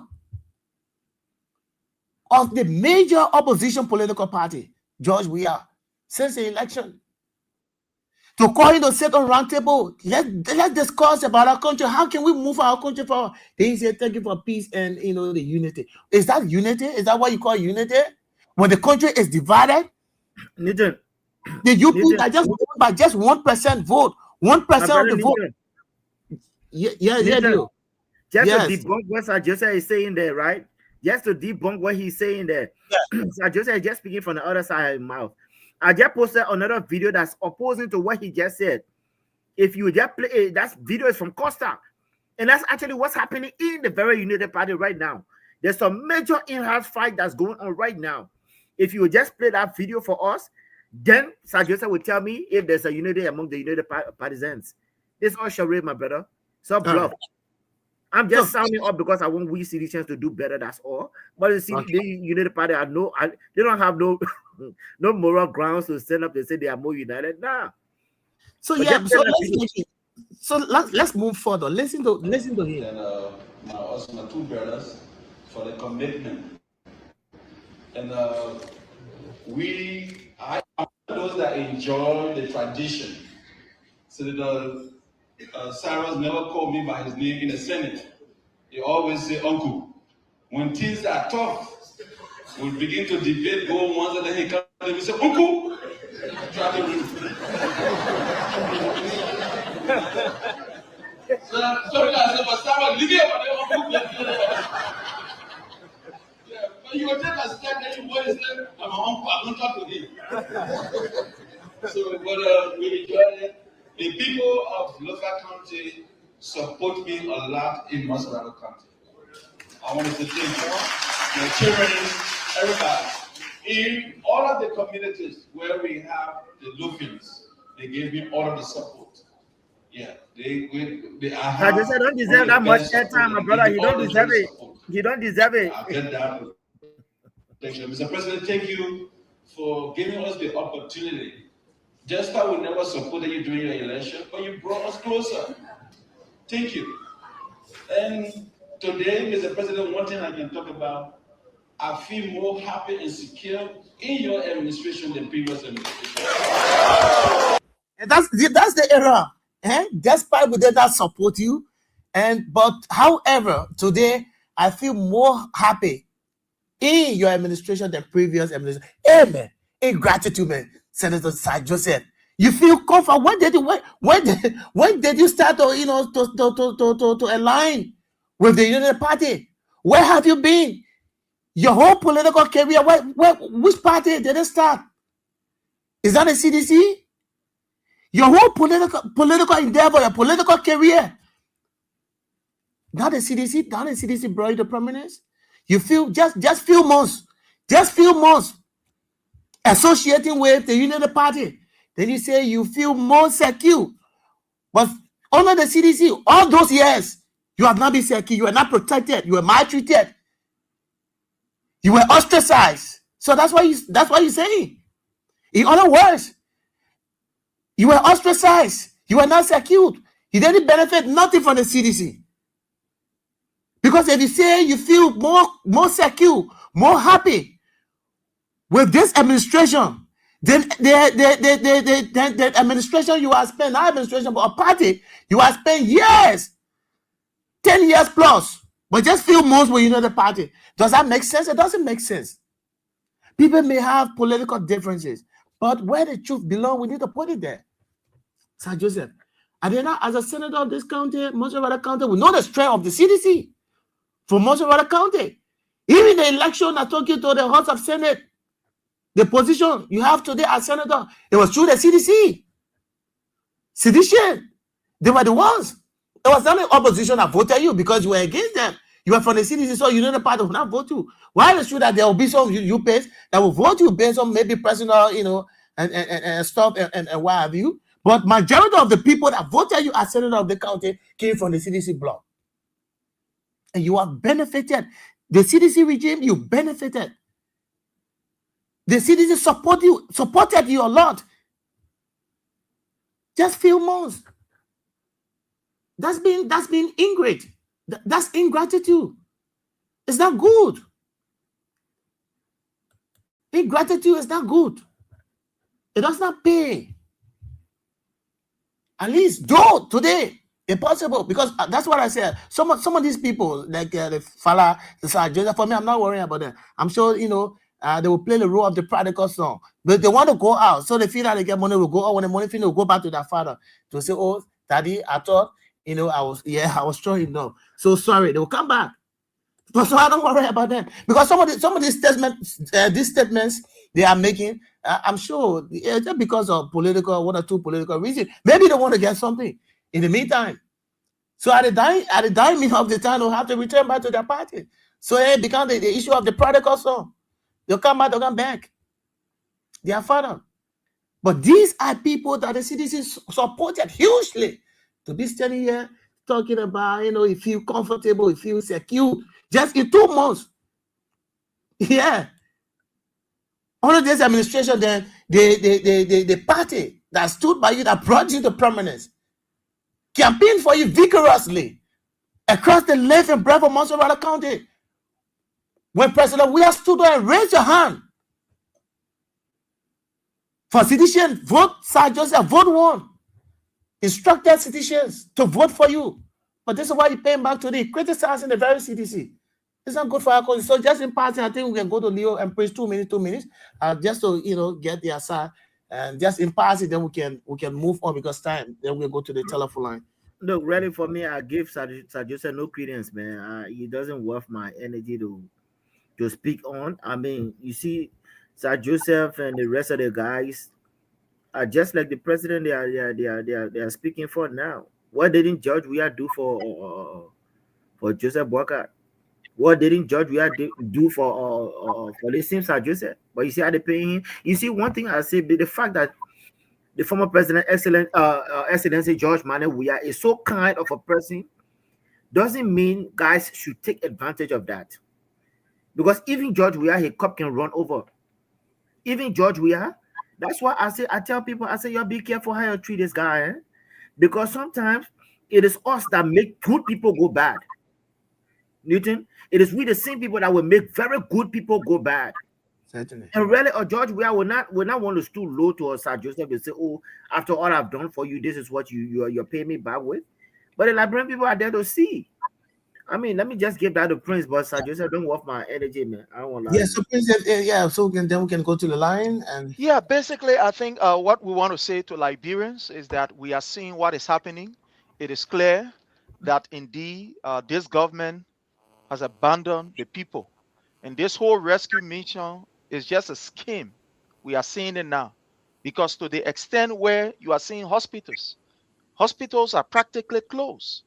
of the major opposition political party, George Weah, since the election. To call him to sit on round table, let's discuss about our country. How can we move our country forward? Then he said, thank you for peace and the unity. Is that unity? Is that what you call unity? When the country is divided, the youth are just voting by just 1% vote. 1% of the vote. Just to debunk what Sir Joseph is saying there, right? Just to debunk what he's saying there. Sir Joseph is just speaking from the other side of his mouth. I just posted another video that's opposing to what he just said. If you just play that video is from Costa, and that's actually what's happening in the very United Party right now. There's some major in-house fight that's going on right now. If you just play that video for us, then Sir Joseph will tell me if there's a unity among the United Partisans. This all charade, my brother. So bluff. I'm just sounding up because I want we citizens to do better. That's all. But you see, the United Party they don't have no moral grounds to stand up and say they are more united. Nah. So let's move further. Listen to him. And my two brothers for the commitment. And I am those that enjoy the tradition. Senator Cyrus never called me by his name in the Senate. He always say uncle. When things are tough, we begin to debate, go once, and then he comes and he say, uncle. Sorry, I said, but Cyrus, leave it for the uncle. Yeah, but you will take a step and you say, I'm an uncle, I don't talk to him. So, but we enjoy it. The people of Lofa County support me a lot in Moserado County. I want to say thank you. The children, everybody. In all of the communities where we have the Lufins, they gave me all of the support. Yeah, I just said, don't deserve that much airtime, my brother. You don't deserve it. You don't deserve it. I get that. Thank you, Mr. President. Thank you for giving us the opportunity Just how we never supported you during your election, but you brought us closer. Thank you. And today, Mr. President, one thing I can talk about, I feel more happy and secure in your administration than previous administration. And that's the error. Despite we did not support you, but however, today I feel more happy in your administration than previous administration. Amen. In gratitude, man, Senator Sir Joseph. You feel comfortable. When did you start to align with the United Party? Where have you been? Your whole political career, which party did it start? Is that the CDC? Your whole political endeavor, your political career. Not the CDC brought you to prominence. You feel just few months associating with the United Party. Then you say you feel more secure. But under the CDC, all those years, you have not been secure. You were not protected. You were maltreated. You were ostracized. So that's why you're saying. In other words, you were ostracized. You were not secured. You didn't benefit nothing from the CDC. Because if you say you feel more secure, more happy with this administration, then the administration you have spent, not administration, but a party, you have spent years, 10 years plus, but just few months with the party. Does that make sense? It doesn't make sense. People may have political differences, but where the truth belongs, we need to put it there. Sir Joseph, I did not, as a senator of this county, most of other county, we know the strength of the CDC for most of other county. Even the election I took you to the House of Senate, the position you have today as senator, it was through the CDC. Sedition. They were the ones. It was not the opposition that voted you because you were against them. You were from the CDC, so you know the party will not vote you. Why is it true that there will be some you pays that will vote you based on maybe personal, and stuff and what have you? But majority of the people that voted you as senator of the county came from the CDC block. And you have benefited. The CDC regime, you benefited. The CDC supported you a lot. Just few months. That's been ingrate. That's ingratitude. It's not good. Ingratitude is not good. It does not pay. At least though today, impossible, because that's what I said. Some of these people, like the fella, the Sir Joseph, for me, I'm not worrying about them. I'm sure they will play the role of the prodigal son, but they want to go out, so they feel that they get money, will go out. When the money finish, will go back to their father to say, "Oh, Daddy, I thought I was strong enough. So sorry." They will come back. So I don't worry about them, because some of these statements they are making, I'm sure just because of one or two political reasons. Maybe they want to get something in the meantime. So at the dying of the time, they'll have to return back to their party. So it becomes the issue of the prodigal son. They'll come back, they'll come back. Their father. But these are people that the CDC supported hugely to be standing here talking about, you feel comfortable, you feel secure. Just in 2 months. Yeah. Under this administration, then the party that stood by you, that brought you to prominence, campaigned for you vigorously across the length and breadth of Montserrat County. When President Williams stood there and raised your hand for citizens, vote Sir Joseph, vote one. Instructed citizens to vote for you. But this is why you're paying back today, criticizing the very CDC. It's not good for our country. So just in passing, I think we can go to Leo and preach 2 minutes, just to get the aside. And just in passing, then we can move on because time. Then we'll go to the telephone line. Look, really for me, I give Sir Joseph no credence, man. He doesn't worth my energy to speak on. I mean, you see, Sir Joseph and the rest of the guys are just like the president they are speaking for now. What didn't George Weah do for Joseph Boakai? What didn't George Weah do for the same Sir Joseph? But you see how they paying him. You see, one thing I say, the fact that the former president, Excellency George Manneh Weah, is so kind of a person, doesn't mean guys should take advantage of that. Because even George Weah, his cup can run over. Even George Weah, That's why I tell people, I say, y'all be careful how you treat this guy, because sometimes it is us that make good people go bad. Newton, it is we the same people that will make very good people go bad. Certainly. And really, George, we will not want to stoop low to us, Sir Joseph, and say, oh, after all I've done for you, this is what you're paying me back with. But the Liberian people are there to see. I mean, let me just give that to Prince, but Sir Joseph, don't work my energy, man. I don't want to. Yeah, so Prince, so then we can go to the line and. Yeah, basically, I think what we want to say to Liberians is that we are seeing what is happening. It is clear that indeed this government has abandoned the people, and this whole rescue mission is just a scheme. We are seeing it now, because to the extent where you are seeing hospitals are practically closed.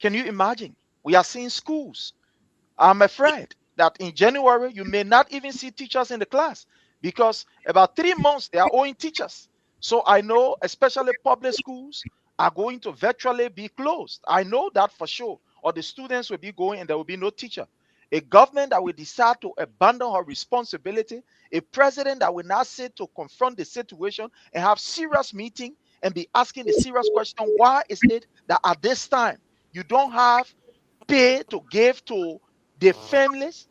Can you imagine? We are seeing schools. I'm afraid that in January, you may not even see teachers in the class, because about 3 months, they are owing teachers. So I know, especially public schools are going to virtually be closed. I know that for sure. Or the students will be going and there will be no teacher. A government that will decide to abandon her responsibility, a president that will not sit to confront the situation and have serious meeting and be asking the serious question, why is it that at this time you don't have pay to give to the families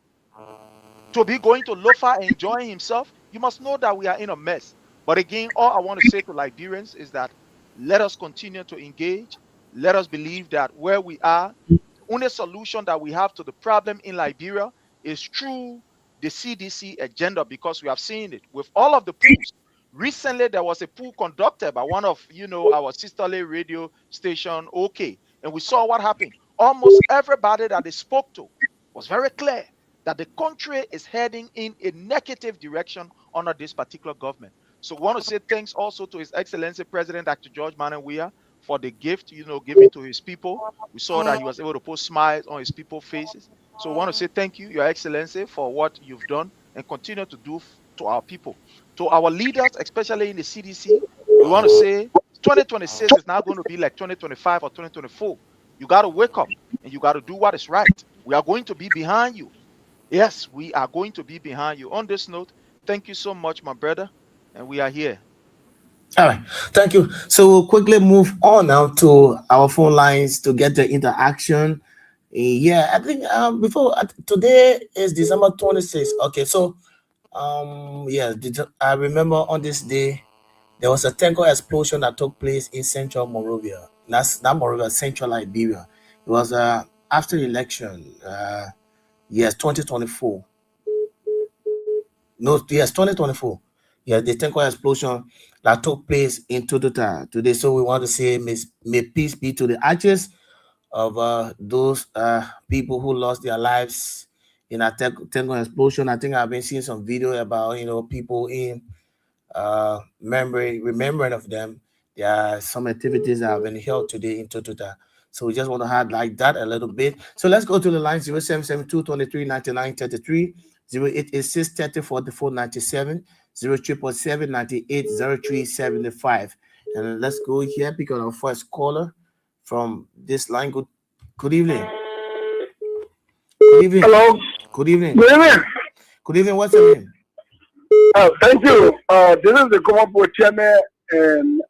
to be going to Lofa and enjoying himself? You must know that we are in a mess. But again, all I want to say to Liberians is that let us continue to engage. Let us believe that where we are, the only solution that we have to the problem in Liberia is through the CDC agenda, because we have seen it with all of the pools. Recently, there was a pool conducted by one of our sisterly radio station, OK, and we saw what happened. Almost everybody that they spoke to was very clear that the country is heading in a negative direction under this particular government. So we want to say thanks also to His Excellency President Dr. George Manneh Weah for the gift, given to his people. We saw that he was able to put smiles on his people's faces. So we want to say thank you, Your Excellency, for what you've done and continue to do to our people. To our leaders, especially in the CDC, we want to say 2026 is now going to be like 2025 or 2024. You got to wake up and you got to do what is right. We are going to be behind you. Yes, we are going to be behind you. On this note, thank you so much, my brother, and we are here. All right, thank you. So we'll quickly move on now to our phone lines to get the interaction. Yeah, I think today is December 26th. Okay, so I remember on this day there was a tanker explosion that took place in Central Monrovia. That's not Monrovia, Central Liberia. It was after the election. 2024. No, yes, 2024. Yeah, the tanker explosion that took place in Totota today. So we want to say, may peace be to the ashes of those people who lost their lives in a tanker explosion. I think I've been seeing some video about people in remembering of them. There are some activities that have been held today in Totota. So we just want to highlight that a little bit. So let's go to the line 0772 23 99 33, 0886 30 44 97, 0777 98 03 75. And let's go here because our first caller from this line. Good evening. Good evening. Hello. Good evening. Good evening. Good evening. What's your name? Thank you. This is the Common Chairman, and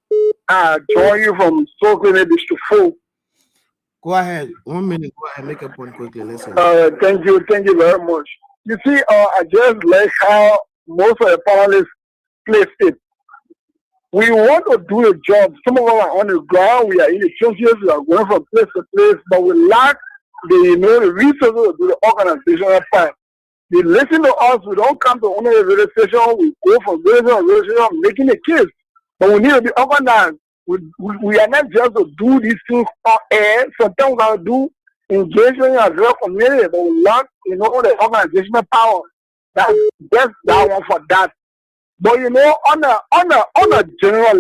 I join you from Sokene District 4. Go ahead. 1 minute. Go ahead. Make a point quickly. Listen. Thank you. Thank you very much. You see, I just like how most of the panelists place it. We want to do a job. Some of us are on the ground. We are in the churches. We are going from place to place, but we lack the resources to do the organizational part. They listen to us. We don't come to only a radio station. We go from radio to radio station making a case. But we need to be organized. We are not just to do these things on air. Sometimes we have to do engagement in a real community, but we lack, the organizational power. That's just that one for that. But on a general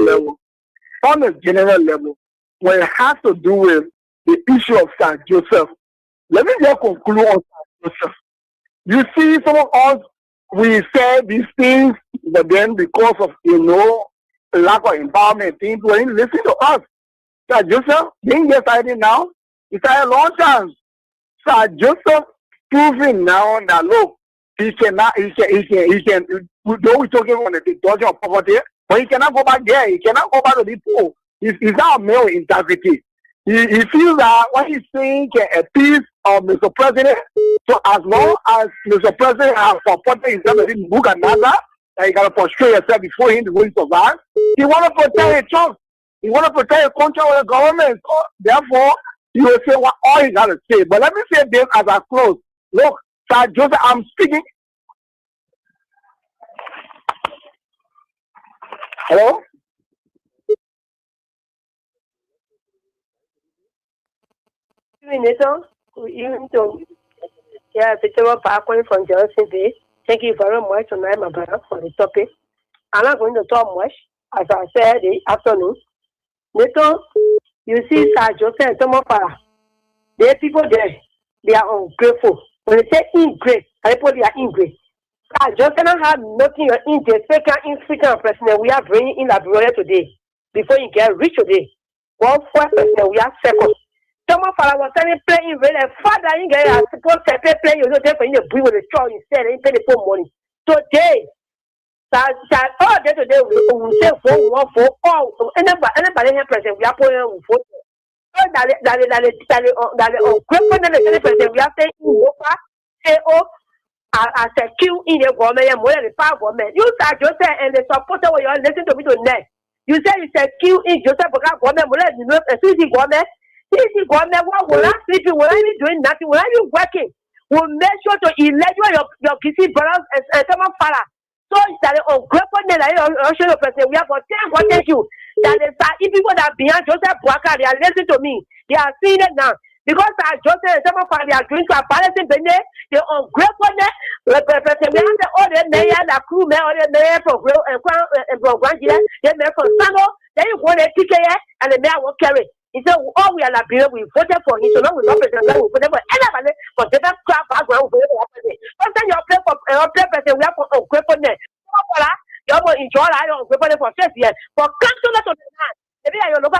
level, when it has to do with the issue of St. Joseph, let me just conclude on St. Joseph. You see, some of us, we say these things, but then because of lack of empowerment, things we didn't listen to us. St. Joseph being decided now, it's a long time. St. Joseph proving now that look, he can, though we're talking about the dodging of poverty, But he cannot go back there. He cannot go back to the pool. He's not male integrity. He feels that what he's saying can appease Mr. President. So as long as Mr. President has supported himself in book and another, that you gotta prostrate yourself before him to go into survive. He wanna protect his trust. He wanna protect his country with the government. So therefore, you will say what all he gotta say. But let me say this as I close. Look, Sir Joseph, I'm speaking. Hello? Nathan, yeah, Peter Parkway from Johnson Bay. Thank you very much tonight, my brother, for the topic. I'm not going to talk much, as I said the afternoon. Nathan, you see, Sir Joseph and Tomopara, there are people there, they are ungrateful. When they say ingrate, people they are ingrate. Sir Joseph have nothing in the African president we are bringing in Liberia today. Before you get rich today, 1 4 president we are second. Someone for our time playing with a father in there, I suppose they play you know when you bring with the straw instead and pay the full money. Today, that all day today we say for all anybody here present we are putting for that we are saying say oh as a queue in the government and more than the power government. You start Joseph and the supporter when you listen to me tonight. You say you say queue in Joseph government more than you know a government. This is government. What will I sleeping? Will I be doing nothing? Will I be working? We'll make sure to elect your kissy brothers and someone father. So that on gratefulness, I'll show you person. We have got thank you. That is if people that behind Joseph Boaka, they are listening to me. They are seeing it now. Because Joseph and someone father, they are doing to a balancing Benin. They're on gratefulness. We have the all the mayor, the crew mayor, all the mayor from Grandia, the mayor from Sano. Then you go to TK and the mayor will carry. He said, oh, we are Liberia, we voted for him, so now we don't present, we voted for anybody, for different crap background, we voted for him. First time you play for president, we have for ungratefulness. You have to enjoy ungratefulness for 6 years. For councillors of the land, maybe I don't know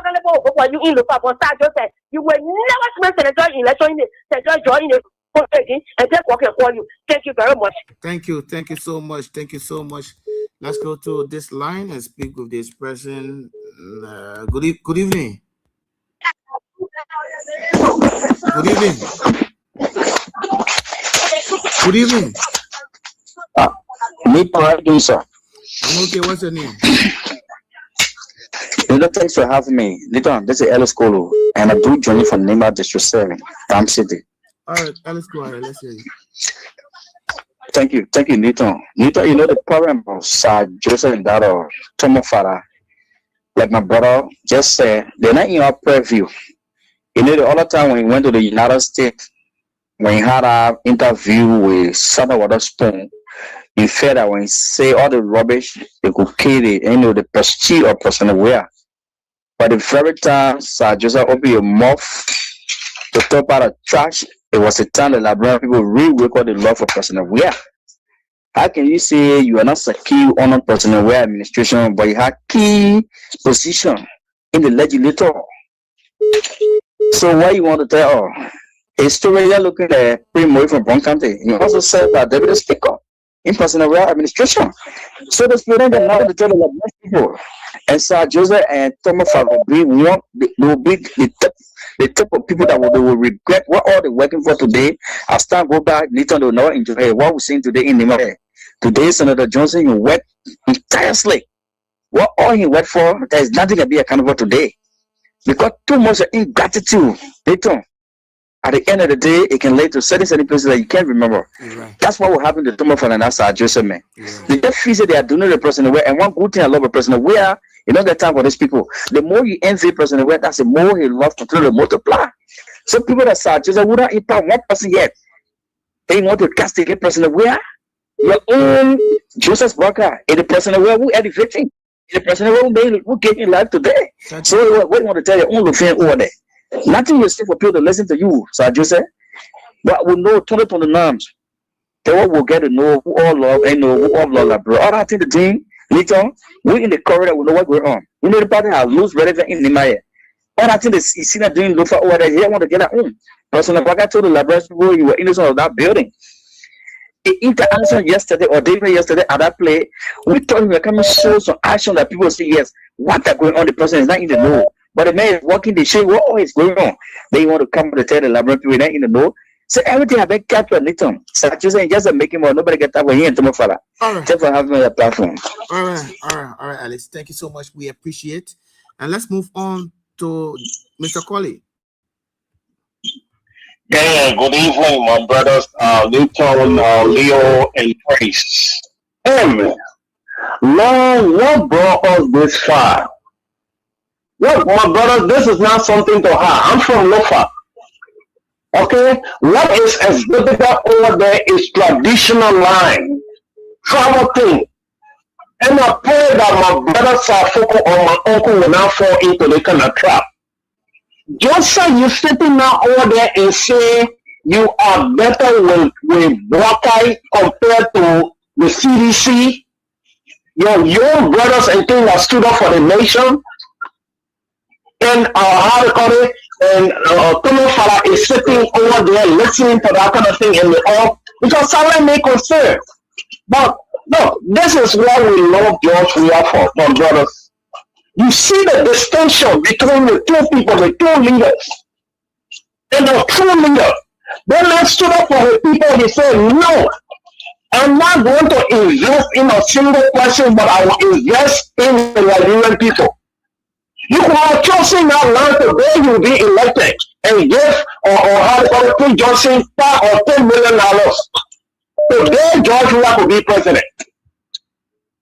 what you in look for Sir Joseph. You will never spend senator election in the senator join the and just walk and call you. Thank you very much. Thank you so much. Thank you so much. Let's go to this line and speak with this person. Good evening. Good evening. Good evening. Nipo, how are you doing, sir? I'm okay. What's your name? Thanks for having me. Niton, this is Ellis Kolo, and I do join you from Nema District 7, Farm City. All right, Ellis, go ahead. Let's hear you. Thank you, Niton. Niton, you know the problem of Sir Joseph and that of Tomo Farah, like my brother just said, they're not in our purview. You know, the other time when he went to the United States, when he had an interview with Southern Waterspoon, he felt that when he say all the rubbish, they could kill it, the prestige of President Weah. But the very time Sir Joseph opened your mouth to talk about the trash, it was the time the Liberian people re-record the love for President Weah. How can you say you are not secure on President Weah administration, but you have key position in the legislature? So what you want to tell? A story you're looking at Primo from Brown County. You also said that Deputy Speaker in President Weah administration. So the student are not to tell the people. And Sir Joseph and Thomas will be the type of people that they will regret what all they're working for today. As time go back, later they'll not enjoy what we're seeing today in Nima. Today, Senator Johnson, you work tirelessly. What all he worked for, there is nothing to be accountable today. Because too much ingratitude, later, at the end of the day, it can lead to certain places that you can't remember. Right. That's what will happen to Thomas and Sir Joseph, man. They just feel that they are doing the President Weah. And one good thing I love about President Weah, you don't get time for these people. The more you envy President Weah, that's the more he loves to try to multiply. So people that Sir Joseph wouldn't impact one person yet. They want to castigate President Weah. Your own Joseph Barker is the President Weah who elevating. The President who gave him life today. So what you want to tell your own thing over there? Nothing will say for people to listen to you, Sir Joseph. But we know 20 norms. Then we'll get to know who all love and know who all love, bro. All I think the thing, later, we in the corridor, we know what's going on. We know the party has loose relevant in the Maya. All I think is you see that doing look for over there, here want to get at home. President Baga told the Liberian people you were innocent of that building. interaction yesterday or day before yesterday at that play, we thought we were coming to show some action that people say, yes, what is going on? The person is not in the know. But the man is walking the shame, what is going on? They want to come to tell the laboratory, not in the know. So everything have been captured little. So just making more, nobody get up here and tomorrow. All right. Just for having a platform. All right, Alex. Thank you so much. We appreciate. And let's move on to Mr. Colley. Yeah, good evening, my brothers, Newton, Leo, and Praise. Amen. Lord, what brought us this far? Look, my brothers, this is not something to hide. I'm from Lofa. Okay? What is exhibited over there is traditional line, travel thing. And I pray that my brother Safoko or my uncle will not fall into the kind of trap. Just so you sitting now over there and say you are better with Blockeye compared to the CDC, your young brothers and things that stood up for the nation, and how to call it, and Tomo Fala is sitting over there listening to that kind of thing in the off, because silent may concern. But no, this is why we love George Weah for, my brothers. You see the distinction between the two people, the two leaders, and the true leader. Then I stood up for the people. He said, no, I'm not going to invest in a single person, but I will invest in the Liberian people. You could have chosen that land today, you will be elected and give or how to call it, Pete Johnson $5 or $10 million. Today, George Weah could be president.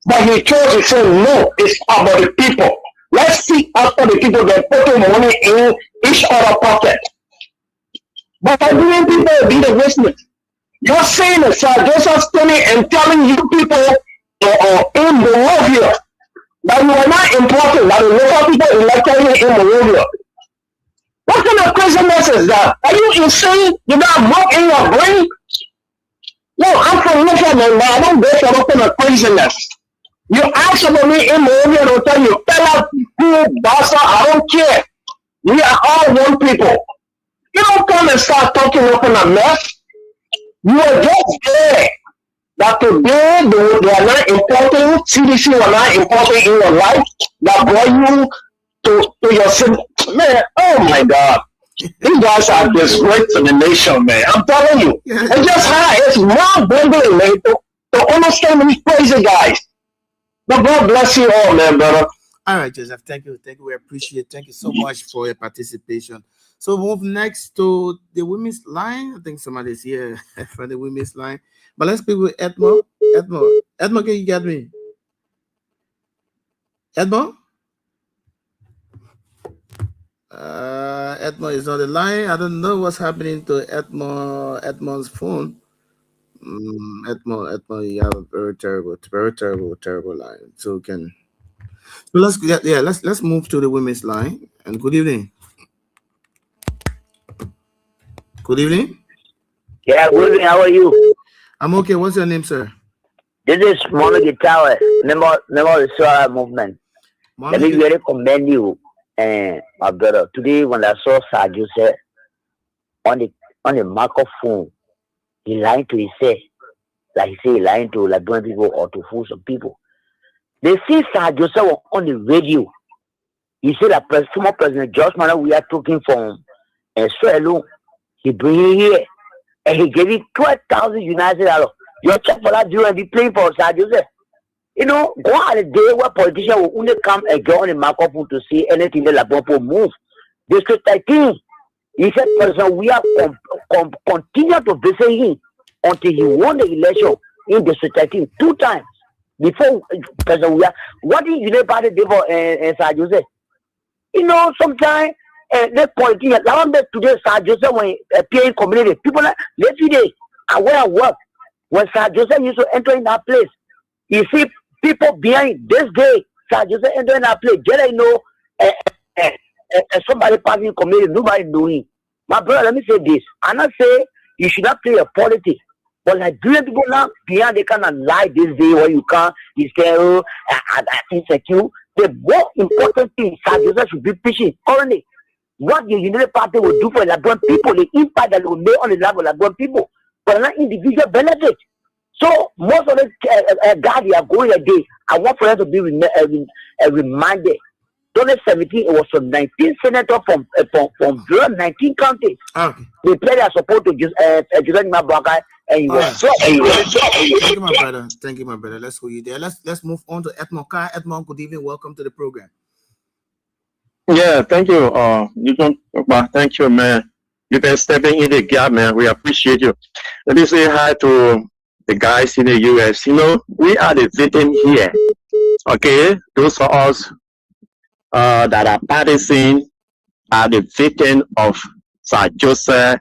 But he chose to say, no, it's about the people. Let's see after the people that put money in each other's pocket. But Liberian people will be the witness. You're saying that Sir Joseph standing and telling you people in Monrovia that you are not important, that the local people elected you in Monrovia. What kind of craziness is that? Are you insane? You got milk in your brain? No, I'm from Lofa, man. I don't go for that kind of craziness. You ask about me in Monrovia, they'll tell you, fella, who, bassa, I don't care. We are all one people. You don't come and start talking up in a mess. You are just there. That today they are not important, CDC are not important in your life, that brought you to your city. Man, oh my God. These guys are disgrace to the nation, man. I'm telling you. It's just hard. It's more bundling, man, to understand these crazy guys. But God bless you all, man, brother. All right, Joseph. Thank you. We appreciate it. Thank you so much for your participation. So we'll move next to the women's line. I think somebody's here for the women's line. But let's speak with Edmo. Edmo, can you get me? Edmo? Edmo is on the line. I don't know what's happening to Edmo's phone. Edmo, you have a very terrible line. So let's move to the women's line. And good evening. Good evening. Yeah, good evening. How are you? I'm okay. What's your name, sir? This is Mono Gitawe, member of the Swara movement. Let me really commend you, my brother. Today, when I saw Sir Joseph on the microphone, he lied to himself. Like he said, he lied to Liberian people or to fool some people. They see Sir Joseph on the radio. He said that former President George Weah we are talking from Sierra Leone. He bring him here and he gave him $12,000 United dollars. Your check for that and be playing for Sir Joseph. You know, go on a day where politicians will only come and go on the microphone to see anything that Labompo move. This is the thing. He said, President Weah continue to visit him until he won the election in the society 2 times. Before President Weah, what did you know about the devil and Sir Joseph? You know, sometimes the politicians, like today, Sir Joseph, when appear in community, people like, every day, I wear work. When Sir Joseph used to enter in that place, you see people behind this day, Sir Joseph enter in that place, get know somebody passing in community, nobody doing. My brother, let me say this. I not say you should not play a politics. But Nigerian people now, behind they cannot lie this day where you can't, you say, oh, I insecure. The more important thing Sir Joseph should be preaching currently, what the United Party will do for Liberian people, the impact that will make on the level of Liberian people, but not individual benefit. most of the guys they are going a day. I want for them to be reminded. 2017, it was from 19 senators from 19 counties. Okay. They played their support to just Mabwaka, and he was Thank you, my brother. Thank you, my brother. Let's go you there. Let's move on to Edmond. Edmond, good evening. Welcome to the program. Yeah, thank you. Thank you, man. You've been stepping in the gap, man. We appreciate you. Let me say hi to the guys in the US. You know, we are the victim here. Okay, those of us that are partisan are the victim of Sir Joseph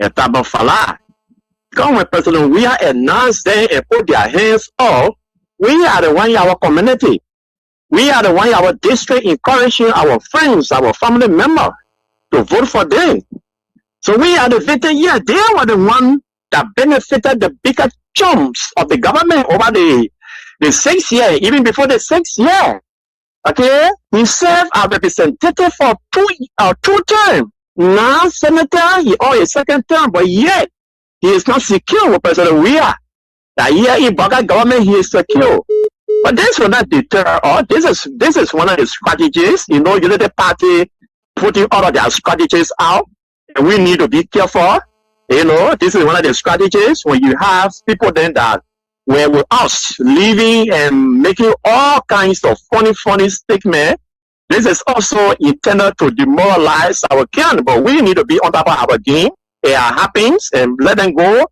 and Thabo Falah. Come when President we are announced them and put their hands up, we are the one in our community. We are the one in our district encouraging our friends, our family members to vote for them. So we are the victim here. They were the one that benefited the bigger chunks of the government over the 6 years, even before the 6 years. Okay, he served as representative for two terms. Now, senator, he owed a second term, but yet he is not secure with President Weah. That year in Baga government, he is secure. But this will not deter us. This is one of the strategies. You know, Unity Party putting all of their strategies out, and we need to be careful. You know, this is one of the strategies when you have people then that were with us living and making all kinds of funny statements. This is also intended to demoralize our kin, but we need to be on top of our game. It happens and let them go.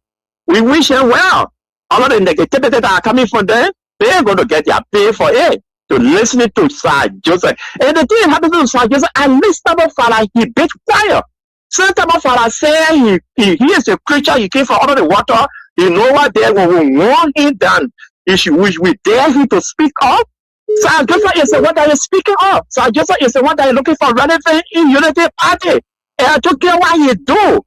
We wish them well. All of the negativity that are coming from them, they're going to get their pay for it. To listen to Sir Joseph. And the thing happened to Sir Joseph, at least Thabo Falah, he bit quiet. So Thabo Falah said he is a creature, he came from under the water. You know what? They will warn him that we dare him to speak up. Sir Joseph is the one that is speaking up. Sir Joseph is the one that is looking for relevance in Unity Party. And I don't care what he do.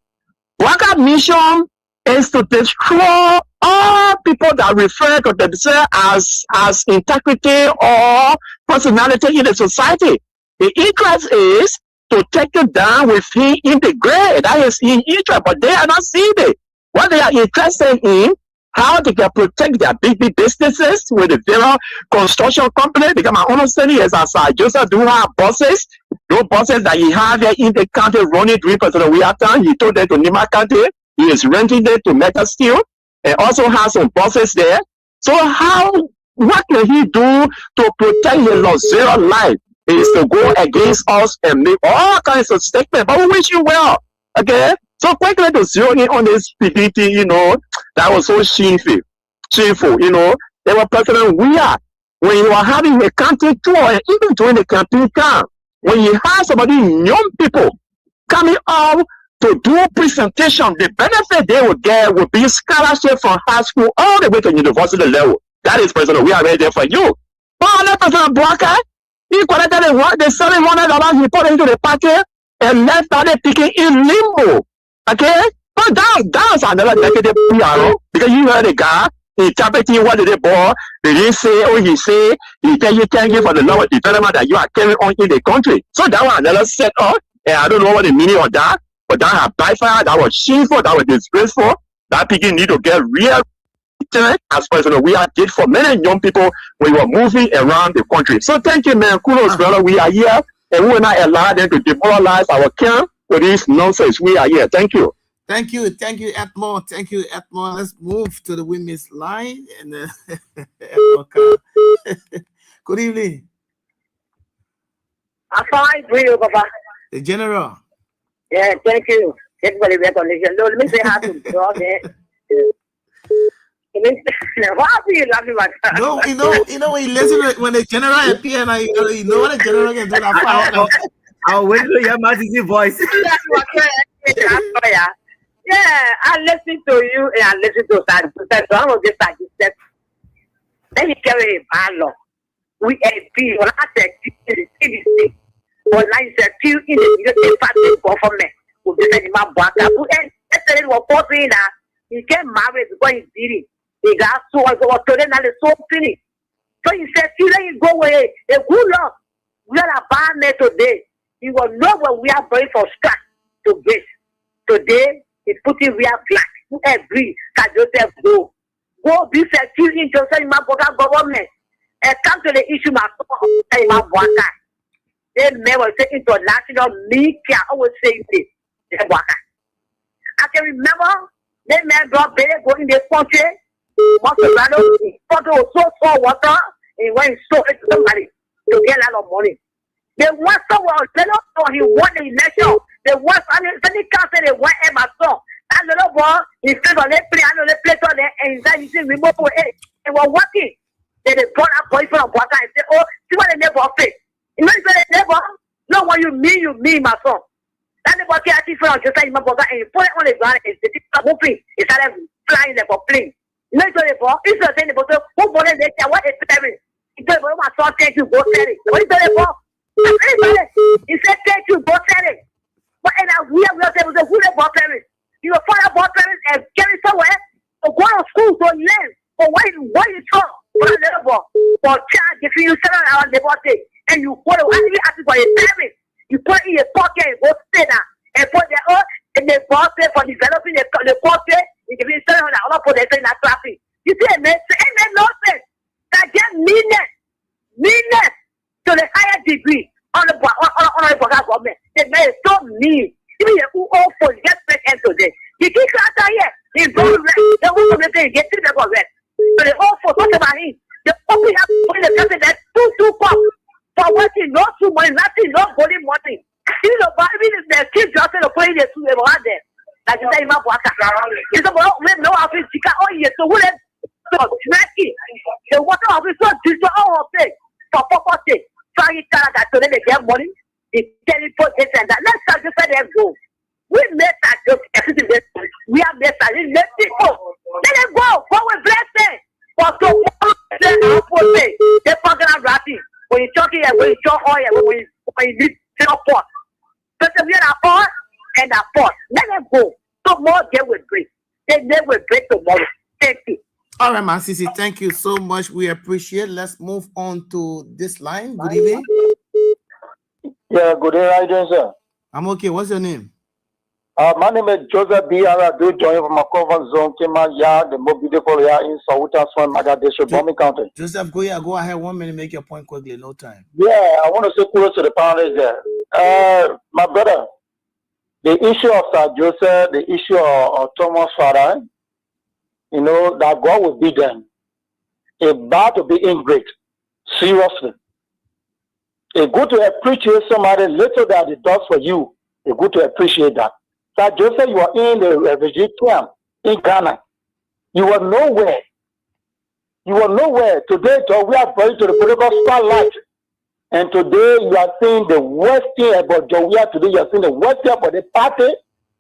Waka mission is to destroy all people that refer to themselves as integrity or personality in the society. The interest is to take it down with him in the grave. That is in interest, but they are not seeing it. What they are interested in, how they can protect their big businesses with the various construction company. Because my understanding is that Sir Joseph do have bosses. Those bosses that he have here in the county running 3% of we have done. He told them to Nima County. He is renting them to Meta Steel. And also has some bosses there. So what can he do to protect his luxurious life? It is to go against us and make all kinds of statements. But we wish you well. Okay? So quickly to zero in on this PDT, you know, that was so shameful, you know. They were President Weah, when you are having a country tour, and even during the campaign time, when you have somebody, young people, coming out to do a presentation, the benefit they will get will be scholarship from high school all the way to university level. That is President Weah right there for you. But President Bwaka, he collected the $700 he put into the pocket and left out picking in limbo. Okay? But that's another negative PR, because you heard the guy interpreting what did they bought. They didn't say, oh, he say, he tell you thank you for the love of development that you are carrying on in the country. So that was another set up, and I don't know what the meaning of that, but that had backfired, that was shameful, that was disgraceful. That people need to get real as President we did for many young people when we were moving around the country. So thank you, man. Kudos, brother. We are here, and we will not allow them to demoralize our camp with this nonsense. We are here. Thank you. Thank you, Edmond. Thank you, Edmond. Let's move to the women's line. And good evening. I'm fine for you, Papa. The General. Yeah, thank you. Thank you for the recognition. No, let me say hi to dog. Why are you laughing like that? No, you know when you listen when the General appear, and you know what the General can do that. I'll wait till your Matthew voice. Yeah, I listen to you and I listen to that. So I'm going to get that. Then you carry a ballot. We agree. When I said, when I said, you in the party government, we'll be sending my back up. And that's the little person that he get married before he did it. He got so I go to them and it's so finished. So he said, you let it go away. A good luck. We are a band there today. You will know what we are going for start to this. Today, he put it real black. Who agree that Joseph go. go be secure in Joseph Maboga government and come to the issue my Maboga. They never say international media always say this. I can remember they men brought baby go in the country, photo so water, and went so it to somebody to get a lot of money. They want someone, they don't know he won the election. They want any council, they want Emerson. And the little boy, he said on the play, I know the place on there, and then he said, remote away. They were working. Then they brought a boyfriend of Waka and said, oh, see what the neighbor face. You know, the neighbor, no, what you mean, my son. And the boy actually from just like my brother, and he put it on the ground, and it's moving. It started flying like a plane. You know, the boy, he's saying the boy, who bought it? They said, what is it? He said, well, my son, thank you, go sell it. What is the boy? He said, thank you, go sell it. But and we are able to who they bought parents. You know, father bought parents and carry somewhere to go to school to learn. But what you talk for a little boy, for child, if you 7 hours they bought it, and you go to actually ask for a parent, you put in your pocket and go stay there and put their own and they bought it for developing the pocket, you give you $700 for the in that traffic. You see, man, ain't that nonsense? That get meanness to the higher degree. On the government, they made it so mean. Even who all for get back into this. The kids out here, they go red. They won't come in, get to the red. So they all for talking about him. They only have to put in the country that two cups for working, no too money, nothing, no body money. You know, but even the kids just to put in the two out there. Like you say, my boy, it's about we know how to chica all year. So what so snacky. The water of it so destroy all of it for property. Trying Canada so they get money, they teleport this and that. Let's just let them go. We made that joke. We have made that. We let people. Let them go. Go with blessing. For so they're fucking out rapping. When you're talking, when you talk oil, when you need to pot. So we are pot and a pot. Let them go. So more they will break. They will break tomorrow. Thank you. All right, man, Sisi, thank you so much. We appreciate. Let's move on to this line. Good evening. Yeah, good evening. How you doing, sir? I'm okay. What's your name? My name is Joseph B. I do join from my comfort zone, Kima Ya, the most beautiful area in Sauta, Swan, Mogadishu, Bombay County. Joseph, go ahead. 1 minute, make your point quickly. No time. Yeah, I want to say kudos to the panelists there. My brother, the issue of Sir Joseph, the issue of Thomas Farah, you know, that God will be them. About to be ingrate. Seriously. It's good to appreciate somebody little that it does for you. It's good to appreciate that. Sir Joseph, you are in the refugee camp in Ghana. You were nowhere. You were nowhere. Today, we are going to the political spotlight. And today, you are seeing the worst thing about Jowia. Today, you are seeing the worst thing about the party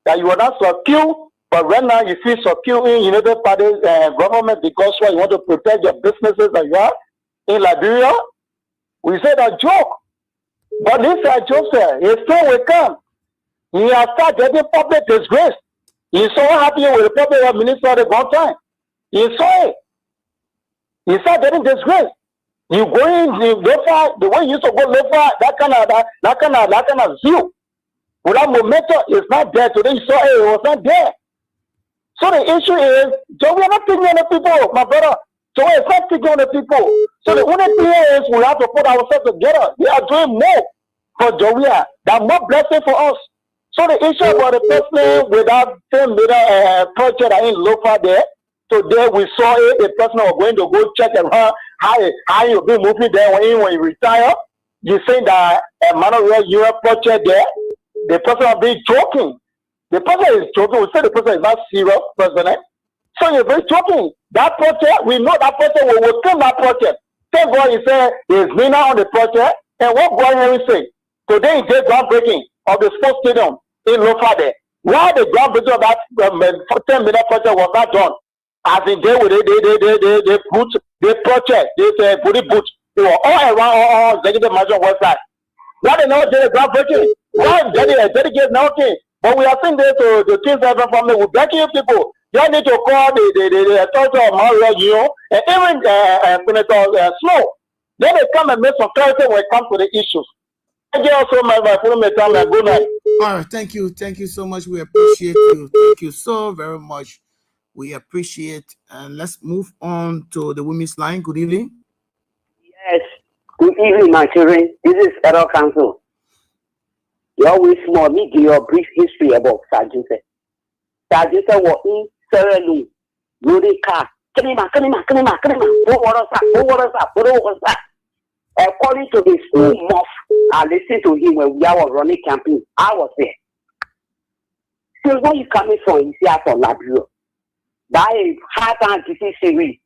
that you are not secure. But right now, you feel secure in United Party government because you want to protect your businesses that you have in Liberia. We said a joke. But this is Joseph. He still will come. He has started getting public disgrace. He saw what happened with the public minister at one time. He saw it. He started getting disgrace. You go in Lofa, the way you used to go Lofa, that kind of zeal. Without momentum, it's not there. Today you saw it was not there. So the issue is, so we are not thinking on the people, my brother. So we're not thinking on the people. So the only thing is we have to put ourselves together. We are doing more for Jowia. There are more blessings for us. So the issue about the person without 10 meter project in Lofa there, today we saw it, the person was going to go check around how you'll be moving there when you retire. You say that Emmanuel Europe project there, the person will be joking. The person is joking. We say the person is not serious, president. So you're very joking. That project, we know that person will kill that project. Thank God he said there's Nina on the project. And what God Henry say? Today is the groundbreaking of the sports stadium in Lofa there. Why the groundbreaking of that 10-minute project was not done? As in they put the project, they put it boot. They were all around all executive mansion website. Why they not did the groundbreaking? Why dedicate nothing? But we are saying this to the King's Heaven family. We're begging people. You need to call the authority of Mario, you know, and even Senator Snow. Then they come and make some clarity when it comes to the issues. Thank you also, my time. Good night. All right, thank you so much. We appreciate you. Thank you so very much. We appreciate, and let's move on to the women's line. Good evening. Yes. Good evening, my children. This is Federal Council. You always small me give you a brief history about Sir Joseph. Sir Joseph was in Sierra Leone, loading car. According to his own mouth, I listened to him when we were running campaign. I was there. So where you coming from? You see, I'm from Liberia. That is heart and disease series.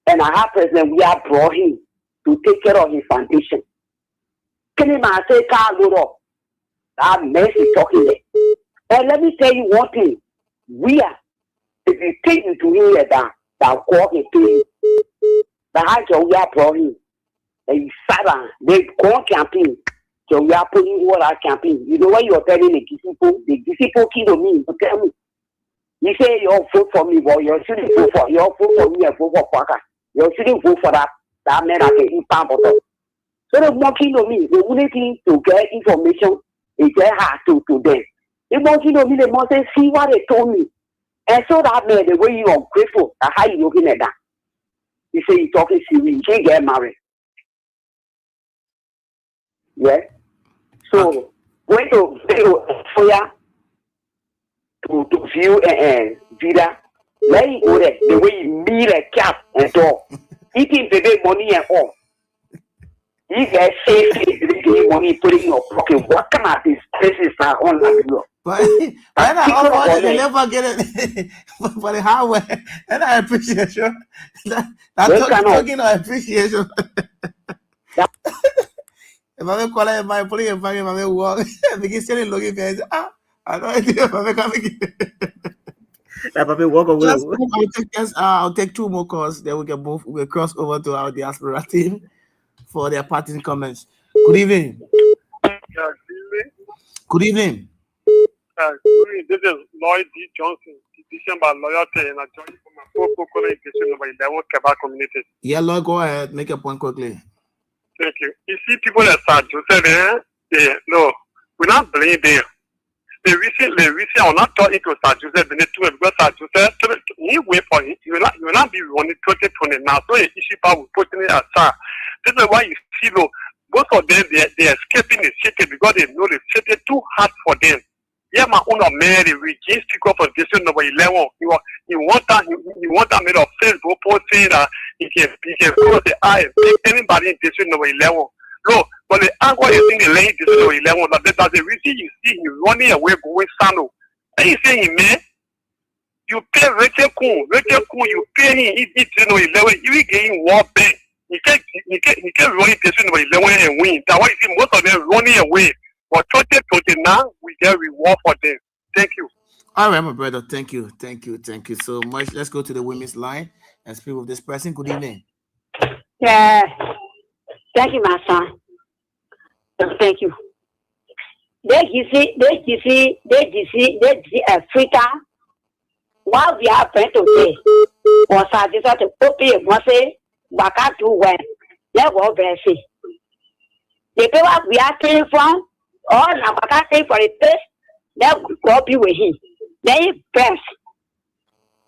And I have President, we have brought him to take care of his foundation. Can you say, Carl, that mercy talking there. And let me tell you one thing. We are, if you take me to hear that God is paying, the high job we are brought him. And he sat down, they go campaign. So we are putting all our campaign. You know what you are telling the disciple kid of me to tell me. You say you'll vote for me, but you shouldn't vote for me and vote for Quaka. You shouldn't vote for that man that can eat palm bottle. So the monkey of me, the only thing to get information is very hard to them. The monkey of me, they must say, see what they told me. And so that man, the way you are grateful, how you looking at that? You say you're talking serious, you can't get married. Yeah. So going to view and Vida, let him go there. The way he meet a cat and dog, eating baby money and all. You guys say money putting in your pocket. What kind of these places are on like But I never get it for the hardware, and I appreciate you. Talking of appreciation. If I call it my police, if I walk, I begin selling looking at I don't know if I'm coming. I'll take two more calls. Then we'll cross over to our diaspora team for their parting comments. Good evening. Good evening. This is Lloyd D. Johnson, Division by Loyalty, and I join you from my four education number 11 Quebec community. Yeah, Lloyd, go ahead. Make your point quickly. Thank you. You see, people that start Joseph, we're not blaming them. The reason I'm not talking to Sir Joseph because Sir Joseph, he wait for it. You will not be running 2020 now. So the issue will put it aside. This is why you see, most of them, they're escaping the city because they know the city too hard for them. Yeah, my own man, we just speak up for district number 11. You want that made of Facebook post saying that he can close the eye and pick anybody in district number 11. No, but the angle is in the lane district number 11. That's the reason you see him running away going Sano. And he's saying, man, you pay Rachel Kuhn, you pay him in district number 11, you will get him one bank. He can't run in district number 11 and win. That's why you see most of them running away. For 2020 now, we get reward for them. Thank you. All right, my brother. Thank you so much. Let's go to the women's line and speak with this person. Good evening. Yeah. Thank you, my son. Thank you. You see, Africa. What we are trying to say was I just to copy and say, back out to when they were very sick. The people we are came from, all now I can't say for a test, that will copy with him. Then he press.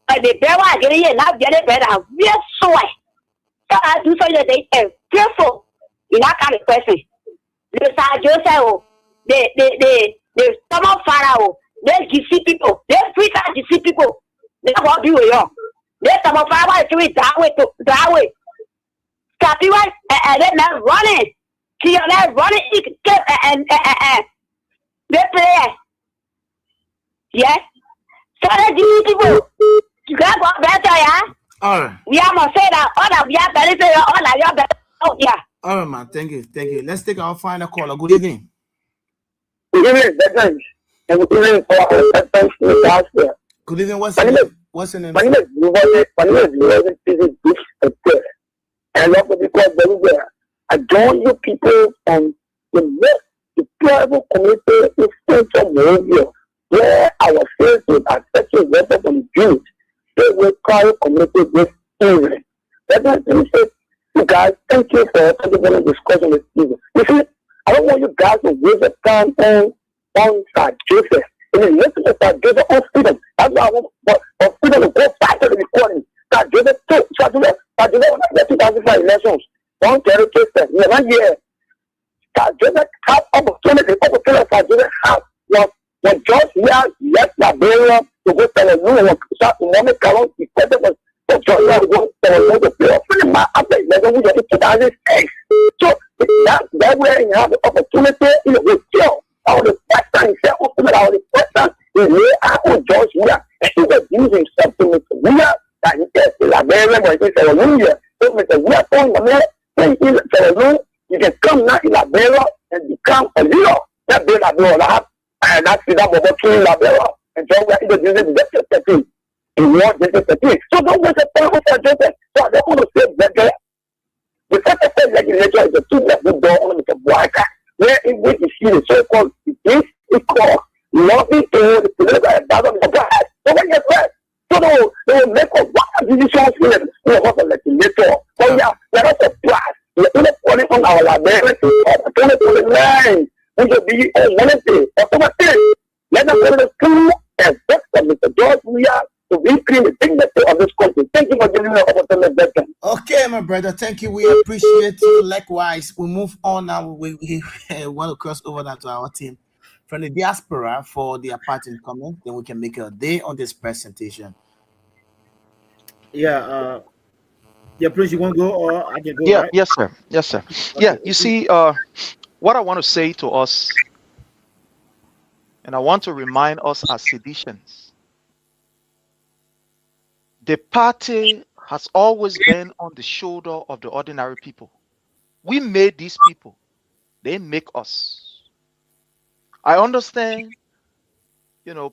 And the devil are getting it, not getting better. We are so. So I do so that they are careful in that kind of person. The Sir Joseph, the stomach Pharaoh, they GC people, they Africa GC people, they will be with you. They stomach Pharaoh to it that way. Copyright and then running. See, they're running and they play. Yes. So the people, you got what better, yeah? All right. We are must say that all of you are better, all of you are better. Oh, yeah. All right, man. Thank you. Let's take our final caller. Good evening. Good evening, veterans. And good evening for our veterans in the house there. Good evening. What's your name? My name is Luwade. And I love the people very well. I join you people from the most deplorable community in Central Moravia, where our faces are affecting weapons from Jews. They will call community with England. Let me say, you guys, thank you for having a discussion with you. You see, I don't want you guys to waste your time on Sir Joseph. in the listen to Sir Joseph on freedom. That's why I want for freedom to go back to the recording. Sir Joseph took Sir Joseph when the 2005 elections. Don't tell the case. Never hear. Sir Joseph had opportunity Sir Joseph had was just here left Liberia to go tell a new one. Start to moment Carol, he said it was so Georgia to go tell a new player. After 11 we 2006. So that way you have the opportunity in the kill. Our the first time he said, our the first time he lay out on George here and he was using something with the real that he said to Liberia, but he said, hallelujah. So with the real phone, the man, when he said, you can come now in Liberia and become a leader. That be Liberia, and that's the number two Liberia. And so we are introducing the technique. He wants this technique. So don't waste the time with that Joseph. So I don't want to say that the second legislature is a two-level door on the Boaca, where in which you see the so-called equal lobby to the political environment of the God. So when you're right, so they will make a wild decision for them. We are not a legislator. So yeah, we are not surprised. We are only calling on our Liberia to 2029. We should be on Wednesday, October 10th. Let us go to the school and best of Mr. George we are to increase the dignity of this country. Thank you for giving me the opportunity. Okay, my brother. Thank you. We appreciate you. Likewise, we move on now. We want to cross over now to our team from the diaspora for their part in comment. Then we can make a day on this presentation. Yeah, Prince, you want to go or I can go? Yeah, right? yes, sir. Yes, sir. Yeah, you see, what I want to say to us, and I want to remind us as Seditians, the party has always been on the shoulder of the ordinary people. We made these people. They make us. I understand,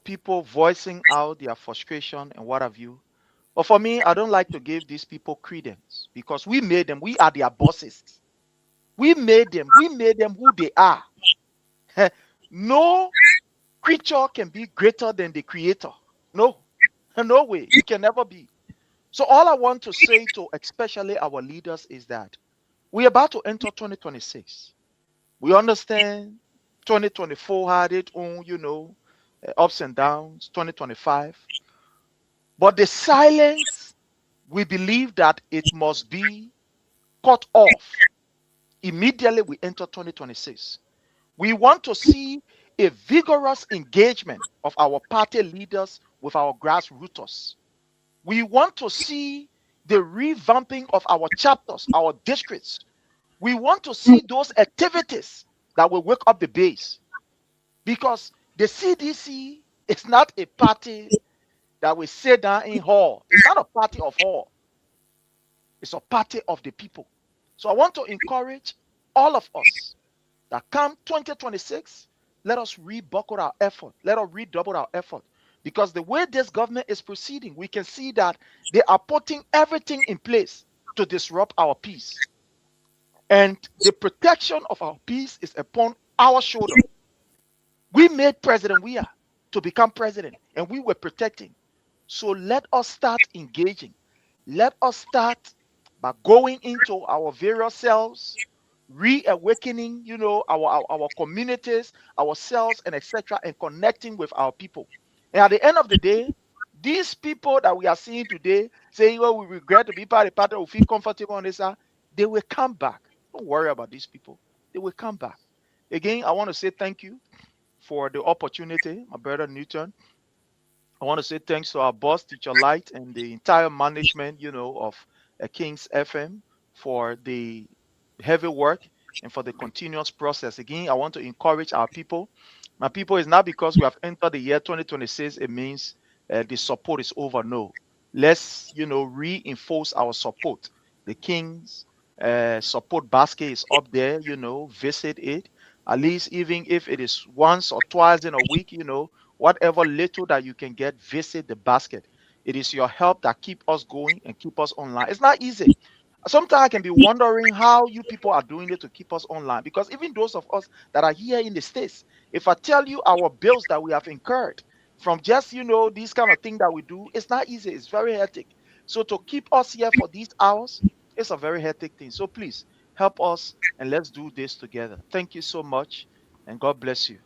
people voicing out their frustration and what have you. But for me, I don't like to give these people credence because we made them. We are their bosses. We made them. We made them who they are. No creature can be greater than the creator. No. No way. It can never be. So all I want to say to especially our leaders is that we're about to enter 2026. We understand 2024 had its own, ups and downs, 2025. But the silence, we believe that it must be cut off immediately we enter 2026. We want to see a vigorous engagement of our party leaders with our grassroots. We want to see the revamping of our chapters, our districts. We want to see those activities that will wake up the base. Because the CDC is not a party that will sit down in hall. It's not a party of hall. It's a party of the people. So I want to encourage all of us that come 2026, let us rebuckle our effort. Let us redouble our effort. Because the way this government is proceeding, we can see that they are putting everything in place to disrupt our peace. And the protection of our peace is upon our shoulder. We made President Weah to become president, and we were protecting. So let us start engaging. Let us start by going into our various cells, reawakening, our communities, ourselves, and etc., and connecting with our people. And at the end of the day, these people that we are seeing today saying, "Oh, we regret to be part of the party, we feel comfortable on this," they will come back. Don't worry about these people. They will come back. Again, I want to say thank you for the opportunity, my brother Newton. I want to say thanks to our boss, Teacher Light, and the entire management, of Kings FM for the heavy work and for the continuous process. Again, I want to encourage our people. My people, is not because we have entered the year 2026, it means the support is over. No. Let's, reinforce our support. The Kings support basket is up there, visit it. At least even if it is once or twice in a week, whatever little that you can get, visit the basket. It is your help that keep us going and keep us online. It's not easy. Sometimes I can be wondering how you people are doing it to keep us online, because even those of us that are here in the States, if I tell you our bills that we have incurred from just, these kind of things that we do, it's not easy. It's very hectic. So to keep us here for these hours, it's a very hectic thing. So please help us and let's do this together. Thank you so much and God bless you.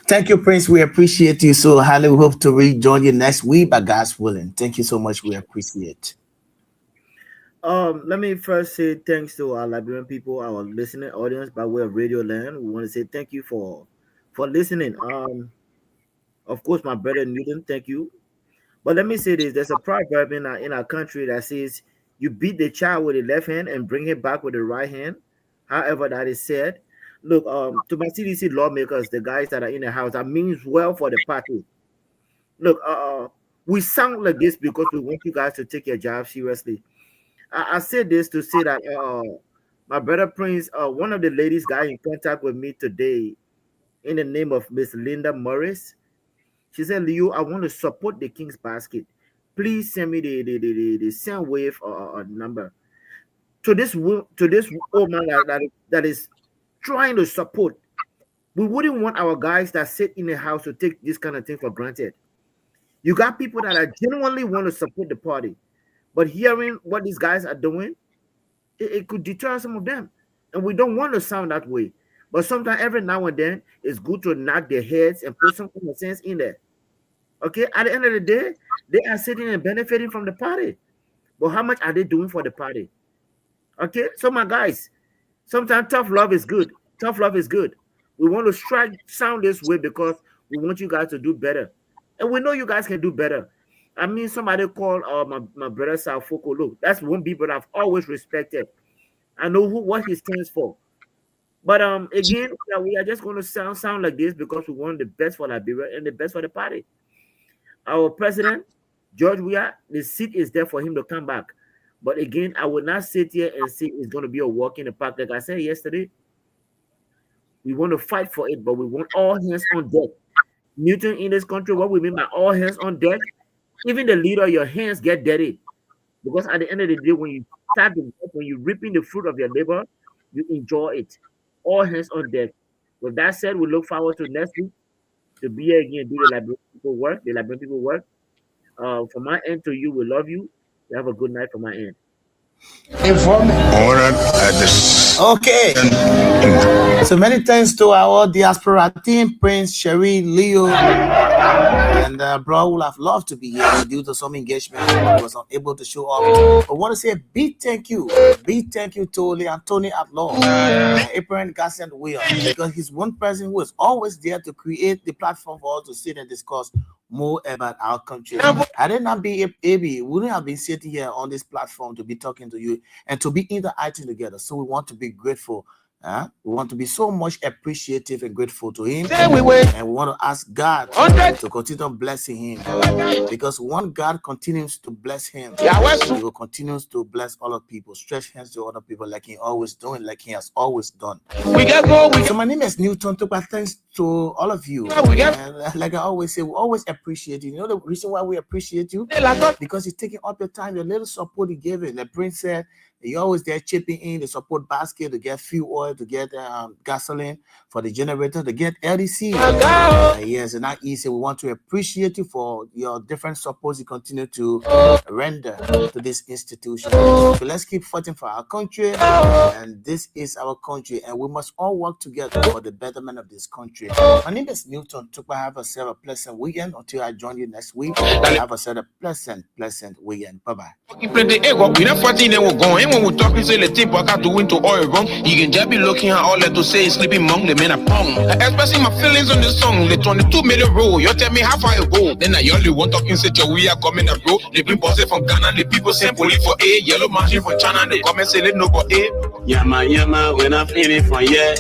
Thank you, Prince. We appreciate you so highly. We hope to rejoin you next week, by God's willing. Thank you so much. We appreciate. Let me first say thanks to our Liberian people, our listening audience by way of Radio Land. We want to say thank you for listening. Of course, my brother Newton, thank you. But let me say this: there's a proverb in our country that says, "You beat the child with the left hand and bring it back with the right hand." However, that is said. Look, to my CDC lawmakers, the guys that are in the house, that means well for the party. Look, we sound like this because we want you guys to take your job seriously. I said this to say that my brother Prince, one of the ladies got in contact with me today in the name of Miss Linda Morris. She said, Leo, I want to support the King's Basket. Please send me the send wave number. To this woman that is trying to support. We wouldn't want our guys that sit in the house to take this kind of thing for granted. You got people that are genuinely want to support the party, but hearing what these guys are doing, it could deter some of them. And we don't want to sound that way. But sometimes every now and then, it's good to knock their heads and put some common sense in there. Okay, at the end of the day, they are sitting and benefiting from the party. But how much are they doing for the party? Okay, so my guys, sometimes tough love is good. Tough love is good. We want to sound this way because we want you guys to do better. And we know you guys can do better. I mean, somebody called my brother Salfoko. Look, that's one people I've always respected. I know what he stands for. But again, we are just going to sound like this because we want the best for Liberia and the best for the party. Our president, George Weah, the seat is there for him to come back. But again, I will not sit here and say it's going to be a walk in the park. Like I said yesterday, we want to fight for it, but we want all hands on deck. Newton, in this country, what we mean by all hands on deck, even the leader, your hands get dirty. Because at the end of the day, when you start the work, when you're reaping the fruit of your labor, you enjoy it. All hands on deck. With that said, we look forward to next week to be here again, do the Liberian people work. From my end to you, we love you. You have a good night from my end. Okay. So many thanks to our diaspora team, Prince, Sherry, Leo, and bro would have loved to be here due to some engagement. He was unable to show up. I want to say a big thank you to Anthony Outlaw, Abraham Garcia Williams, because he's one person who is always there to create the platform for us to sit and discuss more about our country. Had it not been AB, we wouldn't have been sitting here on this platform to be talking to you and to be interacting together. So we want to be grateful. We want to be so much appreciative and grateful to him. And we want to ask God to continue blessing him. Because when God continues to bless him, he will continue to bless other people, stretch hands to other people like he always doing, like he has always done. So my name is Newton Tukpa. Thanks to all of you. And like I always say, we always appreciate you. You know the reason why we appreciate you? Because you're taking up your time, your little support you gave it. Like Prince said, you're always there chipping in the support basket to get fuel oil, to get gasoline for the generator, to get LDC. Yes, it's not easy. We want to appreciate you for your different supports you continue to render to this institution. So let's keep fighting for our country. And this is our country. And we must all work together for the betterment of this country. My name is Newton Tukpa. Have yourself a pleasant weekend until I join you next week. Have yourself a pleasant weekend. Bye-bye. When we talking, say the tip I got to win to oil wrong. You can just be looking at all that to say sleeping monk, the men are pong. Expressing my feelings on this song, the 22 million roll. You tell me how far I go. Then I only want talking say we are coming up, bro. The people say from Ghana, the people say police for A, yellow machine from China, they come and say they no for A. Yama, when I'm feeling from here.